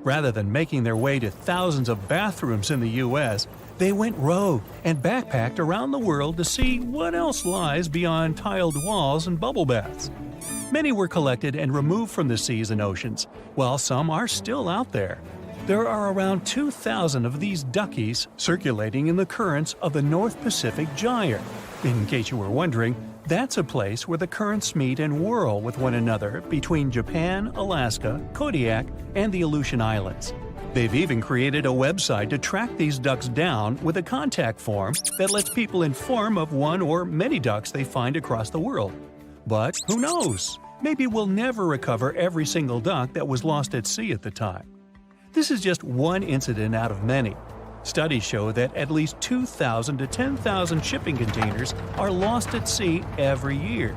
Rather than making their way to thousands of bathrooms in the U.S., they went rogue and backpacked around the world to see what else lies beyond tiled walls and bubble baths. Many were collected and removed from the seas and oceans, while some are still out there. There are around 2,000 of these duckies circulating in the currents of the North Pacific Gyre. In case you were wondering, that's a place where the currents meet and whirl with one another between Japan, Alaska, Kodiak, and the Aleutian Islands. They've even created a website to track these ducks down with a contact form that lets people inform of one or many ducks they find across the world. But who knows? Maybe we'll never recover every single duck that was lost at sea at the time. This is just one incident out of many. Studies show that at least 2,000 to 10,000 shipping containers are lost at sea every year.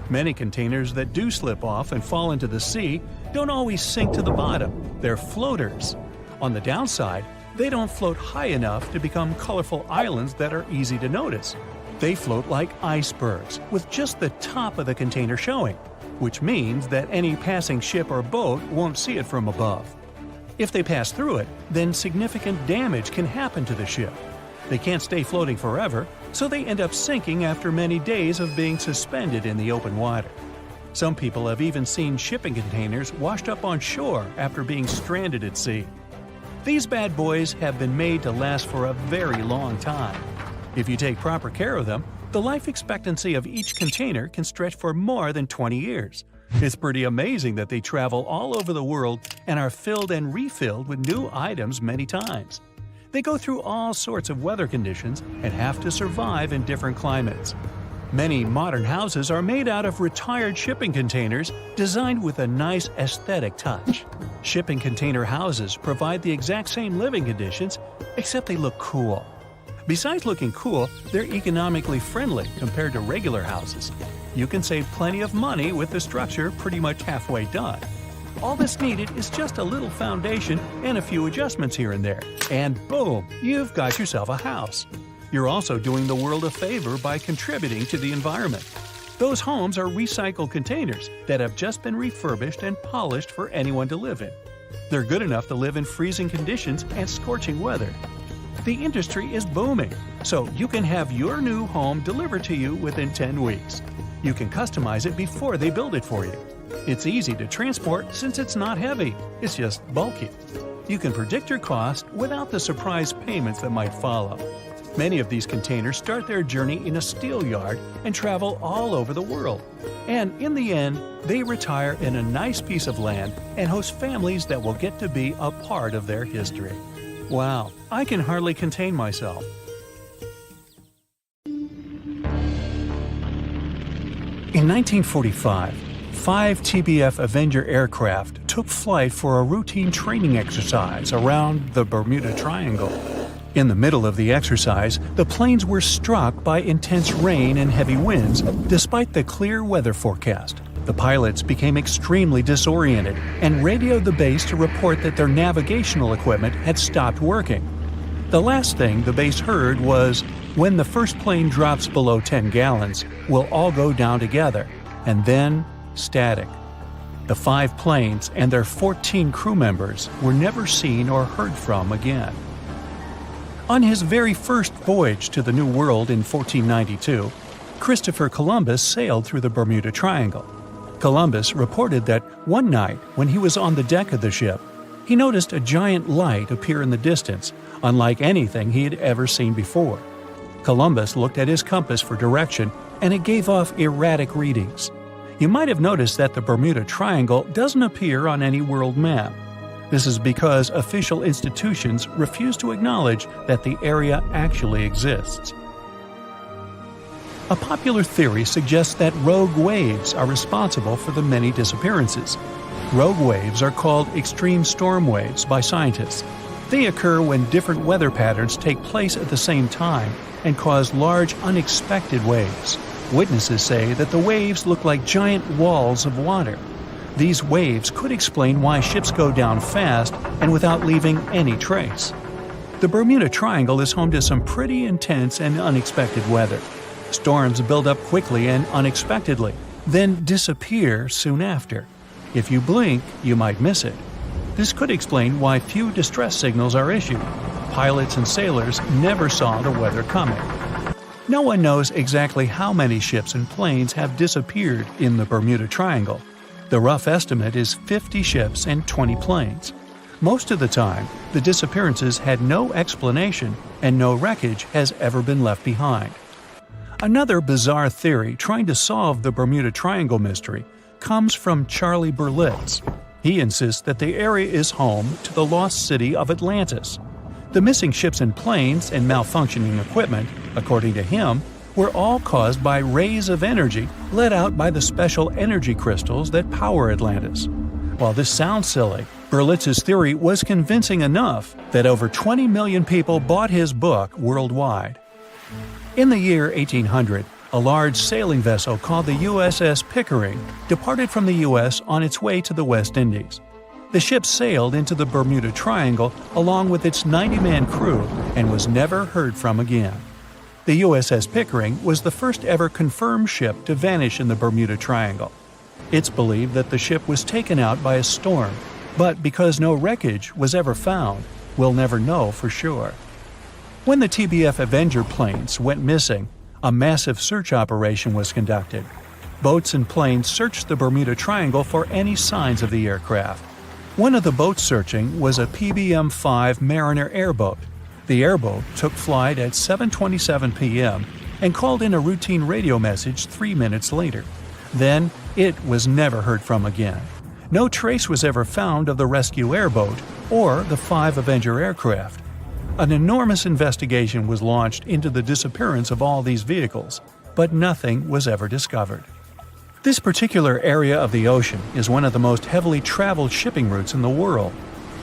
Many containers that do slip off and fall into the sea don't always sink to the bottom. They're floaters. On the downside, they don't float high enough to become colorful islands that are easy to notice. They float like icebergs, with just the top of the container showing, which means that any passing ship or boat won't see it from above. If they pass through it, then significant damage can happen to the ship. They can't stay floating forever, so they end up sinking after many days of being suspended in the open water. Some people have even seen shipping containers washed up on shore after being stranded at sea. These bad boys have been made to last for a very long time. If you take proper care of them, the life expectancy of each container can stretch for more than 20 years. It's pretty amazing that they travel all over the world and are filled and refilled with new items many times. They go through all sorts of weather conditions and have to survive in different climates. Many modern houses are made out of retired shipping containers designed with a nice aesthetic touch. Shipping container houses provide the exact same living conditions, except they look cool. Besides looking cool, they're economically friendly compared to regular houses. You can save plenty of money with the structure pretty much halfway done. All that's needed is just a little foundation and a few adjustments here and there, and boom, you've got yourself a house. You're also doing the world a favor by contributing to the environment. Those homes are recycled containers that have just been refurbished and polished for anyone to live in. They're good enough to live in freezing conditions and scorching weather. The industry is booming, so you can have your new home delivered to you within 10 weeks. You can customize it before they build it for you. It's easy to transport since it's not heavy, it's just bulky. You can predict your cost without the surprise payments that might follow. Many of these containers start their journey in a steel yard and travel all over the world. And in the end, they retire in a nice piece of land and host families that will get to be a part of their history. Wow, I can hardly contain myself. In 1945, 5 TBF Avenger aircraft took flight for a routine training exercise around the Bermuda Triangle. In the middle of the exercise, the planes were struck by intense rain and heavy winds, despite the clear weather forecast. The pilots became extremely disoriented and radioed the base to report that their navigational equipment had stopped working. The last thing the base heard was, "When the first plane drops below 10 gallons, we'll all go down together," and then static. The 5 planes and their 14 crew members were never seen or heard from again. On his very first voyage to the New World in 1492, Christopher Columbus sailed through the Bermuda Triangle. Columbus reported that one night when he was on the deck of the ship, he noticed a giant light appear in the distance, unlike anything he had ever seen before. Columbus looked at his compass for direction, and it gave off erratic readings. You might have noticed that the Bermuda Triangle doesn't appear on any world map. This is because official institutions refuse to acknowledge that the area actually exists. A popular theory suggests that rogue waves are responsible for the many disappearances. Rogue waves are called extreme storm waves by scientists. They occur when different weather patterns take place at the same time and cause large unexpected waves. Witnesses say that the waves look like giant walls of water. These waves could explain why ships go down fast and without leaving any trace. The Bermuda Triangle is home to some pretty intense and unexpected weather. Storms build up quickly and unexpectedly, then disappear soon after. If you blink, you might miss it. This could explain why few distress signals are issued. Pilots and sailors never saw the weather coming. No one knows exactly how many ships and planes have disappeared in the Bermuda Triangle. The rough estimate is 50 ships and 20 planes. Most of the time, the disappearances had no explanation and no wreckage has ever been left behind. Another bizarre theory trying to solve the Bermuda Triangle mystery comes from Charlie Berlitz. He insists that the area is home to the lost city of Atlantis. The missing ships and planes and malfunctioning equipment, according to him, were all caused by rays of energy let out by the special energy crystals that power Atlantis. While this sounds silly, Berlitz's theory was convincing enough that over 20 million people bought his book worldwide. In the year 1800, a large sailing vessel called the USS Pickering departed from the U.S. on its way to the West Indies. The ship sailed into the Bermuda Triangle along with its 90-man crew and was never heard from again. The USS Pickering was the first ever confirmed ship to vanish in the Bermuda Triangle. It's believed that the ship was taken out by a storm, but because no wreckage was ever found, we'll never know for sure. When the TBF Avenger planes went missing, a massive search operation was conducted. Boats and planes searched the Bermuda Triangle for any signs of the aircraft. One of the boats searching was a PBM-5 Mariner airboat. The airboat took flight at 7:27 p.m. and called in a routine radio message 3 minutes later. Then, it was never heard from again. No trace was ever found of the rescue airboat or the 5 Avenger aircraft. An enormous investigation was launched into the disappearance of all these vehicles. but nothing was ever discovered. This particular area of the ocean is one of the most heavily traveled shipping routes in the world.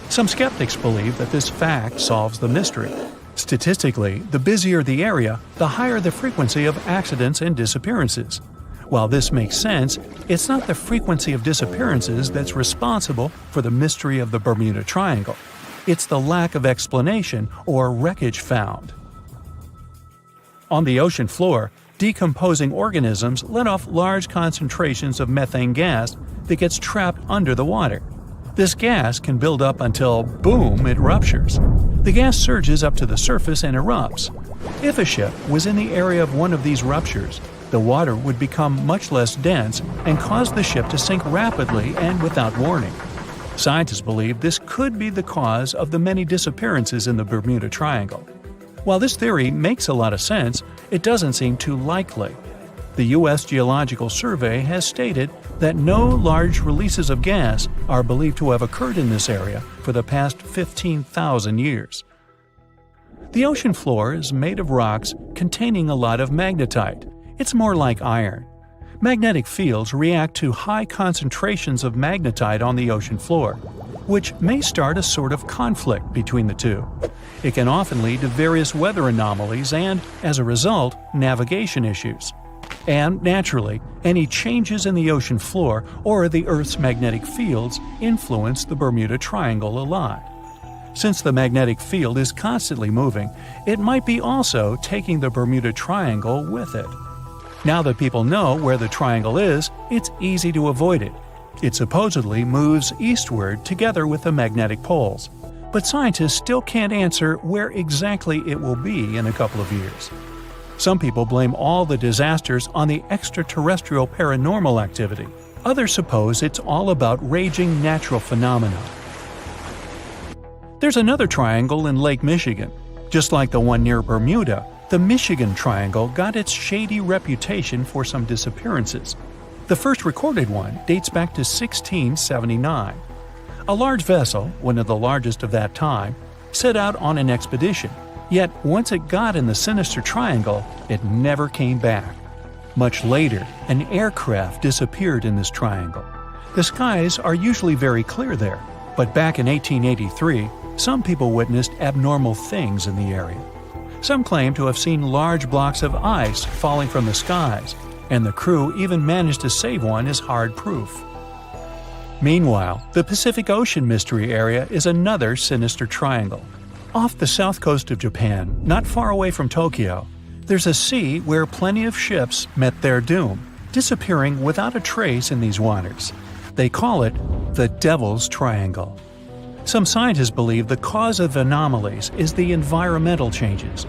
Some skeptics believe that this fact solves the mystery. Statistically, the busier the area, the higher the frequency of accidents and disappearances. While this makes sense, it's not the frequency of disappearances that's responsible for the mystery of the Bermuda Triangle. It's the lack of explanation or wreckage found. On the ocean floor, decomposing organisms let off large concentrations of methane gas that gets trapped under the water. This gas can build up until, boom, it ruptures. The gas surges up to the surface and erupts. If a ship was in the area of one of these ruptures, the water would become much less dense and cause the ship to sink rapidly and without warning. Scientists believe this could be the cause of the many disappearances in the Bermuda Triangle. While this theory makes a lot of sense, it doesn't seem too likely. The U.S. Geological Survey has stated that no large releases of gas are believed to have occurred in this area for the past 15,000 years. The ocean floor is made of rocks containing a lot of magnetite. It's more like iron. Magnetic fields react to high concentrations of magnetite on the ocean floor, which may start a sort of conflict between the two. It can often lead to various weather anomalies and, as a result, navigation issues. And, naturally, any changes in the ocean floor or the Earth's magnetic fields influence the Bermuda Triangle a lot. Since the magnetic field is constantly moving, it might be also taking the Bermuda Triangle with it. Now that people know where the triangle is, it's easy to avoid it. It supposedly moves eastward together with the magnetic poles, but scientists still can't answer where exactly it will be in a couple of years. Some people blame all the disasters on the extraterrestrial paranormal activity. Others suppose it's all about raging natural phenomena. There's another triangle in Lake Michigan. Just like the one near Bermuda, the Michigan Triangle got its shady reputation for some disappearances. The first recorded one dates back to 1679. A large vessel, one of the largest of that time, set out on an expedition. Yet once it got in the sinister triangle, it never came back. Much later, an aircraft disappeared in this triangle. The skies are usually very clear there, but back in 1883, some people witnessed abnormal things in the area. Some claim to have seen large blocks of ice falling from the skies, and the crew even managed to save one as hard proof. Meanwhile, the Pacific Ocean Mystery Area is another sinister triangle. Off the south coast of Japan, not far away from Tokyo, there's a sea where plenty of ships met their doom, disappearing without a trace in these waters. They call it the Devil's Triangle. Some scientists believe the cause of anomalies is the environmental changes.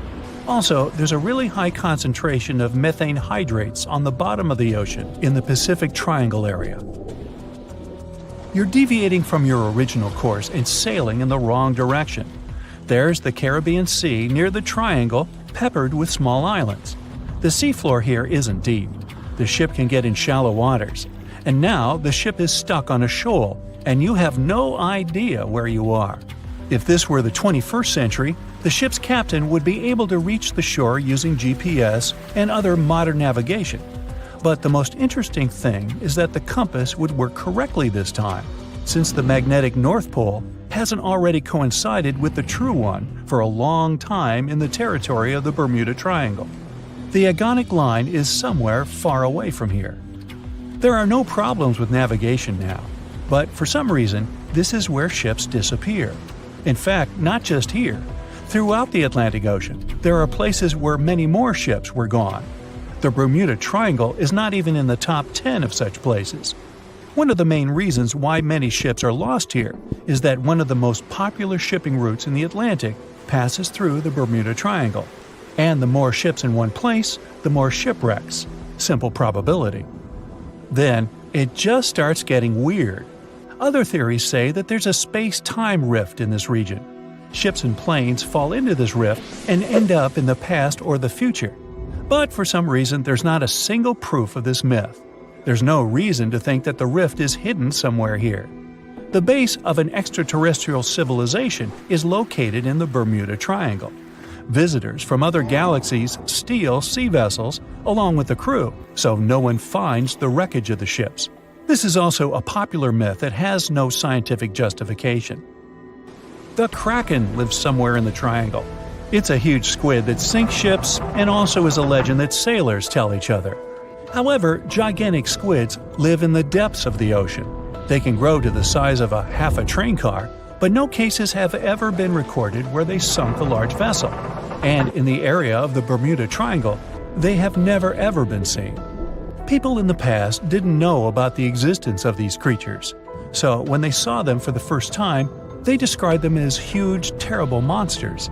Also, there's a really high concentration of methane hydrates on the bottom of the ocean in the Pacific Triangle area. You're deviating from your original course and sailing in the wrong direction. There's the Caribbean Sea near the triangle, peppered with small islands. The seafloor here isn't deep. The ship can get in shallow waters. And now the ship is stuck on a shoal, and you have no idea where you are. If this were the 21st century, the ship's captain would be able to reach the shore using GPS and other modern navigation. But the most interesting thing is that the compass would work correctly this time, since the magnetic North Pole hasn't already coincided with the true one for a long time in the territory of the Bermuda Triangle. The agonic line is somewhere far away from here. There are no problems with navigation now, but for some reason, this is where ships disappear. In fact, not just here. Throughout the Atlantic Ocean, there are places where many more ships were gone. The Bermuda Triangle is not even in the top 10 of such places. One of the main reasons why many ships are lost here is that one of the most popular shipping routes in the Atlantic passes through the Bermuda Triangle. And the more ships in one place, the more shipwrecks. Simple probability. Then, it just starts getting weird. Other theories say that there's a space-time rift in this region. Ships and planes fall into this rift and end up in the past or the future. But for some reason, there's not a single proof of this myth. There's no reason to think that the rift is hidden somewhere here. The base of an extraterrestrial civilization is located in the Bermuda Triangle. Visitors from other galaxies steal sea vessels along with the crew, so no one finds the wreckage of the ships. This is also a popular myth that has no scientific justification. The Kraken lives somewhere in the triangle. It's a huge squid that sinks ships and also is a legend that sailors tell each other. However, gigantic squids live in the depths of the ocean. They can grow to the size of half a train car, but no cases have ever been recorded where they sunk a large vessel. And in the area of the Bermuda Triangle, they have never ever been seen. People in the past didn't know about the existence of these creatures, so when they saw them for the first time, they described them as huge, terrible monsters.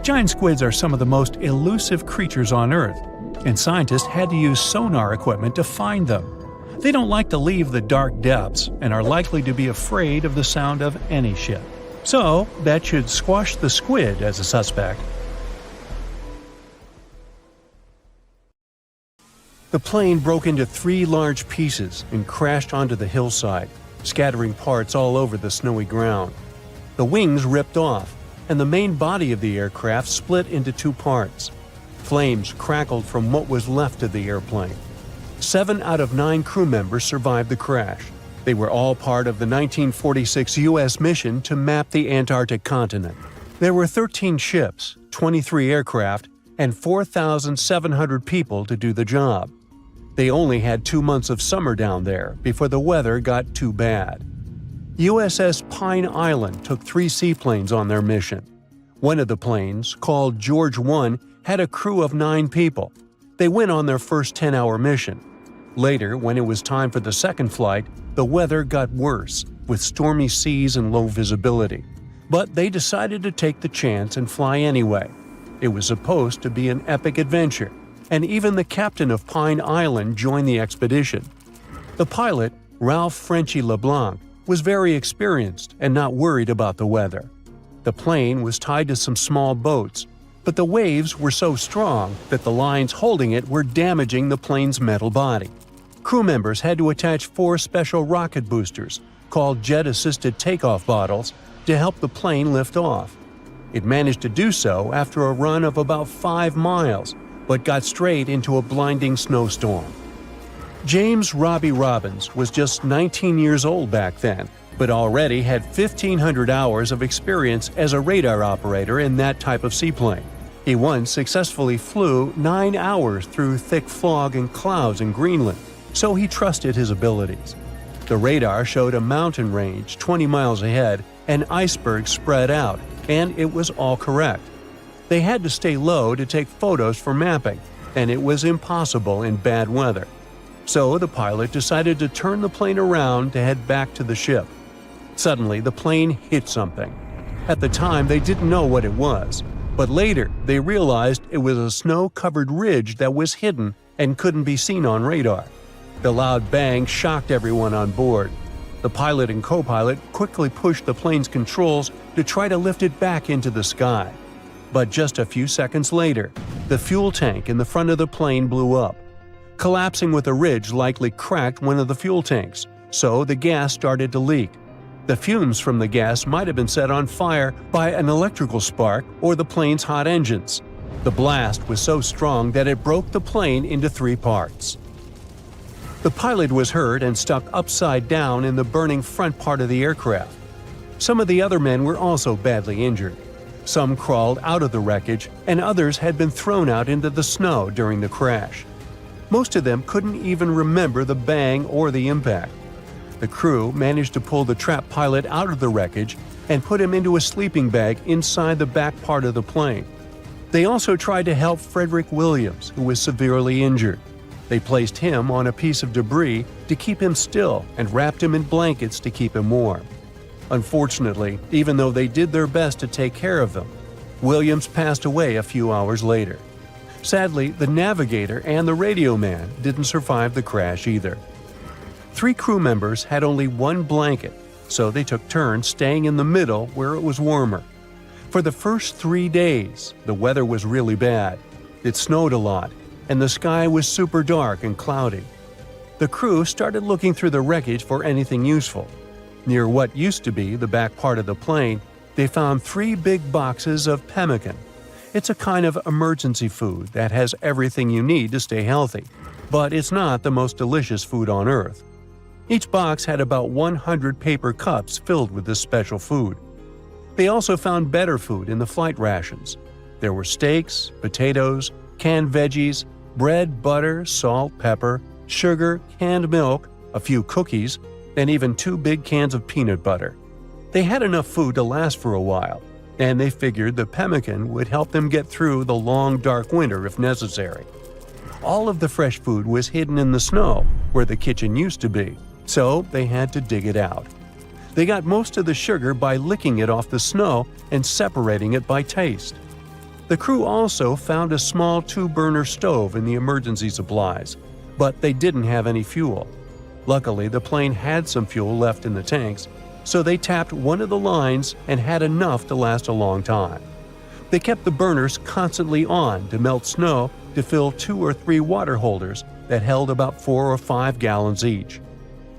Giant squids are some of the most elusive creatures on Earth, and scientists had to use sonar equipment to find them. They don't like to leave the dark depths and are likely to be afraid of the sound of any ship. So, that should squash the squid as a suspect. The plane broke into 3 large pieces and crashed onto the hillside, scattering parts all over the snowy ground. The wings ripped off, and the main body of the aircraft split into 2 parts. Flames crackled from what was left of the airplane. 7 out of 9 crew members survived the crash. They were all part of the 1946 U.S. mission to map the Antarctic continent. There were 13 ships, 23 aircraft, and 4,700 people to do the job. They only had 2 months of summer down there before the weather got too bad. USS Pine Island took 3 seaplanes on their mission. One of the planes, called George 1, had a crew of 9 people. They went on their first 10-hour mission. Later, when it was time for the second flight, the weather got worse, with stormy seas and low visibility. But they decided to take the chance and fly anyway. It was supposed to be an epic adventure, and even the captain of Pine Island joined the expedition. The pilot, Ralph Frenchy LeBlanc, was very experienced and not worried about the weather. The plane was tied to some small boats, but the waves were so strong that the lines holding it were damaging the plane's metal body. Crew members had to attach 4 special rocket boosters, called jet-assisted takeoff bottles, to help the plane lift off. It managed to do so after a run of about 5 miles, but got straight into a blinding snowstorm. James Robbie Robbins was just 19 years old back then, but already had 1,500 hours of experience as a radar operator in that type of seaplane. He once successfully flew 9 hours through thick fog and clouds in Greenland, so he trusted his abilities. The radar showed a mountain range 20 miles ahead and icebergs spread out, and it was all correct. They had to stay low to take photos for mapping, and it was impossible in bad weather. So the pilot decided to turn the plane around to head back to the ship. Suddenly, the plane hit something. At the time, they didn't know what it was, but later they realized it was a snow-covered ridge that was hidden and couldn't be seen on radar. The loud bang shocked everyone on board. The pilot and co-pilot quickly pushed the plane's controls to try to lift it back into the sky. But just a few seconds later, the fuel tank in the front of the plane blew up. Collapsing with a ridge likely cracked one of the fuel tanks, so the gas started to leak. The fumes from the gas might have been set on fire by an electrical spark or the plane's hot engines. The blast was so strong that it broke the plane into 3 parts. The pilot was hurt and stuck upside down in the burning front part of the aircraft. Some of the other men were also badly injured. Some crawled out of the wreckage, and others had been thrown out into the snow during the crash. Most of them couldn't even remember the bang or the impact. The crew managed to pull the trapped pilot out of the wreckage and put him into a sleeping bag inside the back part of the plane. They also tried to help Frederick Williams, who was severely injured. They placed him on a piece of debris to keep him still and wrapped him in blankets to keep him warm. Unfortunately, even though they did their best to take care of them, Williams passed away a few hours later. Sadly, the navigator and the radio man didn't survive the crash either. 3 crew members had only 1 blanket, so they took turns staying in the middle where it was warmer. For the first 3 days, the weather was really bad. It snowed a lot, and the sky was super dark and cloudy. The crew started looking through the wreckage for anything useful. Near what used to be the back part of the plane, they found 3 big boxes of pemmican. It's a kind of emergency food that has everything you need to stay healthy, but it's not the most delicious food on Earth. Each box had about 100 paper cups filled with this special food. They also found better food in the flight rations. There were steaks, potatoes, canned veggies, bread, butter, salt, pepper, sugar, canned milk, a few cookies, and even 2 big cans of peanut butter. They had enough food to last for a while, and they figured the pemmican would help them get through the long, dark winter if necessary. All of the fresh food was hidden in the snow, where the kitchen used to be, so they had to dig it out. They got most of the sugar by licking it off the snow and separating it by taste. The crew also found a small 2-burner stove in the emergency supplies, but they didn't have any fuel. Luckily, the plane had some fuel left in the tanks, so they tapped one of the lines and had enough to last a long time. They kept the burners constantly on to melt snow to fill 2 or 3 water holders that held about 4 or 5 gallons each.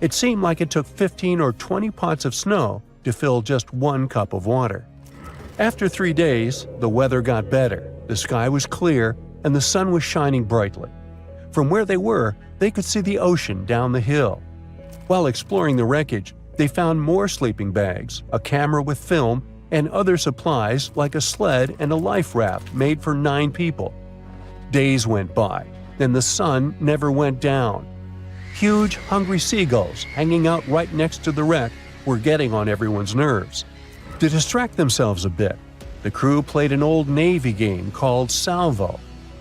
It seemed like it took 15 or 20 pots of snow to fill just 1 cup of water. After 3 days, the weather got better, the sky was clear, and the sun was shining brightly. From where they were, they could see the ocean down the hill. While exploring the wreckage, they found more sleeping bags, a camera with film, and other supplies like a sled and a life raft made for 9 people. Days went by, and the sun never went down. Huge, hungry seagulls hanging out right next to the wreck were getting on everyone's nerves. To distract themselves a bit, the crew played an old Navy game called Salvo.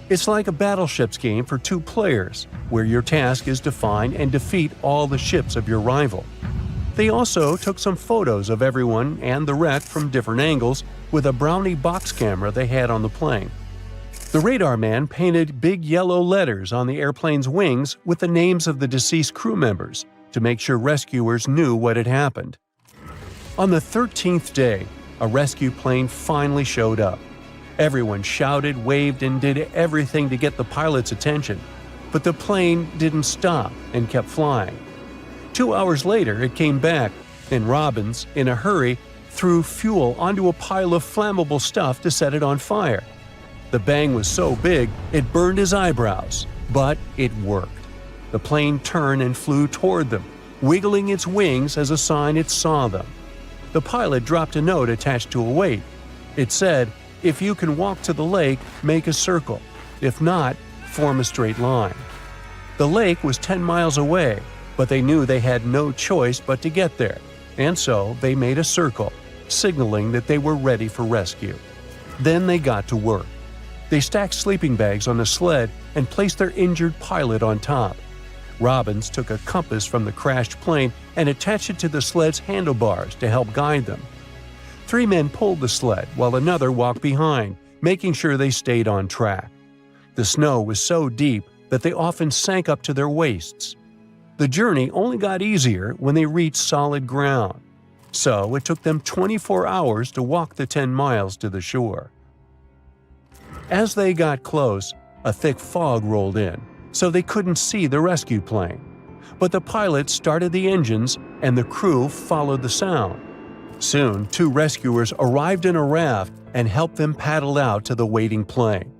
It's like a battleships game for 2 players, where your task is to find and defeat all the ships of your rival. They also took some photos of everyone and the wreck from different angles with a Brownie box camera they had on the plane. The radar man painted big yellow letters on the airplane's wings with the names of the deceased crew members to make sure rescuers knew what had happened. On the 13th day, a rescue plane finally showed up. Everyone shouted, waved, and did everything to get the pilot's attention, but the plane didn't stop and kept flying. 2 hours later, it came back, and Robbins, in a hurry, threw fuel onto a pile of flammable stuff to set it on fire. The bang was so big, it burned his eyebrows, but it worked. The plane turned and flew toward them, wiggling its wings as a sign it saw them. The pilot dropped a note attached to a weight. It said, "If you can walk to the lake, make a circle. If not, form a straight line." The lake was 10 miles away, but they knew they had no choice but to get there, and so they made a circle, signaling that they were ready for rescue. Then they got to work. They stacked sleeping bags on the sled and placed their injured pilot on top. Robbins took a compass from the crashed plane and attached it to the sled's handlebars to help guide them. 3 men pulled the sled while another walked behind, making sure they stayed on track. The snow was so deep that they often sank up to their waists. The journey only got easier when they reached solid ground, so it took them 24 hours to walk the 10 miles to the shore. As they got close, a thick fog rolled in, so they couldn't see the rescue plane. But the pilot started the engines and the crew followed the sound. Soon, 2 rescuers arrived in a raft and helped them paddle out to the waiting plane.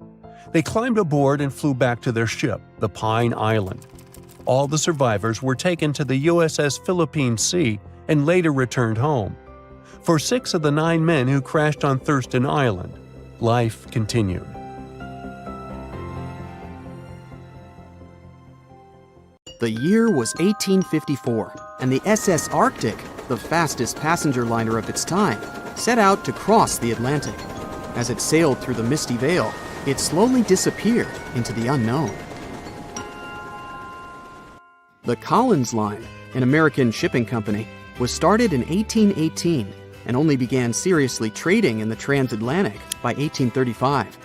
They climbed aboard and flew back to their ship, the Pine Island. All the survivors were taken to the USS Philippine Sea and later returned home. For 6 of the 9 men who crashed on Thurston Island, life continued. The year was 1854, and the SS Arctic, the fastest passenger liner of its time, set out to cross the Atlantic. As it sailed through the misty veil, it slowly disappeared into the unknown. The Collins Line, an American shipping company, was started in 1818 and only began seriously trading in the transatlantic by 1835.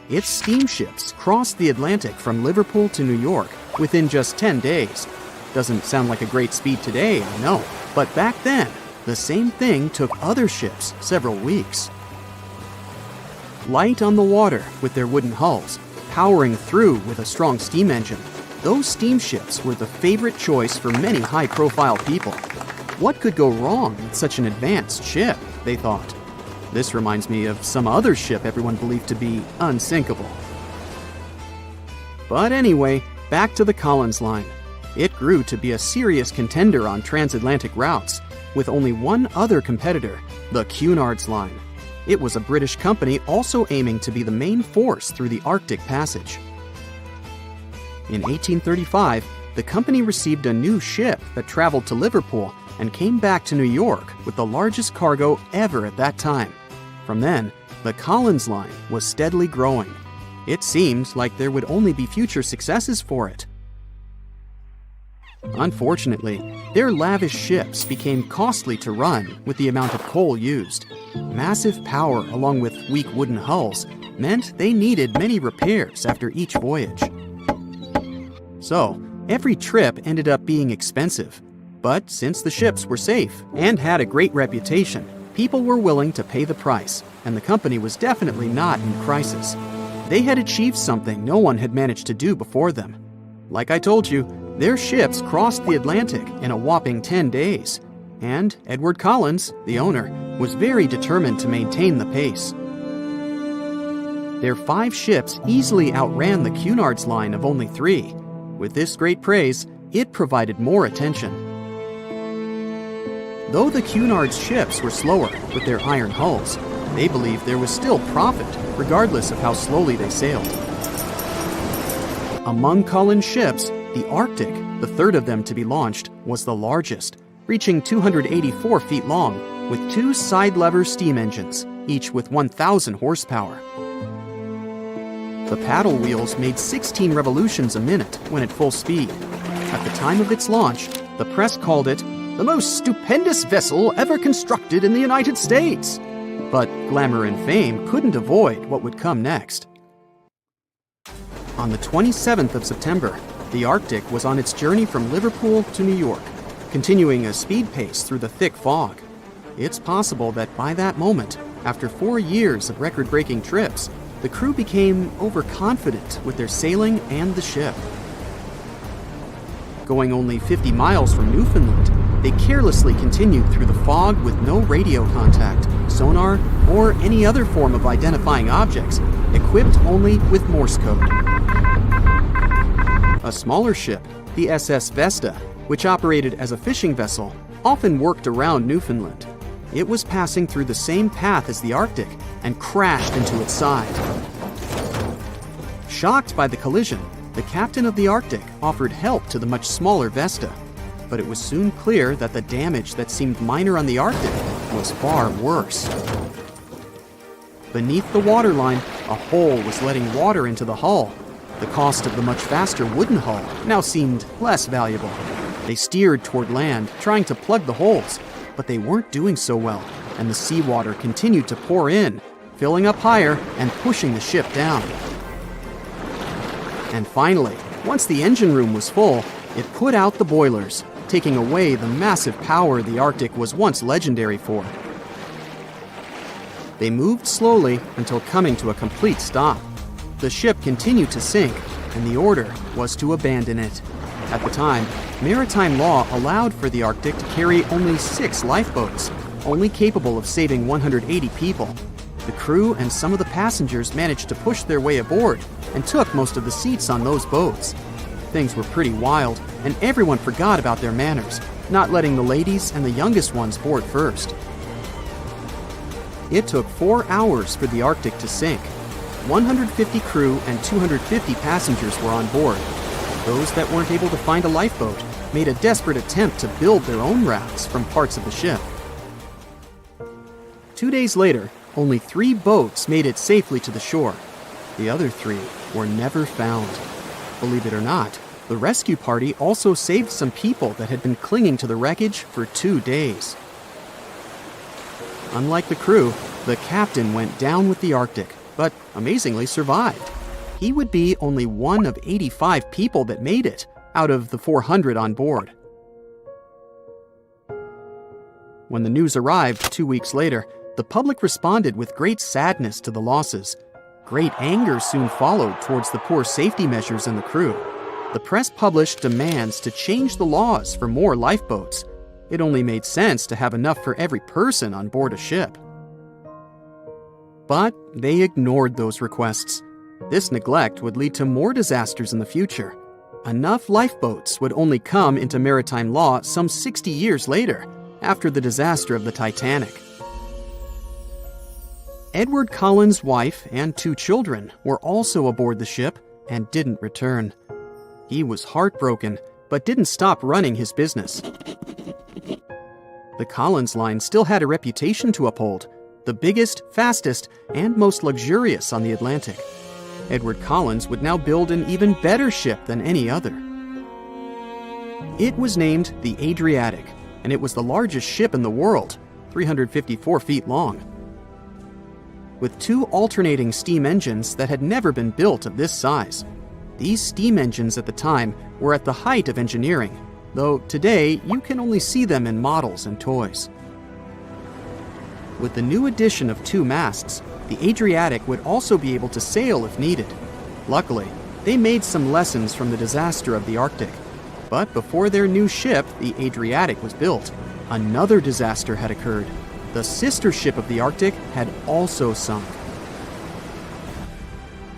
Its steamships crossed the Atlantic from Liverpool to New York within just 10 days. Doesn't sound like a great speed today, I know, but back then, the same thing took other ships several weeks. Light on the water with their wooden hulls, powering through with a strong steam engine, those steamships were the favorite choice for many high-profile people. What could go wrong with such an advanced ship, they thought. This reminds me of some other ship everyone believed to be unsinkable. But anyway, back to the Collins Line. It grew to be a serious contender on transatlantic routes, with only one other competitor, the Cunard's Line. It was a British company also aiming to be the main force through the Arctic Passage. In 1835, the company received a new ship that traveled to Liverpool and came back to New York with the largest cargo ever at that time. From then, the Collins Line was steadily growing. It seemed like there would only be future successes for it. Unfortunately, their lavish ships became costly to run with the amount of coal used. Massive power along with weak wooden hulls meant they needed many repairs after each voyage. So, every trip ended up being expensive. But since the ships were safe and had a great reputation, people were willing to pay the price, and the company was definitely not in crisis. They had achieved something no one had managed to do before them. Like I told you, their ships crossed the Atlantic in a whopping 10 days, and Edward Collins, the owner, was very determined to maintain the pace. Their 5 ships easily outran the Cunard's Line of only 3. With this great praise, it provided more attention. Though the Cunard's ships were slower with their iron hulls, they believed there was still profit, regardless of how slowly they sailed. Among Collins' ships, the Arctic, the third of them to be launched, was the largest, reaching 284 feet long, with 2 side-lever steam engines, each with 1,000 horsepower. The paddle wheels made 16 revolutions a minute when at full speed. At the time of its launch, the press called it the most stupendous vessel ever constructed in the United States. But glamour and fame couldn't avoid what would come next. On the 27th of September, the Arctic was on its journey from Liverpool to New York, continuing a speed pace through the thick fog. It's possible that by that moment, after 4 years of record-breaking trips, the crew became overconfident with their sailing and the ship. Going only 50 miles from Newfoundland, they carelessly continued through the fog with no radio contact, sonar, or any other form of identifying objects, equipped only with Morse code. A smaller ship, the SS Vesta, which operated as a fishing vessel, often worked around Newfoundland. It was passing through the same path as the Arctic and crashed into its side. Shocked by the collision, the captain of the Arctic offered help to the much smaller Vesta, but it was soon clear that the damage that seemed minor on the Arctic was far worse. Beneath the waterline, a hole was letting water into the hull. The cost of the much faster wooden hull now seemed less valuable. They steered toward land, trying to plug the holes, but they weren't doing so well, and the seawater continued to pour in, filling up higher and pushing the ship down. And finally, once the engine room was full, it put out the boilers, taking away the massive power the Arctic was once legendary for. They moved slowly until coming to a complete stop. The ship continued to sink, and the order was to abandon it. At the time, maritime law allowed for the Arctic to carry only 6 lifeboats, only capable of saving 180 people. The crew and some of the passengers managed to push their way aboard and took most of the seats on those boats. Things were pretty wild, and everyone forgot about their manners, not letting the ladies and the youngest ones board first. It took 4 hours for the Arctic to sink. 150 crew and 250 passengers were on board. Those that weren't able to find a lifeboat made a desperate attempt to build their own rafts from parts of the ship. 2 days later, only 3 boats made it safely to the shore. The other 3 were never found. Believe it or not, the rescue party also saved some people that had been clinging to the wreckage for 2 days. Unlike the crew, the captain went down with the Arctic, but amazingly survived. He would be only one of 85 people that made it out of the 400 on board. When the news arrived 2 weeks later, the public responded with great sadness to the losses. Great anger soon followed towards the poor safety measures and the crew. The press published demands to change the laws for more lifeboats. It only made sense to have enough for every person on board a ship. But they ignored those requests. This neglect would lead to more disasters in the future. Enough lifeboats would only come into maritime law some 60 years later, after the disaster of the Titanic. Edward Cullen's wife and 2 children were also aboard the ship and didn't return. He was heartbroken, but didn't stop running his business. The Collins Line still had a reputation to uphold, the biggest, fastest, and most luxurious on the Atlantic. Edward Collins would now build an even better ship than any other. It was named the Adriatic, and it was the largest ship in the world, 354 feet long. With 2 alternating steam engines that had never been built of this size. These steam engines at the time were at the height of engineering, though today you can only see them in models and toys. With the new addition of 2 masts, the Adriatic would also be able to sail if needed. Luckily, they made some lessons from the disaster of the Arctic. But before their new ship, the Adriatic, was built, another disaster had occurred. The sister ship of the Arctic had also sunk.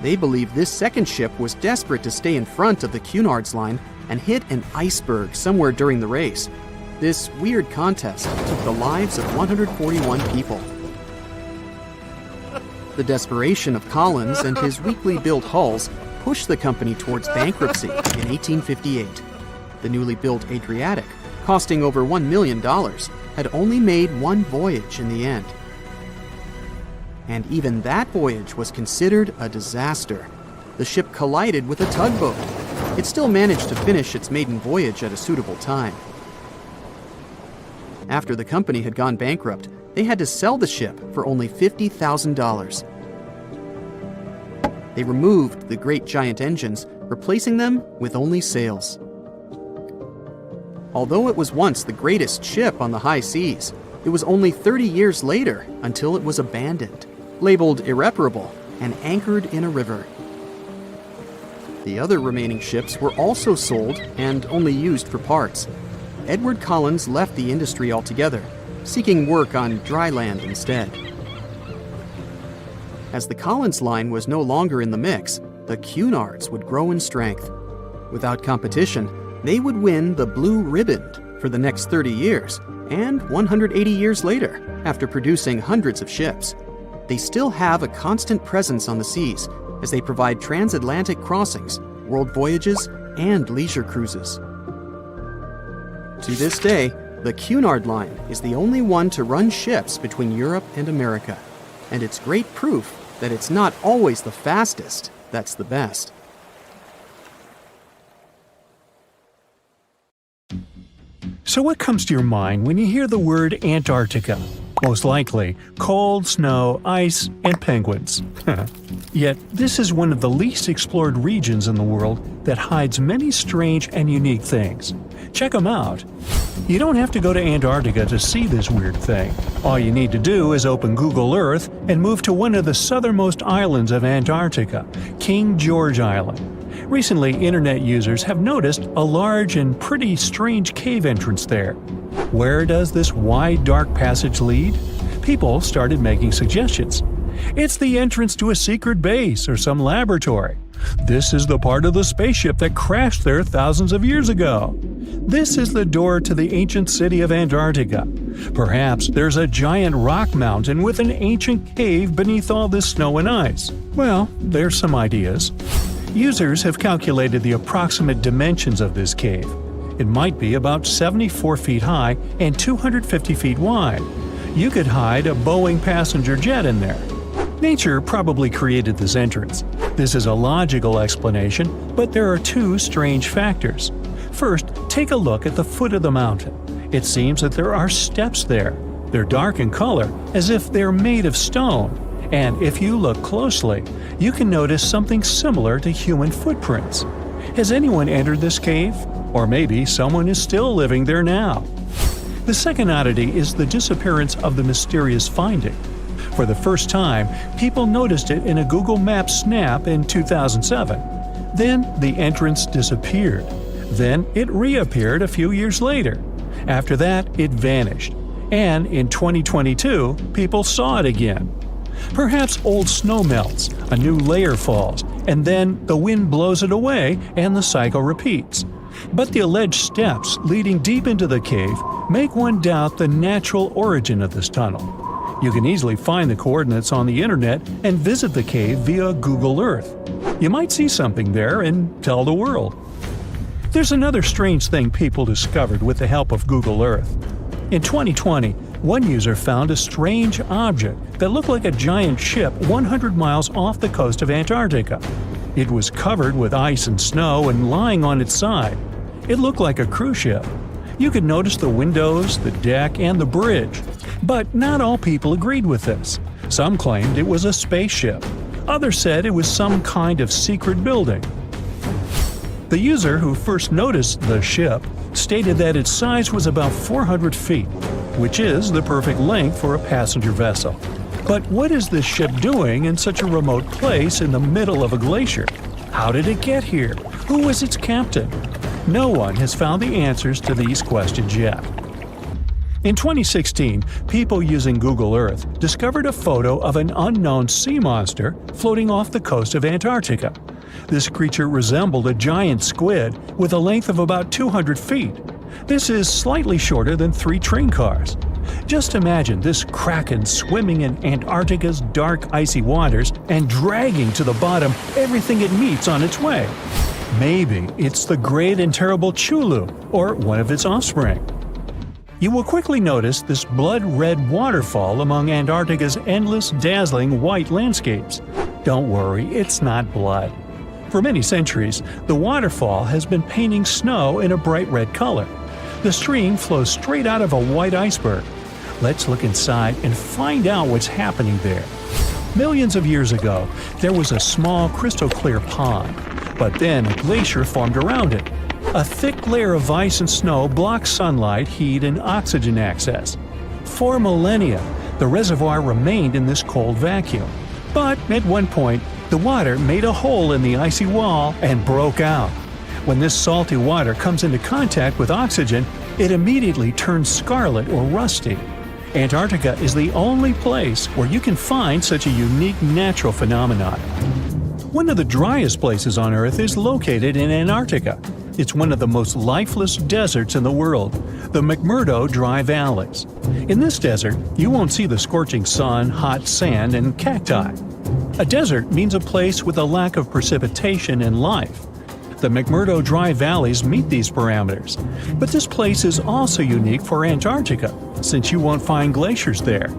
They believed this second ship was desperate to stay in front of the Cunard's Line and hit an iceberg somewhere during the race. This weird contest took the lives of 141 people. The desperation of Collins and his weakly built hulls pushed the company towards bankruptcy in 1858. The newly built Adriatic, costing over $1 million, had only made one voyage in the end. And even that voyage was considered a disaster. The ship collided with a tugboat. It still managed to finish its maiden voyage at a suitable time. After the company had gone bankrupt, they had to sell the ship for only $50,000. They removed the great giant engines, replacing them with only sails. Although it was once the greatest ship on the high seas, it was only 30 years later until it was abandoned, labeled irreparable, and anchored in a river. The other remaining ships were also sold and only used for parts. Edward Collins left the industry altogether, seeking work on dry land instead. As the Collins Line was no longer in the mix, the Cunards would grow in strength. Without competition, they would win the Blue Ribbon for the next 30 years, and 180 years later, after producing hundreds of ships. They still have a constant presence on the seas as they provide transatlantic crossings, world voyages, and leisure cruises. To this day, the Cunard Line is the only one to run ships between Europe and America, and it's great proof that it's not always the fastest that's the best. So what comes to your mind when you hear the word Antarctica? Most likely, cold, snow, ice, and penguins. Yet, this is one of the least explored regions in the world that hides many strange and unique things. Check them out. You don't have to go to Antarctica to see this weird thing. All you need to do is open Google Earth and move to one of the southernmost islands of Antarctica, King George Island. Recently, internet users have noticed a large and pretty strange cave entrance there. Where does this wide, dark passage lead? People started making suggestions. It's the entrance to a secret base or some laboratory. This is the part of the spaceship that crashed there thousands of years ago. This is the door to the ancient city of Antarctica. Perhaps there's a giant rock mountain with an ancient cave beneath all this snow and ice. Well, there's some ideas. Users have calculated the approximate dimensions of this cave. It might be about 74 feet high and 250 feet wide. You could hide a Boeing passenger jet in there. Nature probably created this entrance. This is a logical explanation, but there are two strange factors. First, take a look at the foot of the mountain. It seems that there are steps there. They're dark in color, as if they're made of stone. And if you look closely, you can notice something similar to human footprints. Has anyone entered this cave? Or maybe someone is still living there now. The second oddity is the disappearance of the mysterious finding. For the first time, people noticed it in a Google Maps snap in 2007. Then the entrance disappeared. Then it reappeared a few years later. After that, it vanished. And in 2022, people saw it again. Perhaps old snow melts, a new layer falls, and then the wind blows it away and the cycle repeats. But the alleged steps leading deep into the cave make one doubt the natural origin of this tunnel. You can easily find the coordinates on the internet and visit the cave via Google Earth. You might see something there and tell the world. There's another strange thing people discovered with the help of Google Earth. In 2020, one user found a strange object that looked like a giant ship 100 miles off the coast of Antarctica. It was covered with ice and snow and lying on its side. It looked like a cruise ship. You could notice the windows, the deck, and the bridge. But not all people agreed with this. Some claimed it was a spaceship. Others said it was some kind of secret building. The user who first noticed the ship stated that its size was about 400 feet, which is the perfect length for a passenger vessel. But what is this ship doing in such a remote place in the middle of a glacier? How did it get here? Who was its captain? No one has found the answers to these questions yet. In 2016, people using Google Earth discovered a photo of an unknown sea monster floating off the coast of Antarctica. This creature resembled a giant squid with a length of about 200 feet. This is slightly shorter than 3 train cars. Just imagine this kraken swimming in Antarctica's dark, icy waters and dragging to the bottom everything it meets on its way. Maybe it's the great and terrible Chulu, or one of its offspring. You will quickly notice this blood-red waterfall among Antarctica's endless, dazzling white landscapes. Don't worry, it's not blood. For many centuries, the waterfall has been painting snow in a bright red color. The stream flows straight out of a white iceberg. Let's look inside and find out what's happening there. Millions of years ago, there was a small crystal-clear pond, but then a glacier formed around it. A thick layer of ice and snow blocked sunlight, heat, and oxygen access. For millennia, the reservoir remained in this cold vacuum. But at one point, the water made a hole in the icy wall and broke out. When this salty water comes into contact with oxygen, it immediately turns scarlet or rusty. Antarctica is the only place where you can find such a unique natural phenomenon. One of the driest places on Earth is located in Antarctica. It's one of the most lifeless deserts in the world, the McMurdo Dry Valleys. In this desert, you won't see the scorching sun, hot sand, and cacti. A desert means a place with a lack of precipitation and life. The McMurdo Dry Valleys meet these parameters. But this place is also unique for Antarctica, since you won't find glaciers there.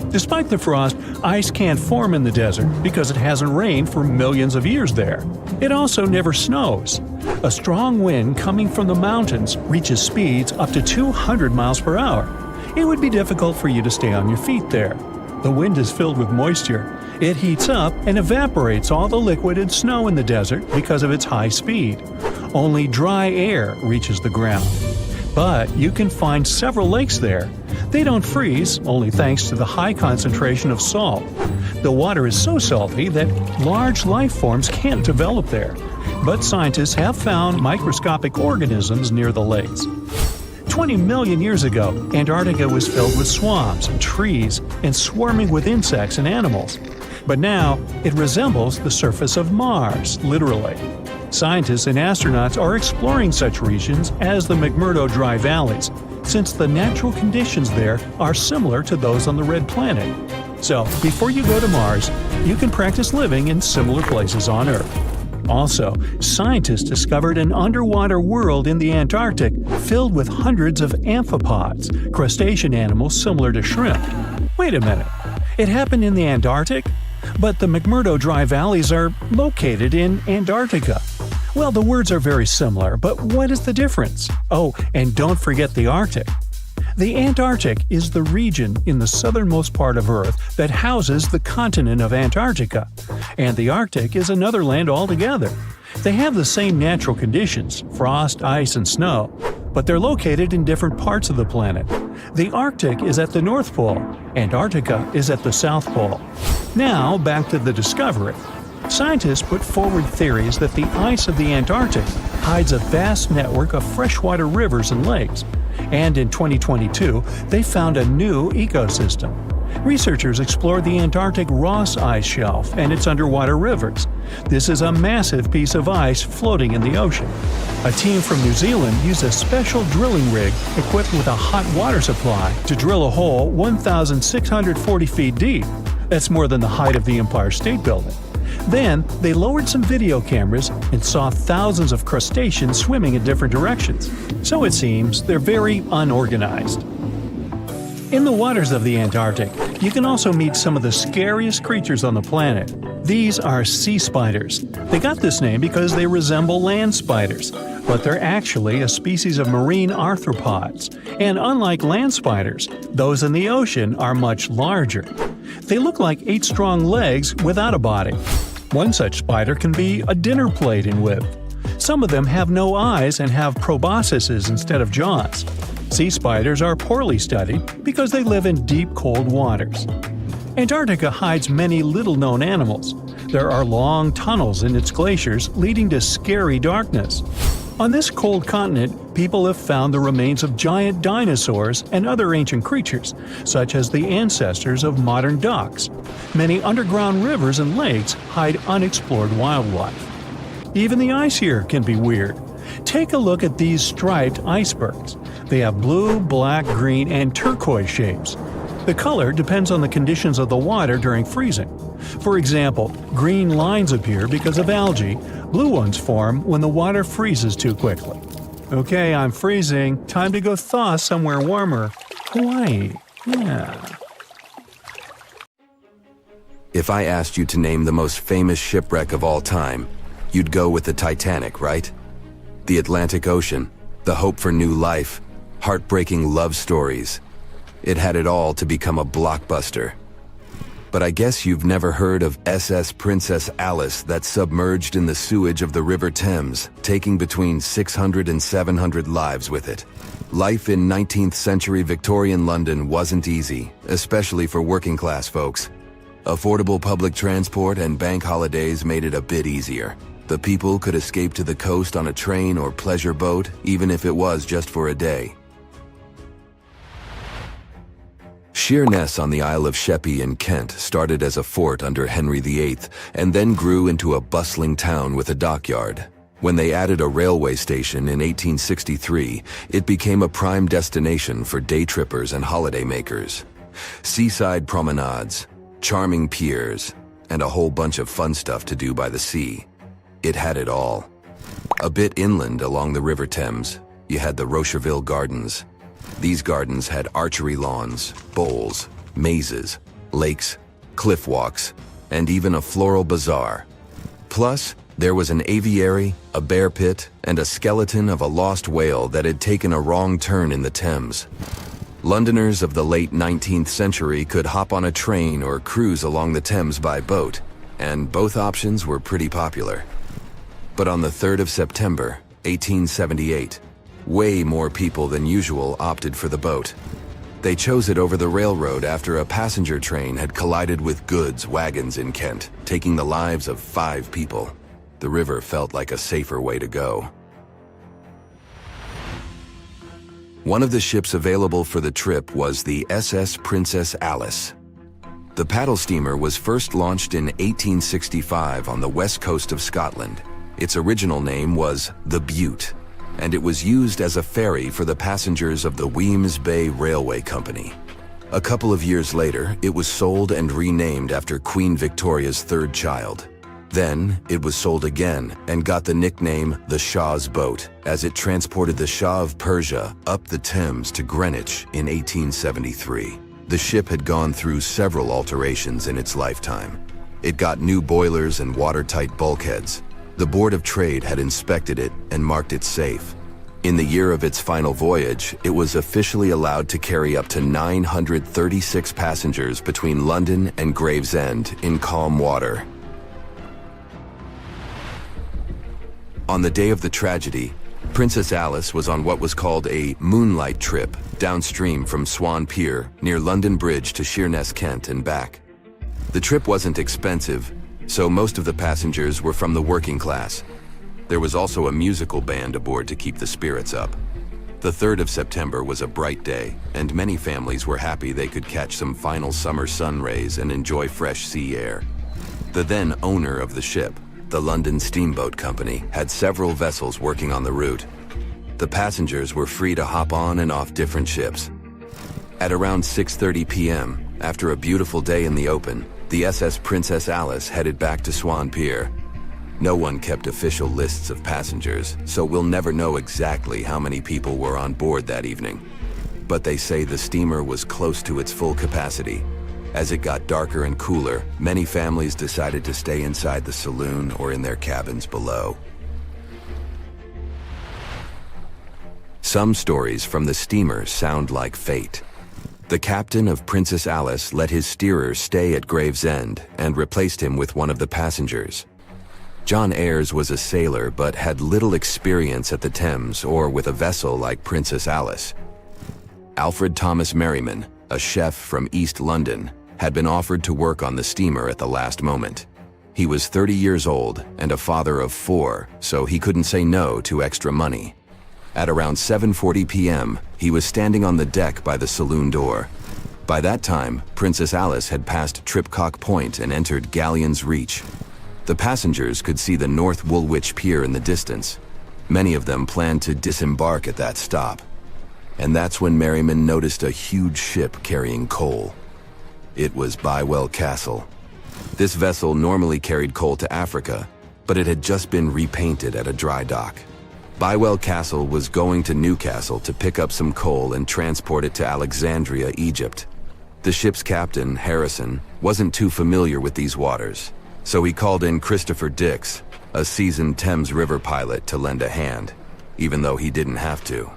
Despite the frost, ice can't form in the desert because it hasn't rained for millions of years there. It also never snows. A strong wind coming from the mountains reaches speeds up to 200 miles per hour. It would be difficult for you to stay on your feet there. The wind is filled with moisture. It heats up and evaporates all the liquid and snow in the desert because of its high speed. Only dry air reaches the ground. But you can find several lakes there. They don't freeze, only thanks to the high concentration of salt. The water is so salty that large life forms can't develop there. But scientists have found microscopic organisms near the lakes. 20 million years ago, Antarctica was filled with swamps, trees, and swarming with insects and animals. But now, it resembles the surface of Mars, literally. Scientists and astronauts are exploring such regions as the McMurdo Dry Valleys, since the natural conditions there are similar to those on the Red Planet. So, before you go to Mars, you can practice living in similar places on Earth. Also, scientists discovered an underwater world in the Antarctic filled with hundreds of amphipods, crustacean animals similar to shrimp. Wait a minute, it happened in the Antarctic? But the McMurdo Dry Valleys are located in Antarctica. Well, the words are very similar, but what is the difference? Oh, and don't forget the Arctic. The Antarctic is the region in the southernmost part of Earth that houses the continent of Antarctica, and the Arctic is another land altogether. They have the same natural conditions, frost, ice, and snow, but they're located in different parts of the planet. The Arctic is at the North Pole, Antarctica is at the South Pole. Now, back to the discovery. Scientists put forward theories that the ice of the Antarctic hides a vast network of freshwater rivers and lakes. And in 2022, they found a new ecosystem. Researchers explored the Antarctic Ross Ice Shelf and its underwater rivers. This is a massive piece of ice floating in the ocean. A team from New Zealand used a special drilling rig equipped with a hot water supply to drill a hole 1,640 feet deep. That's more than the height of the Empire State Building. Then, they lowered some video cameras and saw thousands of crustaceans swimming in different directions. So it seems they're very unorganized. In the waters of the Antarctic, you can also meet some of the scariest creatures on the planet. These are sea spiders. They got this name because they resemble land spiders, but they're actually a species of marine arthropods. And unlike land spiders, those in the ocean are much larger. They look like 8 strong legs without a body. One such spider can be a dinner plate in width. Some of them have no eyes and have proboscises instead of jaws. Sea spiders are poorly studied because they live in deep, cold waters. Antarctica hides many little-known animals. There are long tunnels in its glaciers leading to scary darkness. On this cold continent, people have found the remains of giant dinosaurs and other ancient creatures, such as the ancestors of modern ducks. Many underground rivers and lakes hide unexplored wildlife. Even the ice here can be weird. Take a look at these striped icebergs. They have blue, black, green, and turquoise shapes. The color depends on the conditions of the water during freezing. For example, green lines appear because of algae. Blue ones form when the water freezes too quickly. Okay, I'm freezing. Time to go thaw somewhere warmer. Hawaii. Yeah. If I asked you to name the most famous shipwreck of all time, you'd go with the Titanic, right? The Atlantic Ocean, the hope for new life, heartbreaking love stories. It had it all to become a blockbuster. But I guess you've never heard of SS Princess Alice that submerged in the sewage of the River Thames, taking between 600 and 700 lives with it. Life in 19th century Victorian London wasn't easy, especially for working class folks. Affordable public transport and bank holidays made it a bit easier. The people could escape to the coast on a train or pleasure boat, even if it was just for a day. Sheerness on the Isle of Sheppey in Kent started as a fort under Henry VIII and then grew into a bustling town with a dockyard. When they added a railway station in 1863, it became a prime destination for day trippers and holiday makers. Seaside promenades, charming piers, and a whole bunch of fun stuff to do by the sea. It had it all. A bit inland along the River Thames, you had the Rocherville Gardens. These gardens had archery lawns, bowls, mazes, lakes, cliff walks, and even a floral bazaar. Plus, there was an aviary, a bear pit, and a skeleton of a lost whale that had taken a wrong turn in the Thames. Londoners of the late 19th century could hop on a train or cruise along the Thames by boat, and both options were pretty popular. But on the 3rd of September, 1878, way more people than usual opted for the boat. They chose it over the railroad after a passenger train had collided with goods wagons in Kent, taking the lives of 5 people. The river felt like a safer way to go. One of the ships available for the trip was the SS Princess Alice. The paddle steamer was first launched in 1865 on the west coast of Scotland. Its original name was the Bute, and it was used as a ferry for the passengers of the Weems Bay Railway Company. A couple of years later, it was sold and renamed after Queen Victoria's 3rd child. Then, it was sold again and got the nickname the Shah's Boat, as it transported the Shah of Persia up the Thames to Greenwich in 1873. The ship had gone through several alterations in its lifetime. It got new boilers and watertight bulkheads. The Board of Trade had inspected it and marked it safe. In the year of its final voyage, it was officially allowed to carry up to 936 passengers between London and Gravesend in calm water. On the day of the tragedy, Princess Alice was on what was called a moonlight trip downstream from Swan Pier near London Bridge to Sheerness, Kent and back. The trip wasn't expensive, so most of the passengers were from the working class. There was also a musical band aboard to keep the spirits up. The 3rd of September was a bright day, and many families were happy they could catch some final summer sun rays and enjoy fresh sea air. The then owner of the ship, the London Steamboat Company, had several vessels working on the route. The passengers were free to hop on and off different ships. At around 6:30 p.m., after a beautiful day in the open, the SS Princess Alice headed back to Swan Pier. No one kept official lists of passengers, so we'll never know exactly how many people were on board that evening. But they say the steamer was close to its full capacity. As it got darker and cooler, many families decided to stay inside the saloon or in their cabins below. Some stories from the steamer sound like fate. The captain of Princess Alice let his steerer stay at Gravesend and replaced him with one of the passengers. John Ayres was a sailor but had little experience at the Thames or with a vessel like Princess Alice. Alfred Thomas Merriman, a chef from East London, had been offered to work on the steamer at the last moment. He was 30 years old and a father of 4, so he couldn't say no to extra money. At around 7:40 p.m., he was standing on the deck by the saloon door. By that time, Princess Alice had passed Tripcock Point and entered Galleon's Reach. The passengers could see the North Woolwich Pier in the distance. Many of them planned to disembark at that stop. And that's when Merriman noticed a huge ship carrying coal. It was Bywell Castle. This vessel normally carried coal to Africa, but it had just been repainted at a dry dock. Bywell Castle was going to Newcastle to pick up some coal and transport it to Alexandria, Egypt. The ship's captain, Harrison, wasn't too familiar with these waters, so he called in Christopher Dix, a seasoned Thames River pilot, to lend a hand, even though he didn't have to.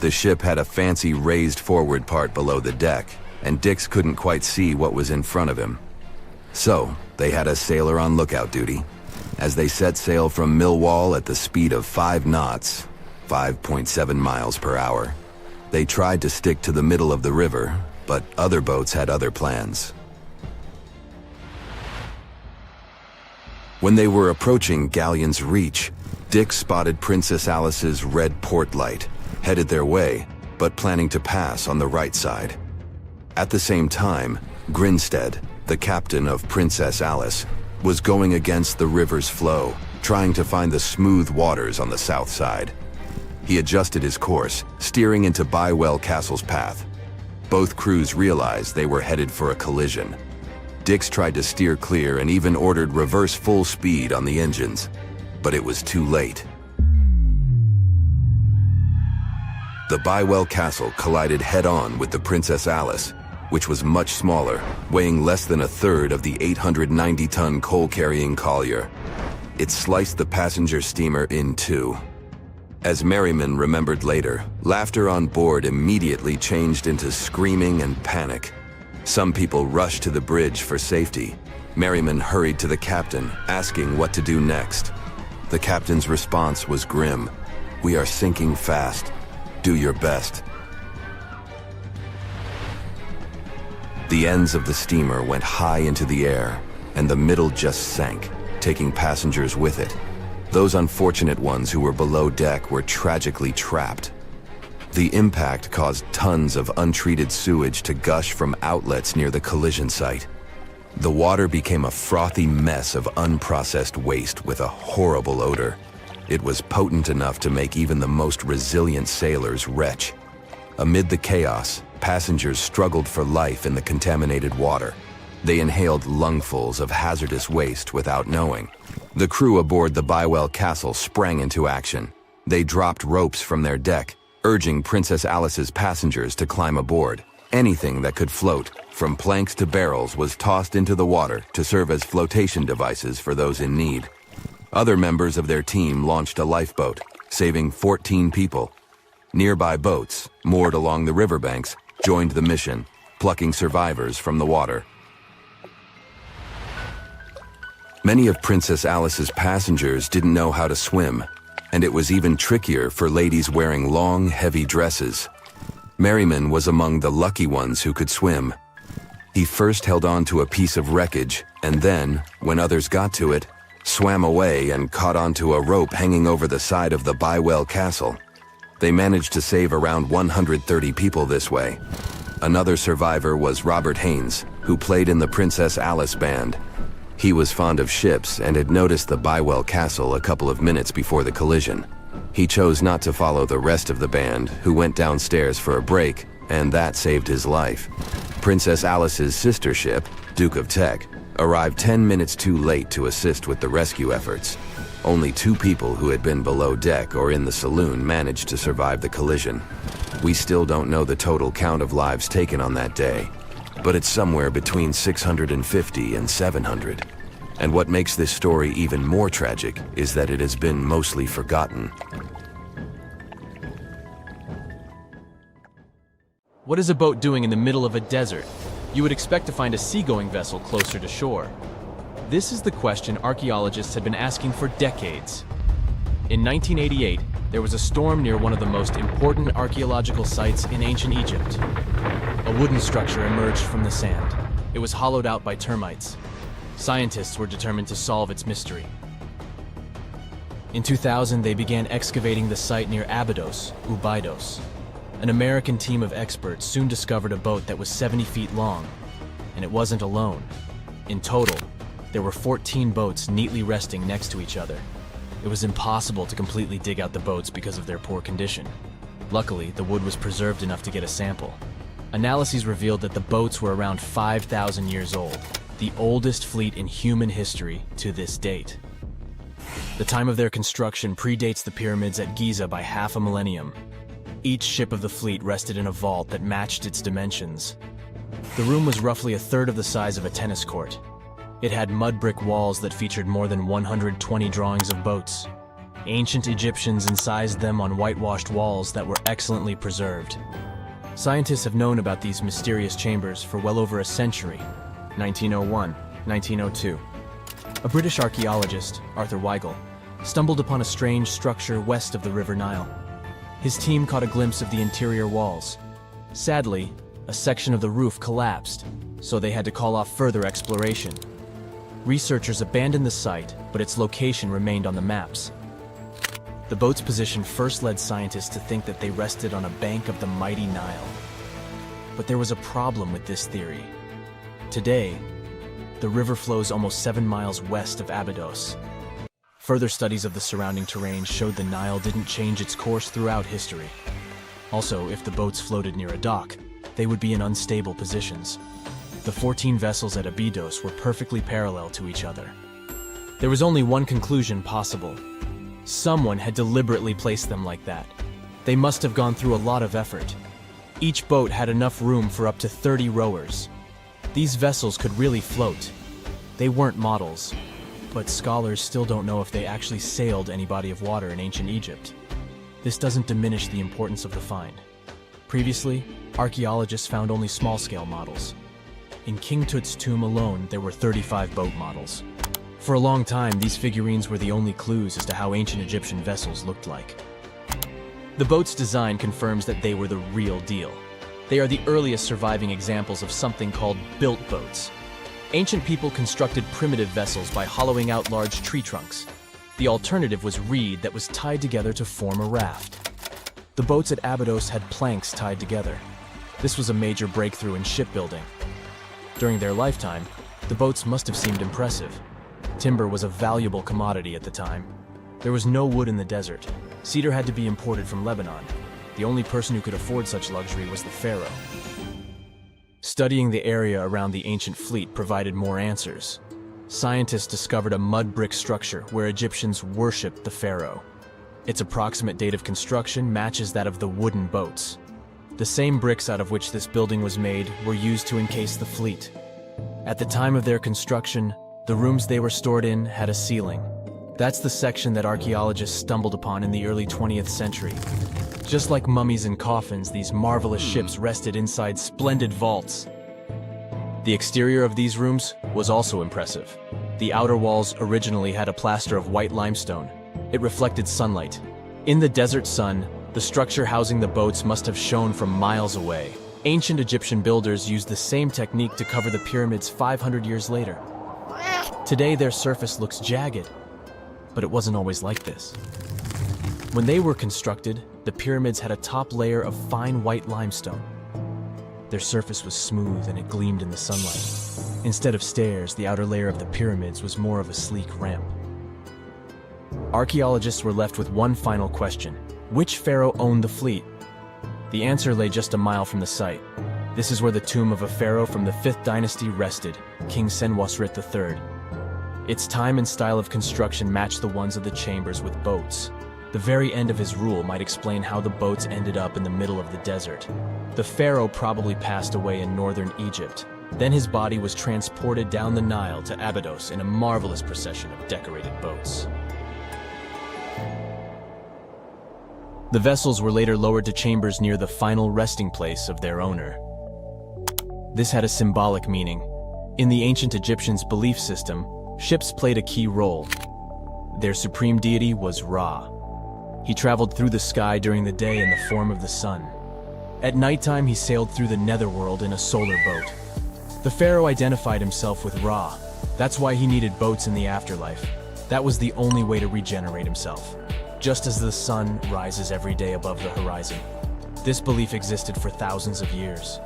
The ship had a fancy raised forward part below the deck, and Dix couldn't quite see what was in front of him. So, they had a sailor on lookout duty. As they set sail from Millwall at the speed of 5 knots, 5.7 miles per hour, they tried to stick to the middle of the river, but other boats had other plans. When they were approaching Galleon's Reach, Dick spotted Princess Alice's red port light, headed their way, but planning to pass on the right side. At the same time, Grinstead, the captain of Princess Alice, was going against the river's flow, trying to find the smooth waters on the south side. He adjusted his course, steering into Bywell Castle's path. Both crews realized they were headed for a collision. Dix tried to steer clear and even ordered reverse full speed on the engines, but it was too late. The Bywell Castle collided head-on with the Princess Alice, which was much smaller, weighing less than a third of the 890-ton coal-carrying collier. It sliced the passenger steamer in two. As Merriman remembered later, laughter on board immediately changed into screaming and panic. Some people rushed to the bridge for safety. Merriman hurried to the captain, asking what to do next. The captain's response was grim. "We are sinking fast. Do your best." The ends of the steamer went high into the air, and the middle just sank, taking passengers with it. Those unfortunate ones who were below deck were tragically trapped. The impact caused tons of untreated sewage to gush from outlets near the collision site. The water became a frothy mess of unprocessed waste with a horrible odor. It was potent enough to make even the most resilient sailors retch. Amid the chaos, passengers struggled for life in the contaminated water. They inhaled lungfuls of hazardous waste without knowing. The crew aboard the Bywell Castle sprang into action. They dropped ropes from their deck, urging Princess Alice's passengers to climb aboard. Anything that could float, from planks to barrels, was tossed into the water to serve as flotation devices for those in need. Other members of their team launched a lifeboat, saving 14 people. Nearby boats, moored along the riverbanks, joined the mission, plucking survivors from the water. Many of Princess Alice's passengers didn't know how to swim, and it was even trickier for ladies wearing long, heavy dresses. Merriman was among the lucky ones who could swim. He first held on to a piece of wreckage, and then, when others got to it, swam away and caught onto a rope hanging over the side of the Bywell Castle. They managed to save around 130 people this way. Another survivor was Robert Haynes, who played in the Princess Alice band. He was fond of ships and had noticed the Bywell Castle a couple of minutes before the collision. He chose not to follow the rest of the band, who went downstairs for a break, and that saved his life. Princess Alice's sister ship, Duke of Teck, arrived 10 minutes too late to assist with the rescue efforts. Only 2 people who had been below deck or in the saloon managed to survive the collision. We still don't know the total count of lives taken on that day, but it's somewhere between 650 and 700. And what makes this story even more tragic is that it has been mostly forgotten. What is a boat doing in the middle of a desert? You would expect to find a seagoing vessel closer to shore. This is the question archaeologists had been asking for decades. In 1988, there was a storm near one of the most important archaeological sites in ancient Egypt. A wooden structure emerged from the sand. It was hollowed out by termites. Scientists were determined to solve its mystery. In 2000, they began excavating the site near Abydos, Ubidos. An American team of experts soon discovered a boat that was 70 feet long, and it wasn't alone. In total, there were 14 boats neatly resting next to each other. It was impossible to completely dig out the boats because of their poor condition. Luckily, the wood was preserved enough to get a sample. Analyses revealed that the boats were around 5,000 years old, the oldest fleet in human history to this date. The time of their construction predates the pyramids at Giza by half a millennium. Each ship of the fleet rested in a vault that matched its dimensions. The room was roughly a third of the size of a tennis court. It had mud brick walls that featured more than 120 drawings of boats. Ancient Egyptians incised them on whitewashed walls that were excellently preserved. Scientists have known about these mysterious chambers for well over a century. 1901, 1902. A British archaeologist, Arthur Weigel, stumbled upon a strange structure west of the River Nile. His team caught a glimpse of the interior walls. Sadly, a section of the roof collapsed, so they had to call off further exploration. Researchers abandoned the site, but its location remained on the maps. The boat's position first led scientists to think that they rested on a bank of the mighty Nile. But there was a problem with this theory. Today, the river flows almost 7 miles west of Abydos. Further studies of the surrounding terrain showed the Nile didn't change its course throughout history. Also, if the boats floated near a dock, they would be in unstable positions. The 14 vessels at Abydos were perfectly parallel to each other. There was only one conclusion possible. Someone had deliberately placed them like that. They must have gone through a lot of effort. Each boat had enough room for up to 30 rowers. These vessels could really float. They weren't models, but scholars still don't know if they actually sailed any body of water in ancient Egypt. This doesn't diminish the importance of the find. Previously, archaeologists found only small-scale models. In King Tut's tomb alone, there were 35 boat models. For a long time, these figurines were the only clues as to how ancient Egyptian vessels looked like. The boat's design confirms that they were the real deal. They are the earliest surviving examples of something called built boats. Ancient people constructed primitive vessels by hollowing out large tree trunks. The alternative was reed that was tied together to form a raft. The boats at Abydos had planks tied together. This was a major breakthrough in shipbuilding. During their lifetime, the boats must have seemed impressive. Timber was a valuable commodity at the time. There was no wood in the desert. Cedar had to be imported from Lebanon. The only person who could afford such luxury was the pharaoh. Studying the area around the ancient fleet provided more answers. Scientists discovered a mud brick structure where Egyptians worshipped the pharaoh. Its approximate date of construction matches that of the wooden boats. The same bricks out of which this building was made were used to encase the fleet. At the time of their construction, the rooms they were stored in had a ceiling. That's the section that archaeologists stumbled upon in the early 20th century. Just like mummies and coffins, these marvelous ships rested inside splendid vaults. The exterior of these rooms was also impressive. The outer walls originally had a plaster of white limestone. It reflected sunlight. In the desert sun, the structure housing the boats must have shone from miles away. Ancient Egyptian builders used the same technique to cover the pyramids 500 years later. Today, their surface looks jagged, but it wasn't always like this. When they were constructed, the pyramids had a top layer of fine white limestone. Their surface was smooth and it gleamed in the sunlight. Instead of stairs, the outer layer of the pyramids was more of a sleek ramp. Archaeologists were left with one final question. Which pharaoh owned the fleet? The answer lay just a mile from the site. This is where the tomb of a pharaoh from the 5th dynasty rested, King Senwosret III. Its time and style of construction matched the ones of the chambers with boats. The very end of his rule might explain how the boats ended up in the middle of the desert. The pharaoh probably passed away in northern Egypt. Then his body was transported down the Nile to Abydos in a marvelous procession of decorated boats. The vessels were later lowered to chambers near the final resting place of their owner. This had a symbolic meaning. In the ancient Egyptians' belief system, ships played a key role. Their supreme deity was Ra. He traveled through the sky during the day in the form of the sun. At nighttime, he sailed through the netherworld in a solar boat. The pharaoh identified himself with Ra. That's why he needed boats in the afterlife. That was the only way to regenerate himself. Just as the sun rises every day above the horizon. This belief existed for thousands of years.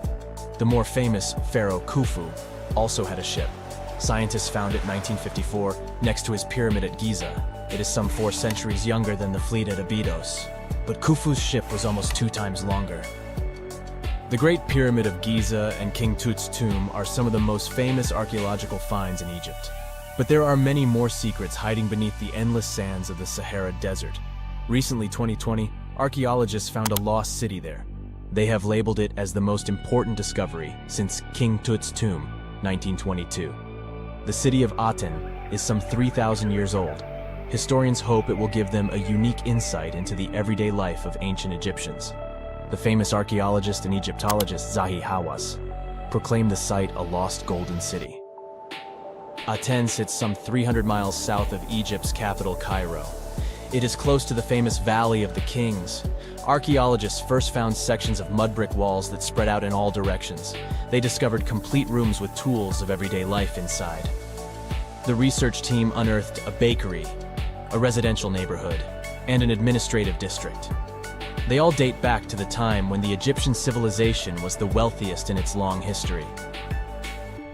The more famous Pharaoh Khufu also had a ship. Scientists found it in 1954 next to his pyramid at Giza. It is some 4 centuries younger than the fleet at Abydos, but Khufu's ship was almost 2 times longer. The Great Pyramid of Giza and King Tut's tomb are some of the most famous archaeological finds in Egypt. But there are many more secrets hiding beneath the endless sands of the Sahara Desert. Recently, 2020, archaeologists found a lost city there. They have labeled it as the most important discovery since King Tut's tomb, 1922. The city of Aten is some 3,000 years old. Historians hope it will give them a unique insight into the everyday life of ancient Egyptians. The famous archaeologist and Egyptologist Zahi Hawass proclaimed the site a lost golden city. Aten sits some 300 miles south of Egypt's capital, Cairo. It is close to the famous Valley of the Kings. Archaeologists first found sections of mud brick walls that spread out in all directions. They discovered complete rooms with tools of everyday life inside. The research team unearthed a bakery, a residential neighborhood, and an administrative district. They all date back to the time when the Egyptian civilization was the wealthiest in its long history.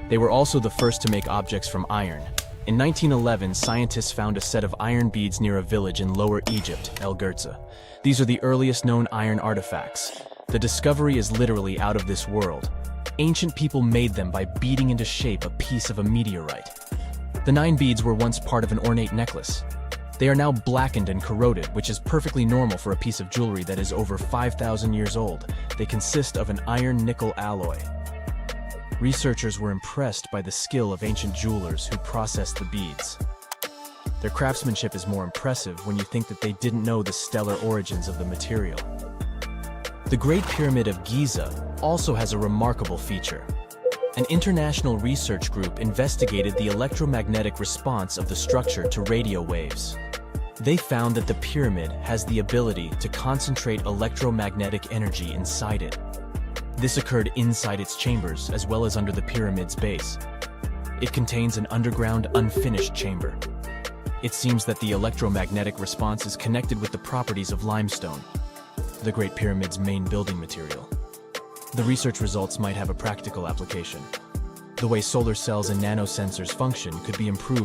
They were also the first to make objects from iron. In 1911, scientists found a set of iron beads near a village in Lower Egypt, El Gerza. These are the earliest known iron artifacts. The discovery is literally out of this world. Ancient people made them by beating into shape a piece of a meteorite. The 9 beads were once part of an ornate necklace. They are now blackened and corroded, which is perfectly normal for a piece of jewelry that is over 5,000 years old. They consist of an iron-nickel alloy. Researchers were impressed by the skill of ancient jewelers who processed the beads. Their craftsmanship is more impressive when you think that they didn't know the stellar origins of the material. The Great Pyramid of Giza also has a remarkable feature. An international research group investigated the electromagnetic response of the structure to radio waves. They found that the pyramid has the ability to concentrate electromagnetic energy inside it. This occurred inside its chambers as well as under the pyramid's base. It contains an underground, unfinished chamber. It seems that the electromagnetic response is connected with the properties of limestone, the Great Pyramid's main building material. The research results might have a practical application. The way solar cells and nanosensors function could be improved